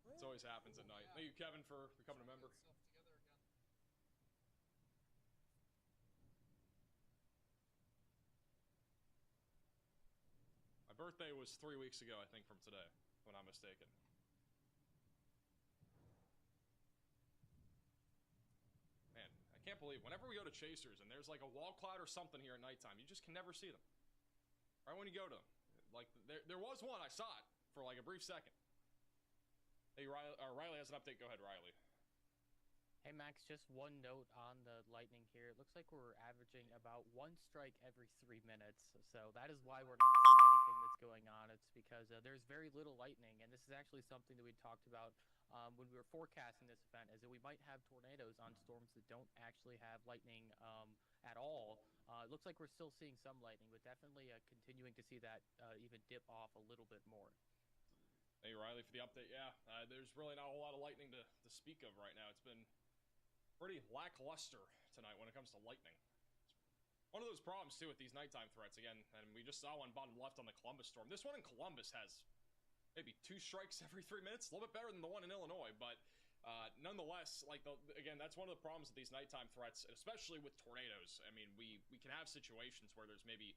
It always happens at night. Thank you, Kevin, for becoming a member. My birthday was 3 weeks ago, I think, from today, if I'm not mistaken. Man, I can't believe whenever we go to Chasers and there's like a wall cloud or something here at nighttime, you just can never see them. Right when you go to them. Like, there was one, I saw it for like a brief second. Hey, Riley has an update. Go ahead, Riley. Hey Max, just one note on the lightning here. It looks like we're averaging about one strike every 3 minutes. So that is why we're not seeing anything that's going on. It's because there's very little lightning. And this is actually something that we talked about when we were forecasting this event, is that we might have tornadoes on storms that don't actually have lightning at all. It looks like we're still seeing some lightning, but definitely continuing to see that even dip off a little bit more. Hey, Riley, for the update. Yeah, there's really not a whole lot of lightning to speak of right now. It's been pretty lackluster tonight when it comes to lightning. One of those problems, too, with these nighttime threats, again, and we just saw one bottom left on the Columbus storm. This one in Columbus has maybe 2 strikes every 3 minutes, a little bit better than the one in Illinois, but Nonetheless, like again, that's one of the problems with these nighttime threats, especially with tornadoes. I mean, we can have situations where there's maybe,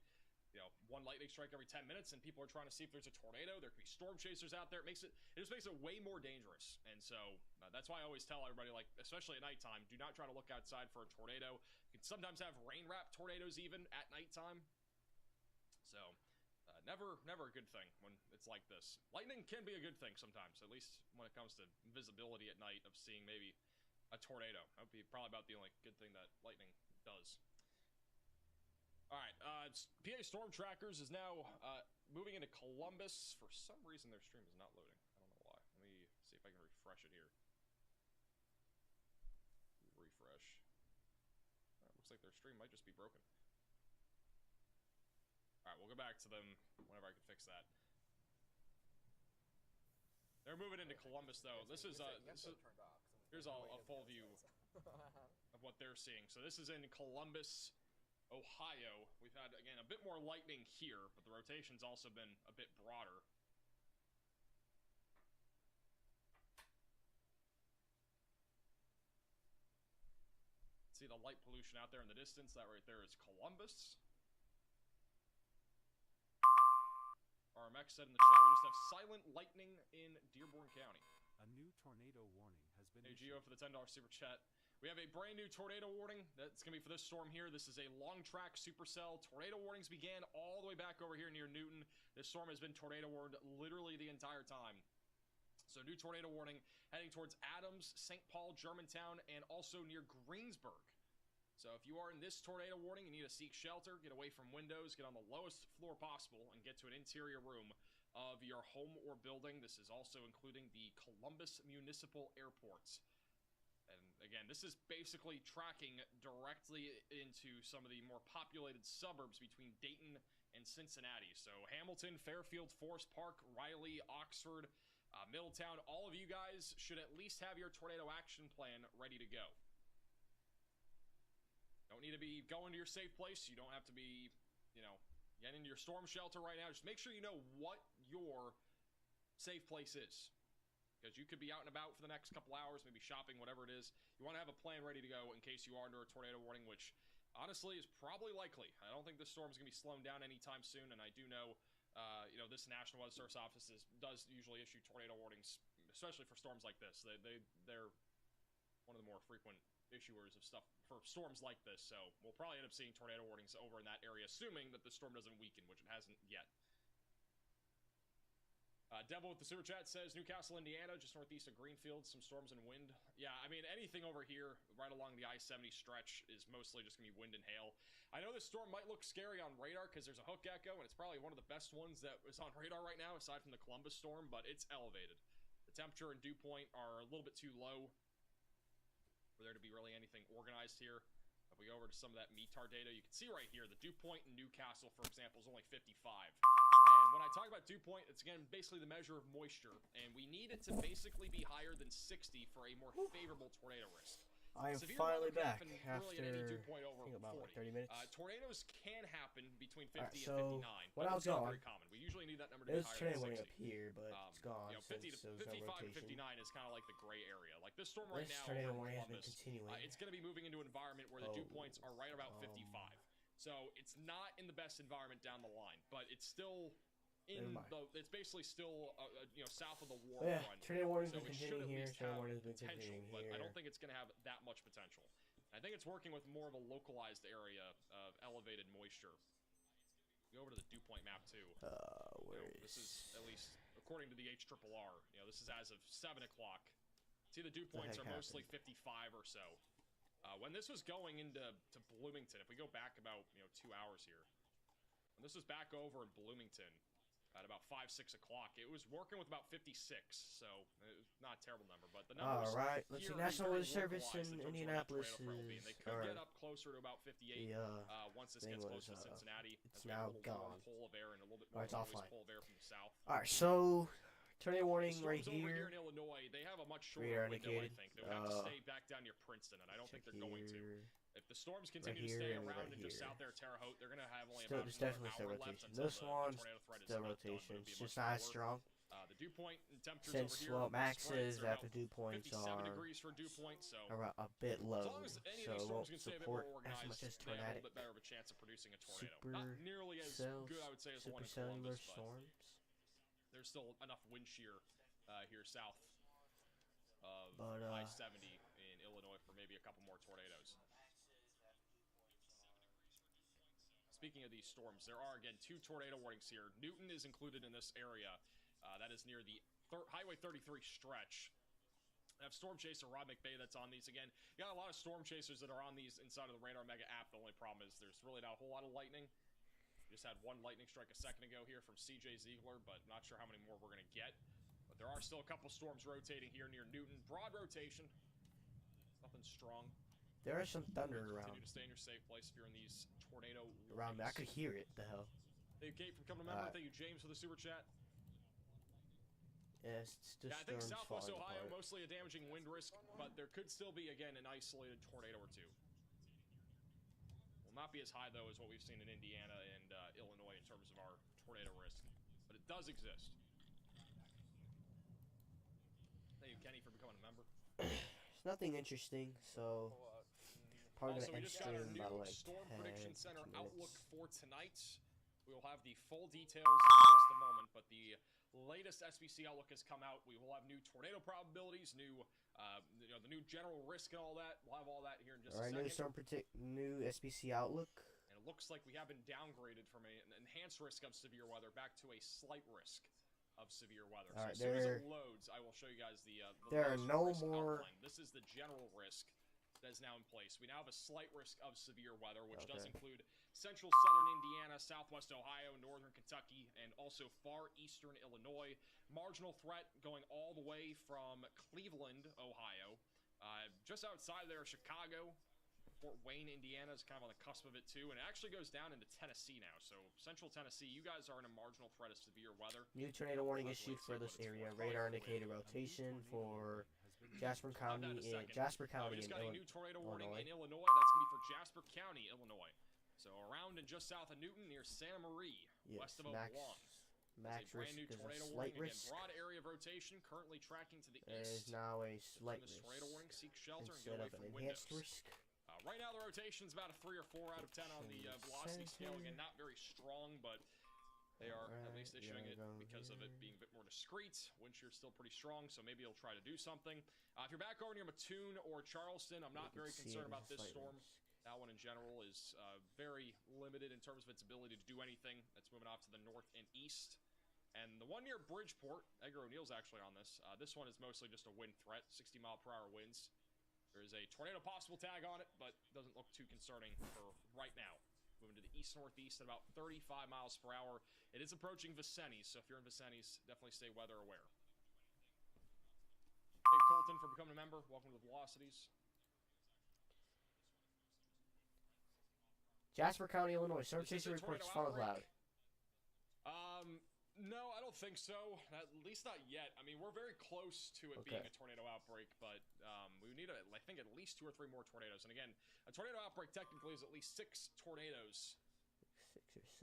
you know, one lightning strike every 10 minutes, and people are trying to see if there's a tornado. There could be storm chasers out there. It just makes it way more dangerous. And so that's why I always tell everybody, like, especially at nighttime, do not try to look outside for a tornado. You can sometimes have rain-wrapped tornadoes even at nighttime. So never a good thing when it's like this. Lightning can be a good thing sometimes, at least when it comes to visibility at night of seeing maybe a tornado. That would be probably about the only good thing that lightning does. Alright, PA Storm Trackers is now moving into Columbus. For some reason their stream is not loading. I don't know why. Let me see if I can refresh it here. Refresh. Looks like their stream might just be broken. Alright, we'll go back to them whenever I can fix that. They're moving into Columbus, though. This is here's a full view of what they're seeing. So this is in Columbus, Ohio. We've had, again, a bit more lightning here, but the rotation's also been a bit broader. See the light pollution out there in the distance? That right there is Columbus. RMX said in the chat, we just have silent lightning in Dearborn County. A new tornado warning has been Hey, issued. Gio, for the $10 super chat. We have a brand new tornado warning that's going to be for this storm here. This is a long track supercell. Tornado warnings began all the way back over here near Newton. This storm has been tornado warned literally the entire time. So new tornado warning heading towards Adams, St. Paul, Germantown, and also near Greensburg. So if you are in this tornado warning, you need to seek shelter, get away from windows, get on the lowest floor possible, and get to an interior room of your home or building. This is also including the Columbus Municipal Airport. And again, this is basically tracking directly into some of the more populated suburbs between Dayton and Cincinnati. So Hamilton, Fairfield, Forest Park, Riley, Oxford, Middletown, all of you guys should at least have your tornado action plan ready to go. Don't need to be going to your safe place. You don't have to be, you know, getting into your storm shelter right now. Just make sure you know what your safe place is. Because you could be out and about for the next couple hours, maybe shopping, whatever it is. You want to have a plan ready to go in case you are under a tornado warning, which honestly is probably likely. I don't think this storm's going to be slowing down anytime soon, and I do know, you know, this National Weather Service office does usually issue tornado warnings, especially for storms like this. They're one of the more frequent issuers of stuff for storms like this, so we'll probably end up seeing tornado warnings over in that area, assuming that the storm doesn't weaken, which it hasn't yet. Devil with the super chat says, Newcastle, Indiana, just northeast of Greenfield, some storms and wind. Yeah, I mean, anything over here right along the I-70 stretch is mostly just going to be wind and hail. I know this storm might look scary on radar because there's a hook echo, and it's probably one of the best ones that is on radar right now, aside from the Columbus storm, but it's elevated. The temperature and dew point are a little bit too low for there to be really anything organized here. If we go over to some of that METAR data, you can see right here, the dew point in Newcastle, for example, is only 55. And when I talk about dew point, it's, again, basically the measure of moisture. And we need it to basically be higher than 60 for a more favorable tornado risk. I am Severe finally weather back can happen after, really at any dew point over I think about 40. like 30 minutes. Tornadoes can happen between 50 Alright, and so 59, when but I it's was not gone, very common. We usually need that number to be there's higher tornado than 60. warning up here, but it's gone You know, 50 since to there was no 55 to rotation. 59 is kind of like the gray area. Like this storm right This now tornado over in warning has been Columbus, continuing. it's going to be moving into an environment where the dew points are right about 55. So it's not in the best environment down the line, but it's still in the. It's basically still you know, south of the war front. Tornado warning's So been it should at continuing here. least Tornado have warning's been potential, continuing but I here. don't think it's going to have that much potential. I think it's working with more of a localized area of elevated moisture. Go over to the dew point map too. This is at least according to the HRRR. You know, this is as of 7 o'clock. See, the dew points are mostly 55 or so. When this was going into Bloomington, if we go back about 2 hours here, when this was back over in Bloomington at about 5, 6 o'clock, it was working with about 56. So not a terrible number, but the numbers. All right, let's see. National Weather Service in Indianapolis Indianapolis they could get up closer to about 58 once this gets close to Cincinnati. It's now gone. Pull of air and a little bit more it's offline. pull of air from the south. All right, so tornado warning right Over here here. in Illinois, they have a much shorter window, I think. They would have to stay back down near Princeton, and I don't think they're going to. If the storms continue to stay around and just out there Terre Haute, they're going to have only about There's definitely an still hour left rotation. until This the one's tornado threat is still not done, rotation. but it'll be It's just much not as lower. strong. The dew point and temperatures Since, over here. well, maxes they're after about dew points 57 are degrees for a dew point, so a bit low, as long as any so of these it storms won't can stay a bit more support as much organized, as they have a tornadic little bit better of a chance of producing a tornado. super Not nearly as cells, good, I would say, as the one in supercellular Columbus, but storms. there's still enough wind shear here south of But, I-70 in Illinois for maybe a couple more tornadoes. Speaking of these storms, there are, again, 2 tornado warnings here. Newton is included in this area. That is near the Highway 33 stretch. I have Storm Chaser Rod McBay that's on these again. You got a lot of Storm Chasers that are on these inside of the Radar Mega app. The only problem is there's really not a whole lot of lightning. Just had one lightning strike a second ago here from CJ Ziegler, but not sure how many more we're going to get. But there are still a couple storms rotating here near Newton. Broad rotation. Nothing strong. There is some thunder around. Continue to stay in your safe place if you're in these tornado around me. I could hear it. The hell. Thank you, Kate, for coming to member. Thank you, James, for the super chat. Yes, it's the I think storm's Southwest falling Ohio, apart. mostly a damaging wind risk, but there could still be, again, an isolated tornado or two. Will not be as high, though, as what we've seen in Indiana and Illinois in terms of our tornado risk, but it does exist. Thank you, Kenny, for becoming a member. It's nothing interesting, so probably Also, gonna we end just got our stream new by like Storm 10, Prediction Center 15 outlook minutes. for tonight. We will have the full details in just a moment, but the latest SBC outlook has come out. We will have new tornado probabilities, new, the new general risk and all that. We'll have all that here in just a second. New SBC outlook. And it looks like we have been downgraded from an enhanced risk of severe weather back to a slight risk of severe weather. All right, so as soon as it loads, I will show you guys the there are no risk more. outline. This is the general risk that is now in place. We now have a slight risk of severe weather, which does include central southern Indiana, southwest Ohio, northern Kentucky, and also far eastern Illinois. Marginal threat going all the way from Cleveland, Ohio. Just outside there, Chicago. Fort Wayne, Indiana is kind of on the cusp of it too, and it actually goes down into Tennessee now. So central Tennessee, you guys are in a marginal threat of severe weather. New tornado warning issued for this area. Radar indicated rotation for Jasper County We just got a new tornado warning in Illinois. That's going to be for Jasper County, Illinois. So around and just south of Newton near Santa Marie, west of Oaklawn. Max risk is a slight risk. Broad area of rotation, currently tracking to the There east. is now a slight risk tornado warning, seek shelter and instead get away of an from enhanced windows. risk. Right now, the rotation's about a 3 or 4 out of 10 on the velocity scale. Again, not very strong, but they are at least issuing it because of it being a bit more discreet. Wind shear's still pretty strong, so maybe it'll try to do something. If you're back over near Mattoon or Charleston, I'm not very concerned about this storm. That one in general is very limited in terms of its ability to do anything. It's moving off to the north and east. And the one near Bridgeport, Edgar O'Neill's actually on this. This one is mostly just a wind threat, 60-mile-per-hour winds. There is a tornado possible tag on it, but doesn't look too concerning for right now. Moving to the east-northeast at about 35 miles per hour. It is approaching Vincennes, so if you're in Vincennes, definitely stay weather aware. Hey, Colton, for becoming a member. Welcome to the Velocities. Jasper County, Illinois. Storm chaser reports fog cloud. No, I don't think so. At least not yet. I mean, we're very close to it being a tornado outbreak, but we need, I think, at least 2 or 3 more tornadoes. And again, a tornado outbreak technically is at least 6 tornadoes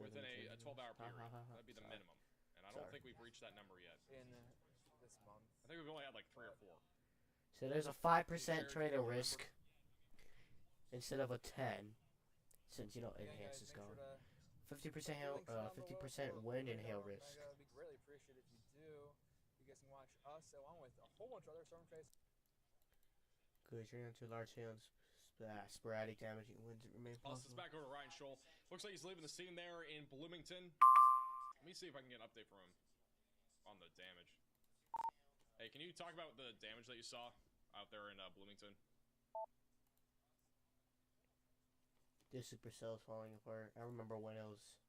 within a 12-hour period. That'd be the minimum. And I don't think we've reached that number yet. In this month. I think we've only had like 3 or 4. So there's a 5% tornado risk instead of a 10, since, you know, enhance is gone. 50% hail, 50% wind and hail risk. It would be greatly appreciated if you do. You guys can watch us along with a whole bunch of other storm chasers. Good, turn into large hail, sporadic damaging winds remain possible. Let's back over to Ryan Scholl. Looks like he's leaving the scene there in Bloomington. Let me see if I can get an update from him on the damage. Hey, can you talk about the damage that you saw out there in Bloomington? This supercell's falling apart. I remember when it was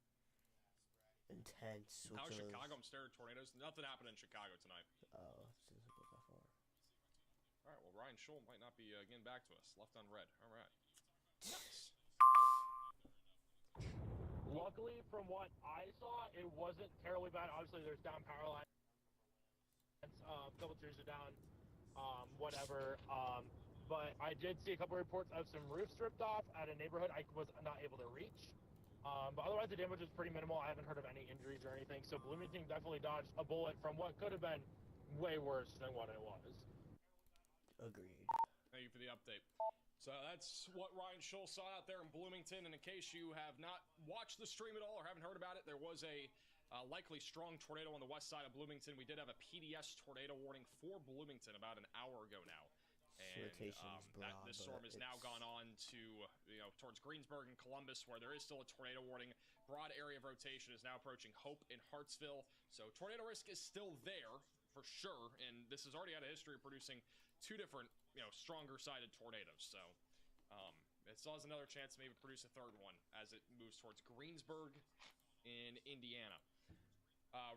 intense. How's Chicago? I'm staring at tornadoes. Nothing happened in Chicago tonight. Oh, this isn't that far. All right, well, Ryan Scholl might not be getting back to us. Left on red. All right. Nice. Luckily, from what I saw, it wasn't terribly bad. Obviously, there's down power lines. Double trees are down, whatever. But I did see a couple reports of some roofs stripped off at a neighborhood I was not able to reach. But otherwise, the damage was pretty minimal. I haven't heard of any injuries or anything. So Bloomington definitely dodged a bullet from what could have been way worse than what it was. Agreed. Thank you for the update. So that's what Ryan Schultz saw out there in Bloomington. And in case you have not watched the stream at all or haven't heard about it, there was a likely strong tornado on the west side of Bloomington. We did have a PDS tornado warning for Bloomington about an hour ago now. And this storm has now gone on to, towards Greensburg and Columbus, where there is still a tornado warning. Broad area of rotation is now approaching Hope in Hartsville. So tornado risk is still there for sure. And this has already had a history of producing two different, stronger-sided tornadoes. So it still has another chance to maybe produce a third one as it moves towards Greensburg in Indiana.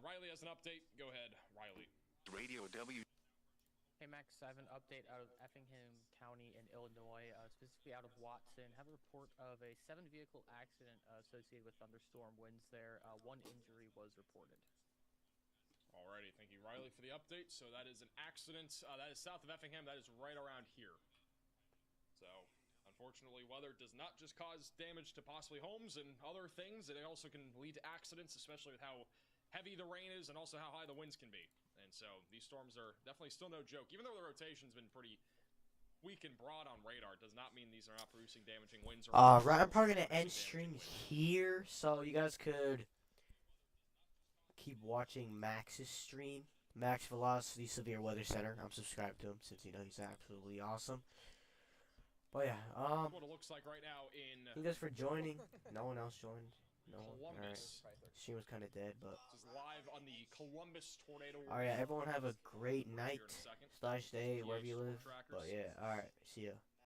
Riley has an update. Go ahead, Riley. Radio W. Hey Max, I have an update out of Effingham County in Illinois, specifically out of Watson. Have a report of a 7-vehicle accident associated with thunderstorm winds there. One injury was reported. Alrighty, thank you, Riley, for the update. So that is an accident. That is south of Effingham. That is right around here. So, unfortunately, weather does not just cause damage to possibly homes and other things. It also can lead to accidents, especially with how heavy the rain is and also how high the winds can be. And so these storms are definitely still no joke. Even though the rotation's been pretty weak and broad on radar, it does not mean these are not producing damaging winds. Right, I'm probably gonna end stream here, so you guys could keep watching Max's stream. Max Velocity Severe Weather Center. I'm subscribed to him since he's absolutely awesome. But yeah, what it looks like right now in thank you guys for joining. No one else joined. No one. Columbus. Alright. Stream was kind of dead, but. This is live on the Columbus tornado. Alright, everyone have a great night / day wherever you live. But yeah, alright, see ya.